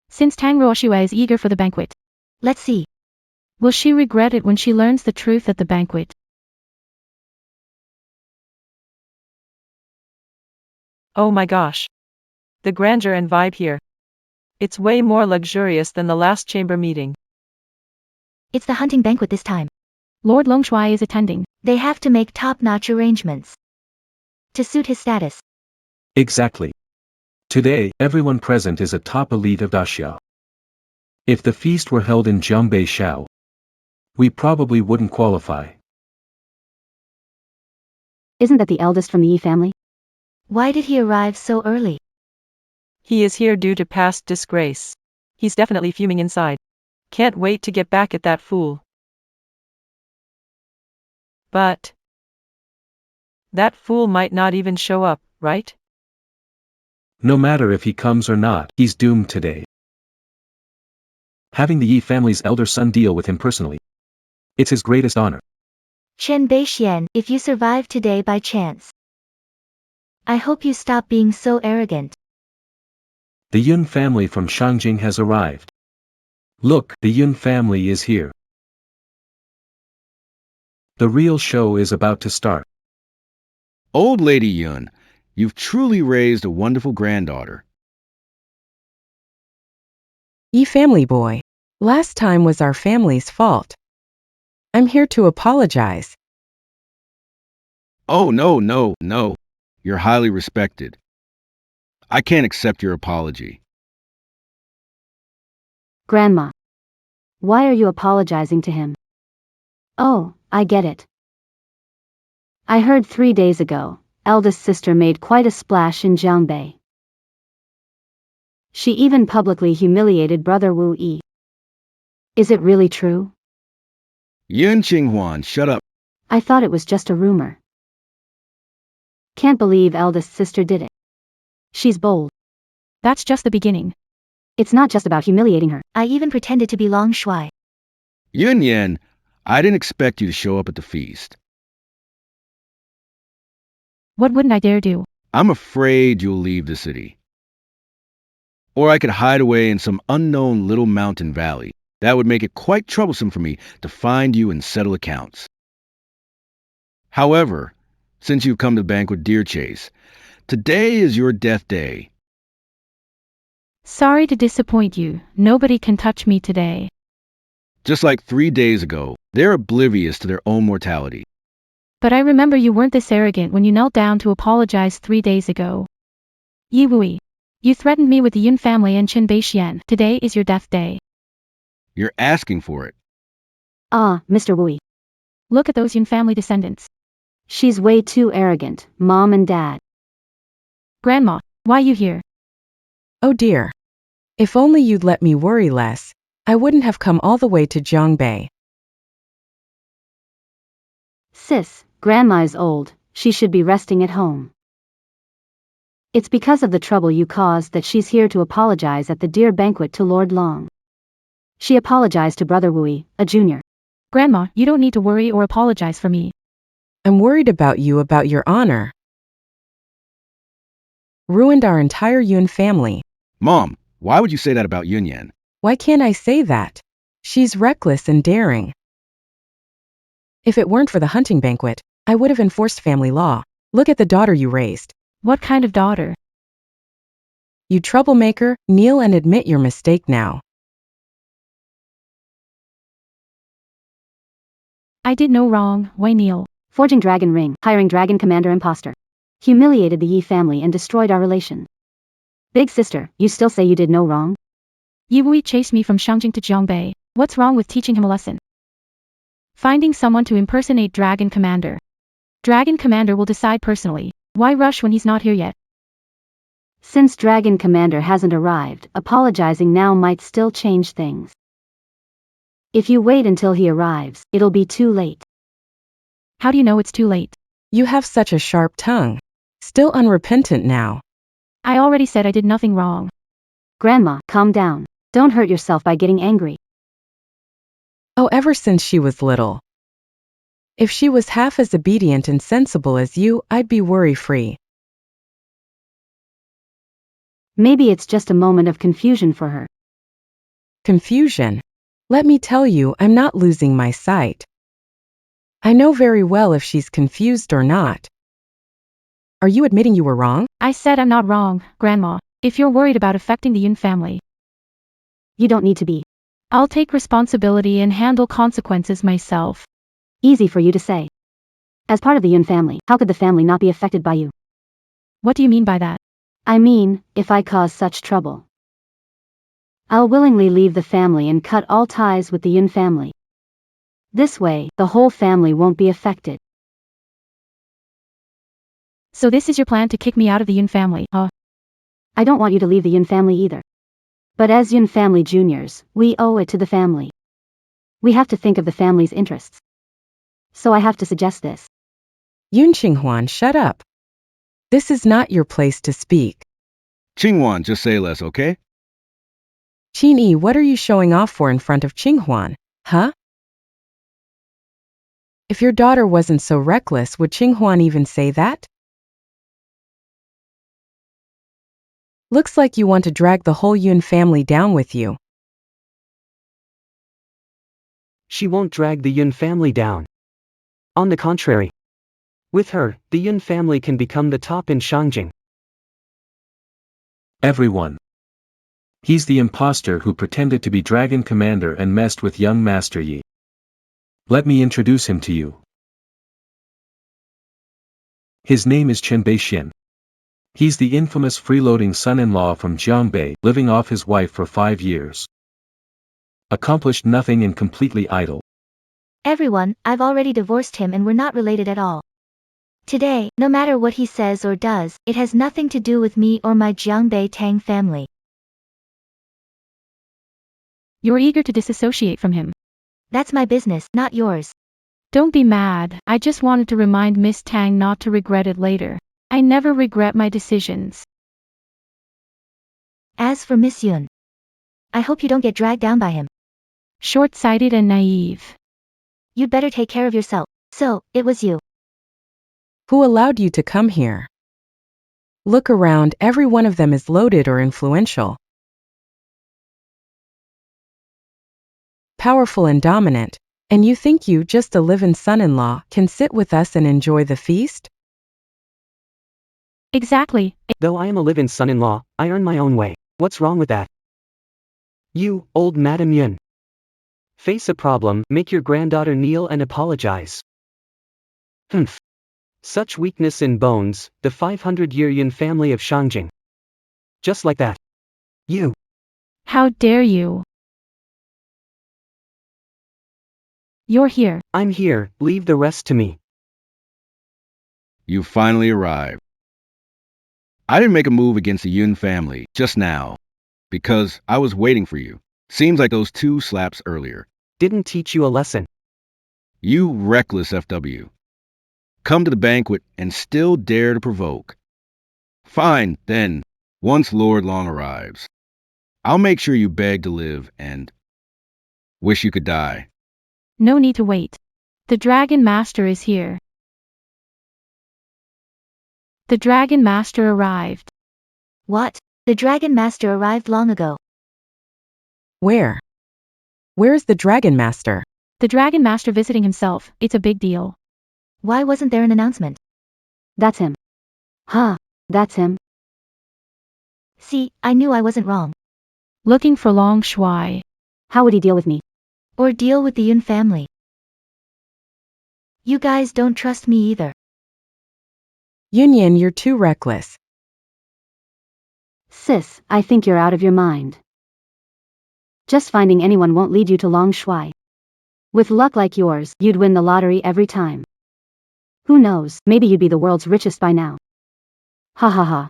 Since Tang Ruoxue is eager for the banquet, Let's see. will she regret it when she learns the truth at the banquet? Oh my gosh. The grandeur and vibe here. It's way more luxurious than the last chamber meeting. It's the hunting banquet this time. Lord Longshuai is attending. They have to make top-notch arrangements to suit his status. Exactly. Today, everyone present is a top elite of Daxiao. If the feast were held in Jiangbei Shao, we probably wouldn't qualify. Isn't that the eldest from the Yi family? Why did he arrive so early? He is here due to past disgrace. He's definitely fuming inside. Can't wait to get back at that fool. But that fool might not even show up, right? No matter if he comes or not, he's doomed today. Having the Yi family's elder son deal with him personally. It's his greatest honor. Chen Beixian, if you survive today by chance, I hope you stop being so arrogant. The Yun family from Shangjing has arrived. Look, the Yun family is here. The real show is about to start. Old Lady Yun, you've truly raised a wonderful granddaughter. Yi family boy. Last time was our family's fault. I'm here to apologize. Oh, no. You're highly respected. I can't accept your apology. Grandma. Why are you apologizing to him? Oh, I get it. I heard 3 days ago, eldest sister made quite a splash in Jiangbei. She even publicly humiliated brother Wu Yi. Is it really true? Yun Qinghuan, shut up. I thought it was just a rumor. Can't believe eldest sister did it. She's bold. That's just the beginning. It's not just about humiliating her. I even pretended to be Long Shuai. Yun Yan, I didn't expect you to show up at the feast. What wouldn't I dare do? I'm afraid you'll leave the city. Or I could hide away in some unknown little mountain valley. That would make it quite troublesome for me to find you and settle accounts. However, since you've come to Banquet Deer Chase, today is your death day. Sorry to disappoint you, nobody can touch me today. Just like 3 days ago, they're oblivious to their own mortality. But I remember you weren't this arrogant when you knelt down to apologize 3 days ago. Yi Wui. You threatened me with the Yun family and Chen Beixian. Today is your death day. You're asking for it. Ah, Mr. Wu Yi. Look at those Yun family descendants. She's way too arrogant, Mom and Dad. Grandma, why you here? Oh dear. If only you'd let me worry less, I wouldn't have come all the way to Jiangbei. Sis, Grandma is old, she should be resting at home. It's because of the trouble you caused that she's here to apologize at the deer banquet to Lord Long. She apologized to Brother Wui, a junior. Grandma, you don't need to worry or apologize for me. I'm worried about you, about your honor. Ruined our entire Yun family. Mom, why would you say that about Yun Yan? Why can't I say that? She's reckless and daring. If it weren't for the hunting banquet, I would have enforced family law. Look at the daughter you raised. What kind of daughter? You troublemaker, kneel and admit your mistake now. I did no wrong, why kneel? Forging dragon ring, hiring Dragon Commander imposter. Humiliated the Yi family and destroyed our relations. Big sister, you still say you did no wrong? Yi Wui chased me from Shangjing to Jiangbei. What's wrong with teaching him a lesson? Finding someone to impersonate Dragon Commander. Dragon Commander will decide personally. Why rush when he's not here yet? Since Dragon Commander hasn't arrived, apologizing now might still change things. If you wait until he arrives, it'll be too late. How do you know it's too late? You have such a sharp tongue. Still unrepentant now. I already said I did nothing wrong. Grandma, calm down. Don't hurt yourself by getting angry. Oh, ever since she was little. If she was half as obedient and sensible as you, I'd be worry-free. Maybe it's just a moment of confusion for her. Confusion? Let me tell you, I'm not losing my sight. I know very well if she's confused or not. Are you admitting you were wrong? I said I'm not wrong, Grandma. If you're worried about affecting the Yun family, You don't need to be. I'll take responsibility and handle consequences myself. Easy for you to say. As part of the Yun family, how could the family not be affected by you? What do you mean by that? I mean, if I cause such trouble, I'll willingly leave the family and cut all ties with the Yun family. This way, the whole family won't be affected. So this is your plan to kick me out of the Yun family, huh? I don't want you to leave the Yun family either. But as Yun family juniors, we owe it to the family. We have to think of the family's interests. So I have to suggest this. Yun Qinghuan, shut up. This is not your place to speak. Qinghuan, just say less, okay? Qin Yi, what are you showing off for in front of Qinghuan, huh? If your daughter wasn't so reckless, would Qinghuan even say that? Looks like you want to drag the whole Yun family down with you. She won't drag the Yun family down. On the contrary. With her, the Yun family can become the top in Shangjing. Everyone. He's the imposter who pretended to be Dragon Commander and messed with young Master Yi. Let me introduce him to you. His name is Chen Beixuan. He's the infamous freeloading son-in-law from Jiangbei, living off his wife for 5 years. Accomplished nothing and completely idle. Everyone, I've already divorced him and we're not related at all. Today, no matter what he says or does, it has nothing to do with me or my Jiangbei Tang family. You're eager to disassociate from him. That's my business, not yours. Don't be mad, I just wanted to remind Miss Tang not to regret it later. I never regret my decisions. As for Miss Yun, I hope you don't get dragged down by him. Short-sighted and naive. You'd better take care of yourself. So, it was you. Who allowed you to come here? Look around, every one of them is loaded or influential. Powerful and dominant. And you think you, just a live-in son-in-law, can sit with us and enjoy the feast? Exactly. Though I am a live-in son-in-law, I earn my own way. What's wrong with that? You, old Madam Yun. Face a problem, make your granddaughter kneel and apologize. Humph. Such weakness in bones, the 500-year Yun family of Shangjing. Just like that. You. How dare you? You're here. I'm here, leave the rest to me. You finally arrived. I didn't make a move against the Yun family just now, because I was waiting for you. Seems like those 2 slaps earlier. Didn't teach you a lesson. You reckless FW. Come to the banquet and still dare to provoke. Fine, then, once Lord Long arrives, I'll make sure you beg to live and Wish you could die. No need to wait. The Dragon Master is here. The Dragon Master arrived. What? The Dragon Master arrived long ago. Where? Where's the Dragon Master? The Dragon Master visiting himself, it's a big deal. Why wasn't there an announcement? That's him. Huh, that's him. See, I knew I wasn't wrong. Looking for Long Shui. How would he deal with me? Or deal with the Yun family. You guys don't trust me either. Yunyan, you're too reckless. Sis, I think you're out of your mind. Just finding anyone won't lead you to Long Shui. With luck like yours, you'd win the lottery every time. Who knows, maybe you'd be the world's richest by now. Ha ha ha.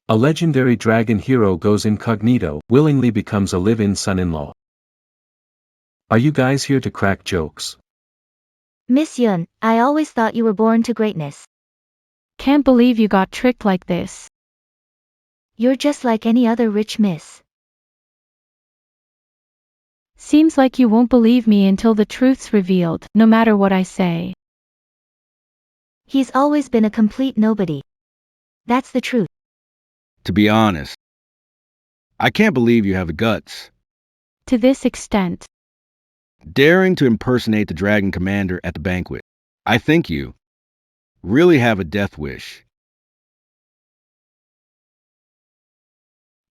A legendary dragon hero goes incognito, willingly becomes a live-in son-in-law. Are you guys here to crack jokes? Miss Yun, I always thought you were born to greatness. Can't believe you got tricked like this. You're just like any other rich miss. Seems like you won't believe me until the truth's revealed, no matter what I say. He's always been a complete nobody. That's the truth. To be honest, I can't believe you have the guts. To this extent. Daring to impersonate the Dragon Commander at the banquet. I think you really have a death wish.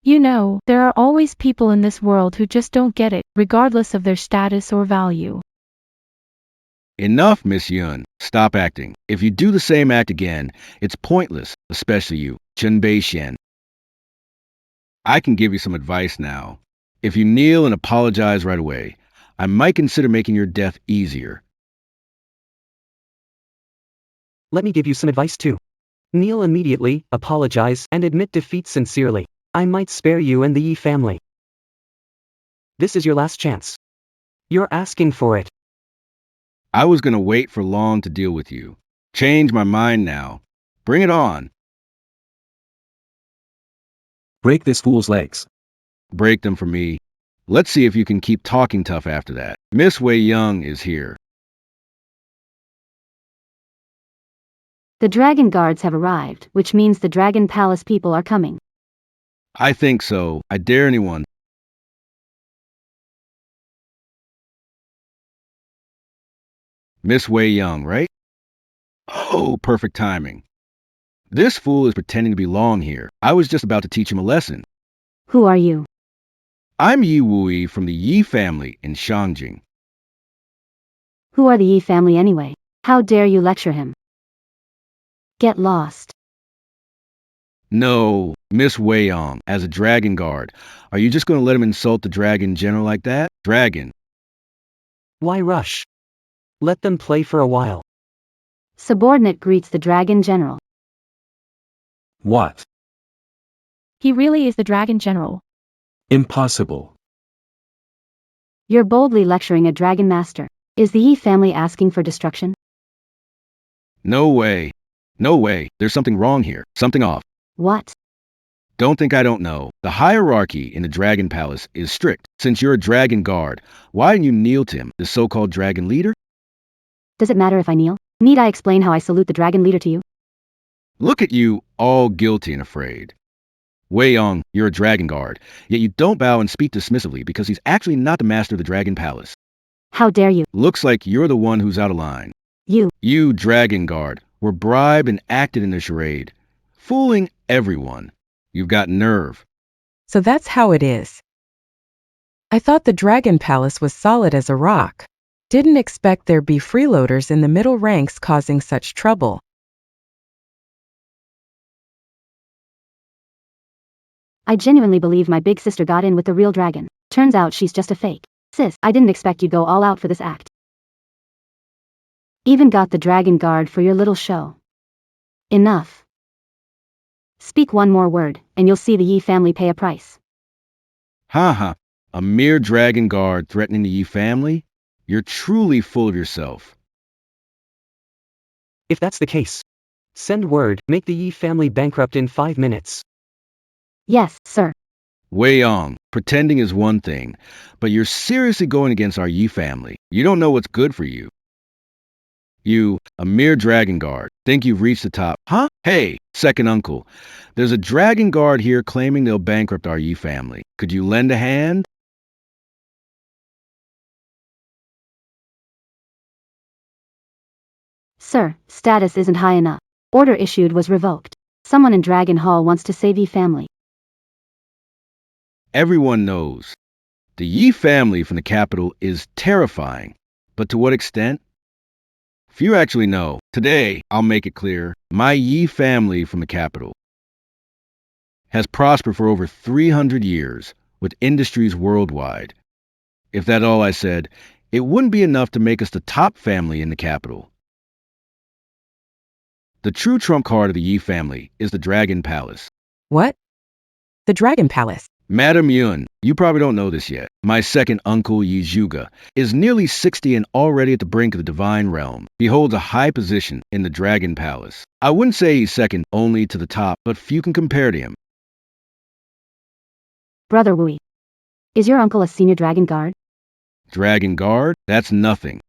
You know, there are always people in this world who just don't get it, regardless of their status or value. Enough, Miss Yun. Stop acting. If you do the same act again, it's pointless, especially you, Chen Beixuan. I can give you some advice now. If you kneel and apologize right away, I might consider making your death easier. Let me give you some advice too. Kneel immediately, apologize, and admit defeat sincerely. I might spare you and the Yi family. This is your last chance. You're asking for it. I was gonna wait for long to deal with you. Change my mind now. Bring it on. Break this fool's legs. Break them for me. Let's see if you can keep talking tough after that. Miss Wei Young is here. The Dragon Guards have arrived, which means the Dragon Palace people are coming. I think so. I dare anyone. Miss Wei Young, right? Oh, perfect timing. This fool is pretending to be Long here. I was just about to teach him a lesson. Who are you? I'm Yi Wui from the Yi family in Shangjing. Who are the Yi family anyway? How dare you lecture him? Get lost. No, Miss Wei Young, as a dragon guard, are you just going to let him insult the dragon general like that? Dragon. Why rush? Let them play for a while. Subordinate greets the Dragon General. What? He really is the Dragon General. Impossible. You're boldly lecturing a Dragon Master. Is the Yi family asking for destruction? No way. No way. There's something wrong here. Something off. What? Don't think I don't know. The hierarchy in the Dragon Palace is strict. Since you're a dragon guard, why didn't you kneel to him, the so-called dragon leader? Does it matter if I kneel? Need I explain how I salute the Dragon Leader to you? Look at you, all guilty and afraid. Wei Young, you're a dragon guard, yet you don't bow and speak dismissively because he's actually not the master of the Dragon Palace. How dare you? Looks like you're the one who's out of line. You, dragon guard, were bribed and acted in the charade, fooling everyone. You've got nerve. So that's how it is. I thought the Dragon Palace was solid as a rock. Didn't expect there'd be freeloaders in the middle ranks causing such trouble. I genuinely believe my big sister got in with the real dragon. Turns out she's just a fake. Sis, I didn't expect you'd go all out for this act. Even got the Dragon Guard for your little show. Enough. Speak one more word, and you'll see the Yi family pay a price. Ha. A mere dragon guard threatening the Yi family? You're truly full of yourself. If that's the case, send word, make the Yi family bankrupt in 5 minutes. Yes, sir. Wei Yong, pretending is one thing, but you're seriously going against our Yi family. You don't know what's good for you. You, a mere dragon guard, think you've reached the top. Huh? Hey, second uncle, there's a dragon guard here claiming they'll bankrupt our Yi family. Could you lend a hand? Sir, status isn't high enough. Order issued was revoked. Someone in Dragon Hall wants to save Yi family. Everyone knows. The Yi family from the capital is terrifying. But to what extent? Few actually know. Today, I'll make it clear, my Yi family from the capital has prospered for over 300 years with industries worldwide. If that's all I said, it wouldn't be enough to make us the top family in the capital. The true trump card of the Yi family is the Dragon Palace. What? The Dragon Palace. Madam Yun, you probably don't know this yet. My second uncle, Yi Zhuge, is nearly 60 and already at the brink of the divine realm. He holds a high position in the Dragon Palace. I wouldn't say he's second only to the top, but few can compare to him. Brother Wui. Is your uncle a senior dragon guard? Dragon Guard? That's nothing.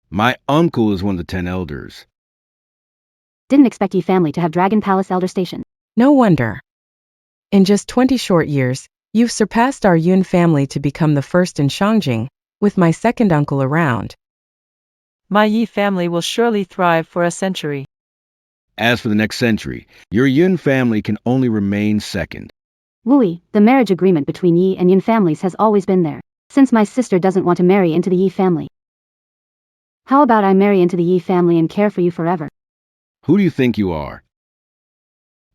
My uncle is one of the 10 elders. Didn't expect Yi family to have Dragon Palace elder station. No wonder. In just 20 short years, you've surpassed our Yun family to become the first in Shangjing, with my second uncle around. My Yi family will surely thrive for a century. As for the next century, your Yun family can only remain second. Wui, the marriage agreement between Yi and Yun families has always been there. Since my sister doesn't want to marry into the Yi family. How about I marry into the Yi family and care for you forever? Who do you think you are?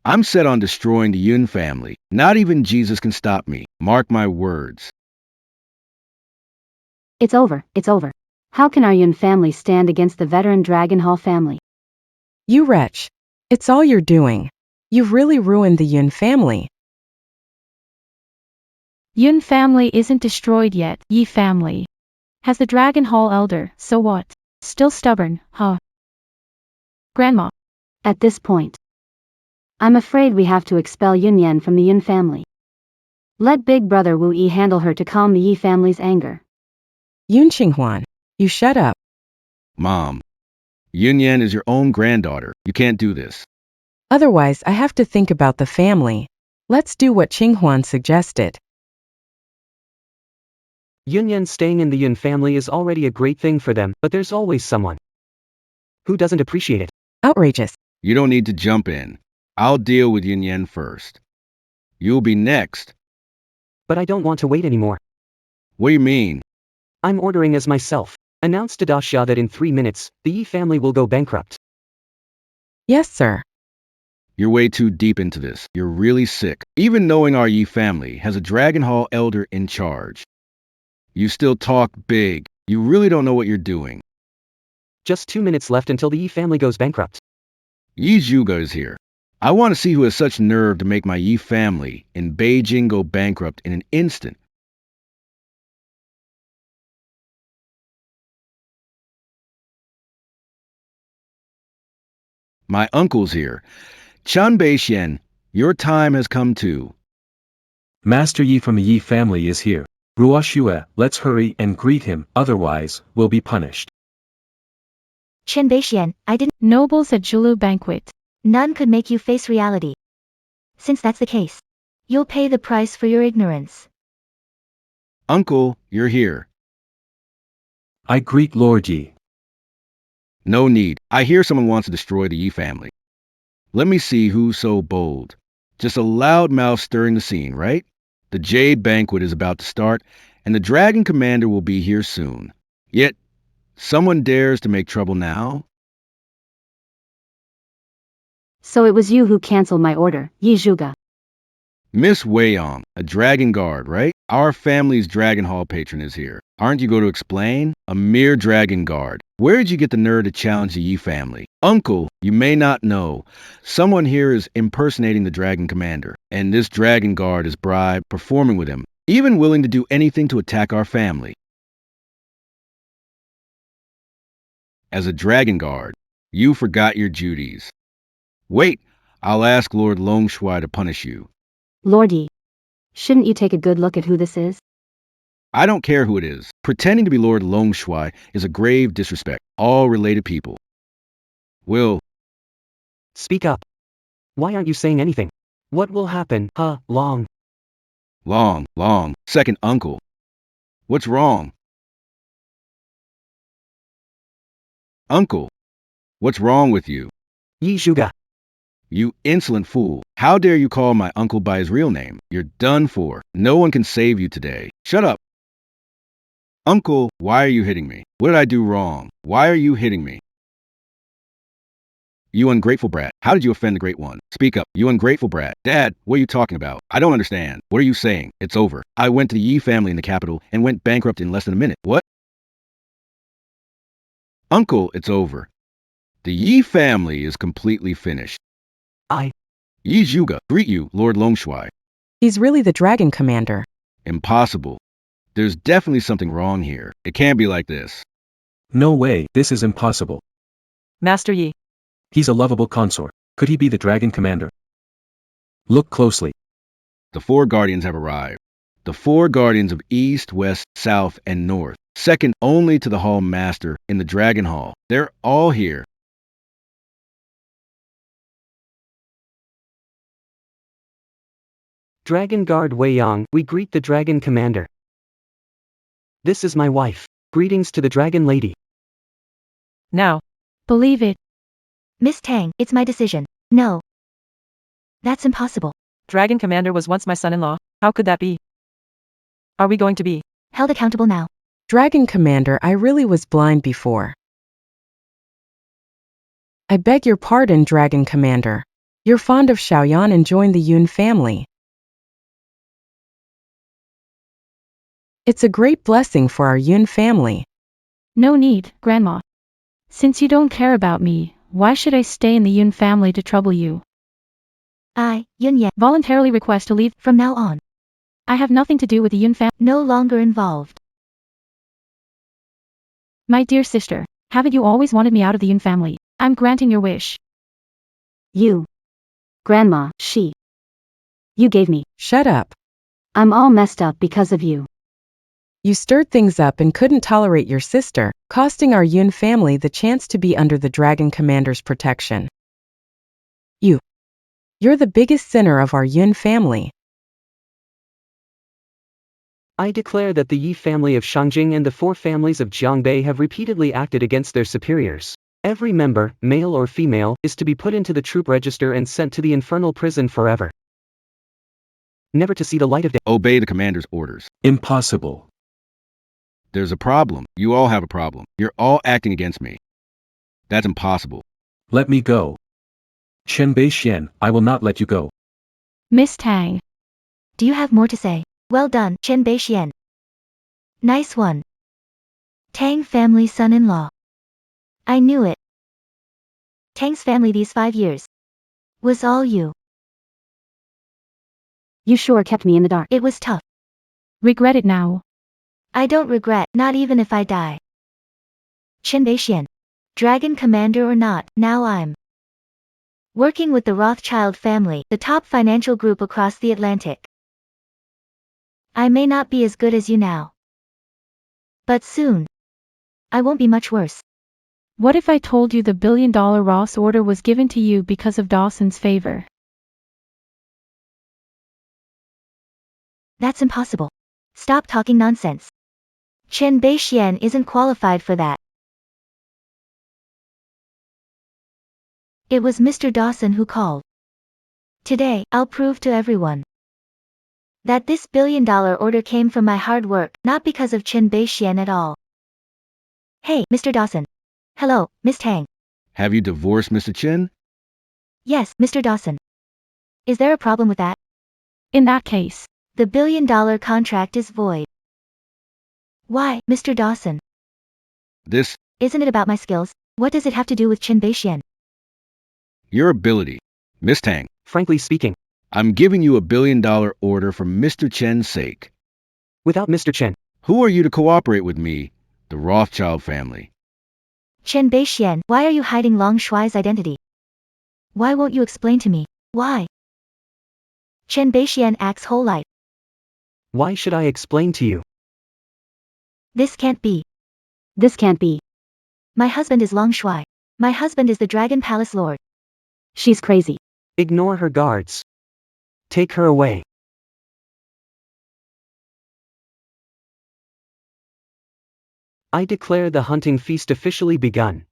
I'm set on destroying the Yun family. Not even Jesus can stop me. Mark my words. It's over, it's over. How can our Yun family stand against the veteran Dragon Hall family? You wretch. It's all you're doing. You've really ruined the Yun family. Yun family isn't destroyed yet. Yi family has the Dragon Hall elder, so what? Still stubborn, huh? Grandma. At this point, I'm afraid we have to expel Yun Yan from the Yun family. Let big brother Wu Yi handle her to calm the Yi family's anger. Yun Qinghuan, you shut up. Mom, Yun Yan is your own granddaughter. You can't do this. Otherwise, I have to think about the family. Let's do what Qinghuan suggested. Yun Yan staying in the Yun family is already a great thing for them, but there's always someone who doesn't appreciate it. Outrageous. You don't need to jump in. I'll deal with Yun Yan first. You'll be next. But I don't want to wait anymore. What do you mean? I'm ordering as myself. Announce to Daxia that in 3 minutes, the Yi family will go bankrupt. Yes, sir. You're way too deep into this. You're really sick. Even knowing our Yi family has a Dragon Hall elder in charge. You still talk big. You really don't know what you're doing. Just 2 minutes left until the Yi family goes bankrupt. Yi Zhuge is here. I want to see who has such nerve to make my Yi family in Beijing go bankrupt in an instant. My uncle's here. Chen Beixuan, your time has come too. Master Yi from the Yi family is here. Ruoxue, let's hurry and greet him, otherwise, we'll be punished. Chen Beixuan, I didn't. Nobles at Zhulu banquet. None could make you face reality. Since that's the case, you'll pay the price for your ignorance. Uncle, you're here. I greet Lord Yi. No need. I hear someone wants to destroy the Yi family. Let me see who's so bold. Just a loud mouth stirring the scene, right? The Jade banquet is about to start, and the Dragon Commander will be here soon. Yet, someone dares to make trouble now? So it was you who canceled my order, Yi Zhuge. Miss Weiyong, a Dragon Guard, right? Our family's Dragon Hall patron is here. Aren't you going to explain? A mere Dragon Guard. Where did you get the nerve to challenge the Yi family? Uncle, you may not know. Someone here is impersonating the Dragon Commander, and this Dragon Guard is bribed, performing with him, even willing to do anything to attack our family. As a Dragon Guard, you forgot your duties. Wait, I'll ask Lord Longshui to punish you. Lord Yi. Shouldn't you take a good look at who this is? I don't care who it is. Pretending to be Lord Longshui is a grave disrespect. All related people. Will, Speak up. Why aren't you saying anything? What will happen, Long? Long, second uncle. What's wrong? Uncle, what's wrong with you? Yi Zhuge. You insolent fool. How dare you call my uncle by his real name? You're done for. No one can save you today. Shut up. Uncle, why are you hitting me? What did I do wrong? Why are you hitting me? You ungrateful brat. How did you offend the Great One? Speak up. You ungrateful brat. Dad, what are you talking about? I don't understand. What are you saying? It's over. I went to the Yi family in the capital and went bankrupt in less than a minute. What? Uncle, it's over. The Yi family is completely finished. Yi Zhuge, greet you, Lord Longshui. He's really the Dragon Commander. Impossible. There's definitely something wrong here. It can't be like this. No way, this is impossible. Master Yi. He's a lovable consort. Could he be the Dragon Commander? Look closely. The 4 guardians have arrived. The 4 guardians of East, West, South, and North. Second only to the Hall Master in the Dragon Hall. They're all here. Dragon Guard Wei Yang, we greet the Dragon Commander. This is my wife. Greetings to the Dragon Lady. Now. Believe it. Miss Tang, it's my decision. No. That's impossible. Dragon Commander was once my son-in-law. How could that be? Are we going to be held accountable now? Dragon Commander, I really was blind before. I beg your pardon, Dragon Commander. You're fond of Xiaoyan and joined the Yun family. It's a great blessing for our Yun family. No need, Grandma. Since you don't care about me, why should I stay in the Yun family to trouble you? I, Yun Yan, Voluntarily request to leave. from now on. I have nothing to do with the Yun family. No longer involved. My dear sister, haven't you always wanted me out of the Yun family? I'm granting your wish. You. Grandma, you gave me. Shut up. I'm all messed up because of you. You stirred things up and couldn't tolerate your sister, costing our Yun family the chance to be under the Dragon Commander's protection. You're the biggest sinner of our Yun family. I declare that the Yi family of Shangjing and the 4 families of Jiangbei have repeatedly acted against their superiors. Every member, male or female, is to be put into the troop register and sent to the infernal prison forever, never to see the light of day. Obey the commander's orders. Impossible. There's a problem. You all have a problem. You're all acting against me. That's impossible. Let me go. Chen Beixuan, I will not let you go. Miss Tang. Do you have more to say? Well done, Chen Beixuan. Nice one. Tang family son-in-law. I knew it. Tang's family these 5 years. Was all you. You sure kept me in the dark. It was tough. Regret it now. I don't regret, not even if I die. Chen Beixuan. Dragon Commander or not, now I'm working with the Rothschild family, the top financial group across the Atlantic. I may not be as good as you now. But soon. I won't be much worse. What if I told you the $1 billion Ross order was given to you because of Dawson's favor? That's impossible. Stop talking nonsense. Chen Beixuan isn't qualified for that. It was Mr. Dawson who called. Today, I'll prove to everyone that this $1 billion order came from my hard work, not because of Chen Beixuan at all. Hey, Mr. Dawson. Hello, Miss Tang. Have you divorced Mr. Chen? Yes, Mr. Dawson. Is there a problem with that? In that case, the $1 billion contract is void. Why, Mr. Dawson? This, Isn't it about my skills? What does it have to do with Chen Beixuan? your ability. Miss Tang, Frankly speaking, I'm giving you a $1 billion order for Mr. Chen's sake. without Mr. Chen, Who are you to cooperate with me, the Rothschild family? Chen Beixuan, why are you hiding Long Shuai's identity? Why won't you explain to me? Why? Chen Beixuan acts whole life Why should I explain to you? This can't be. This can't be. My husband is Long Shuai. My husband is the Dragon Palace Lord. She's crazy. Ignore her guards. Take her away. I declare the hunting feast officially begun.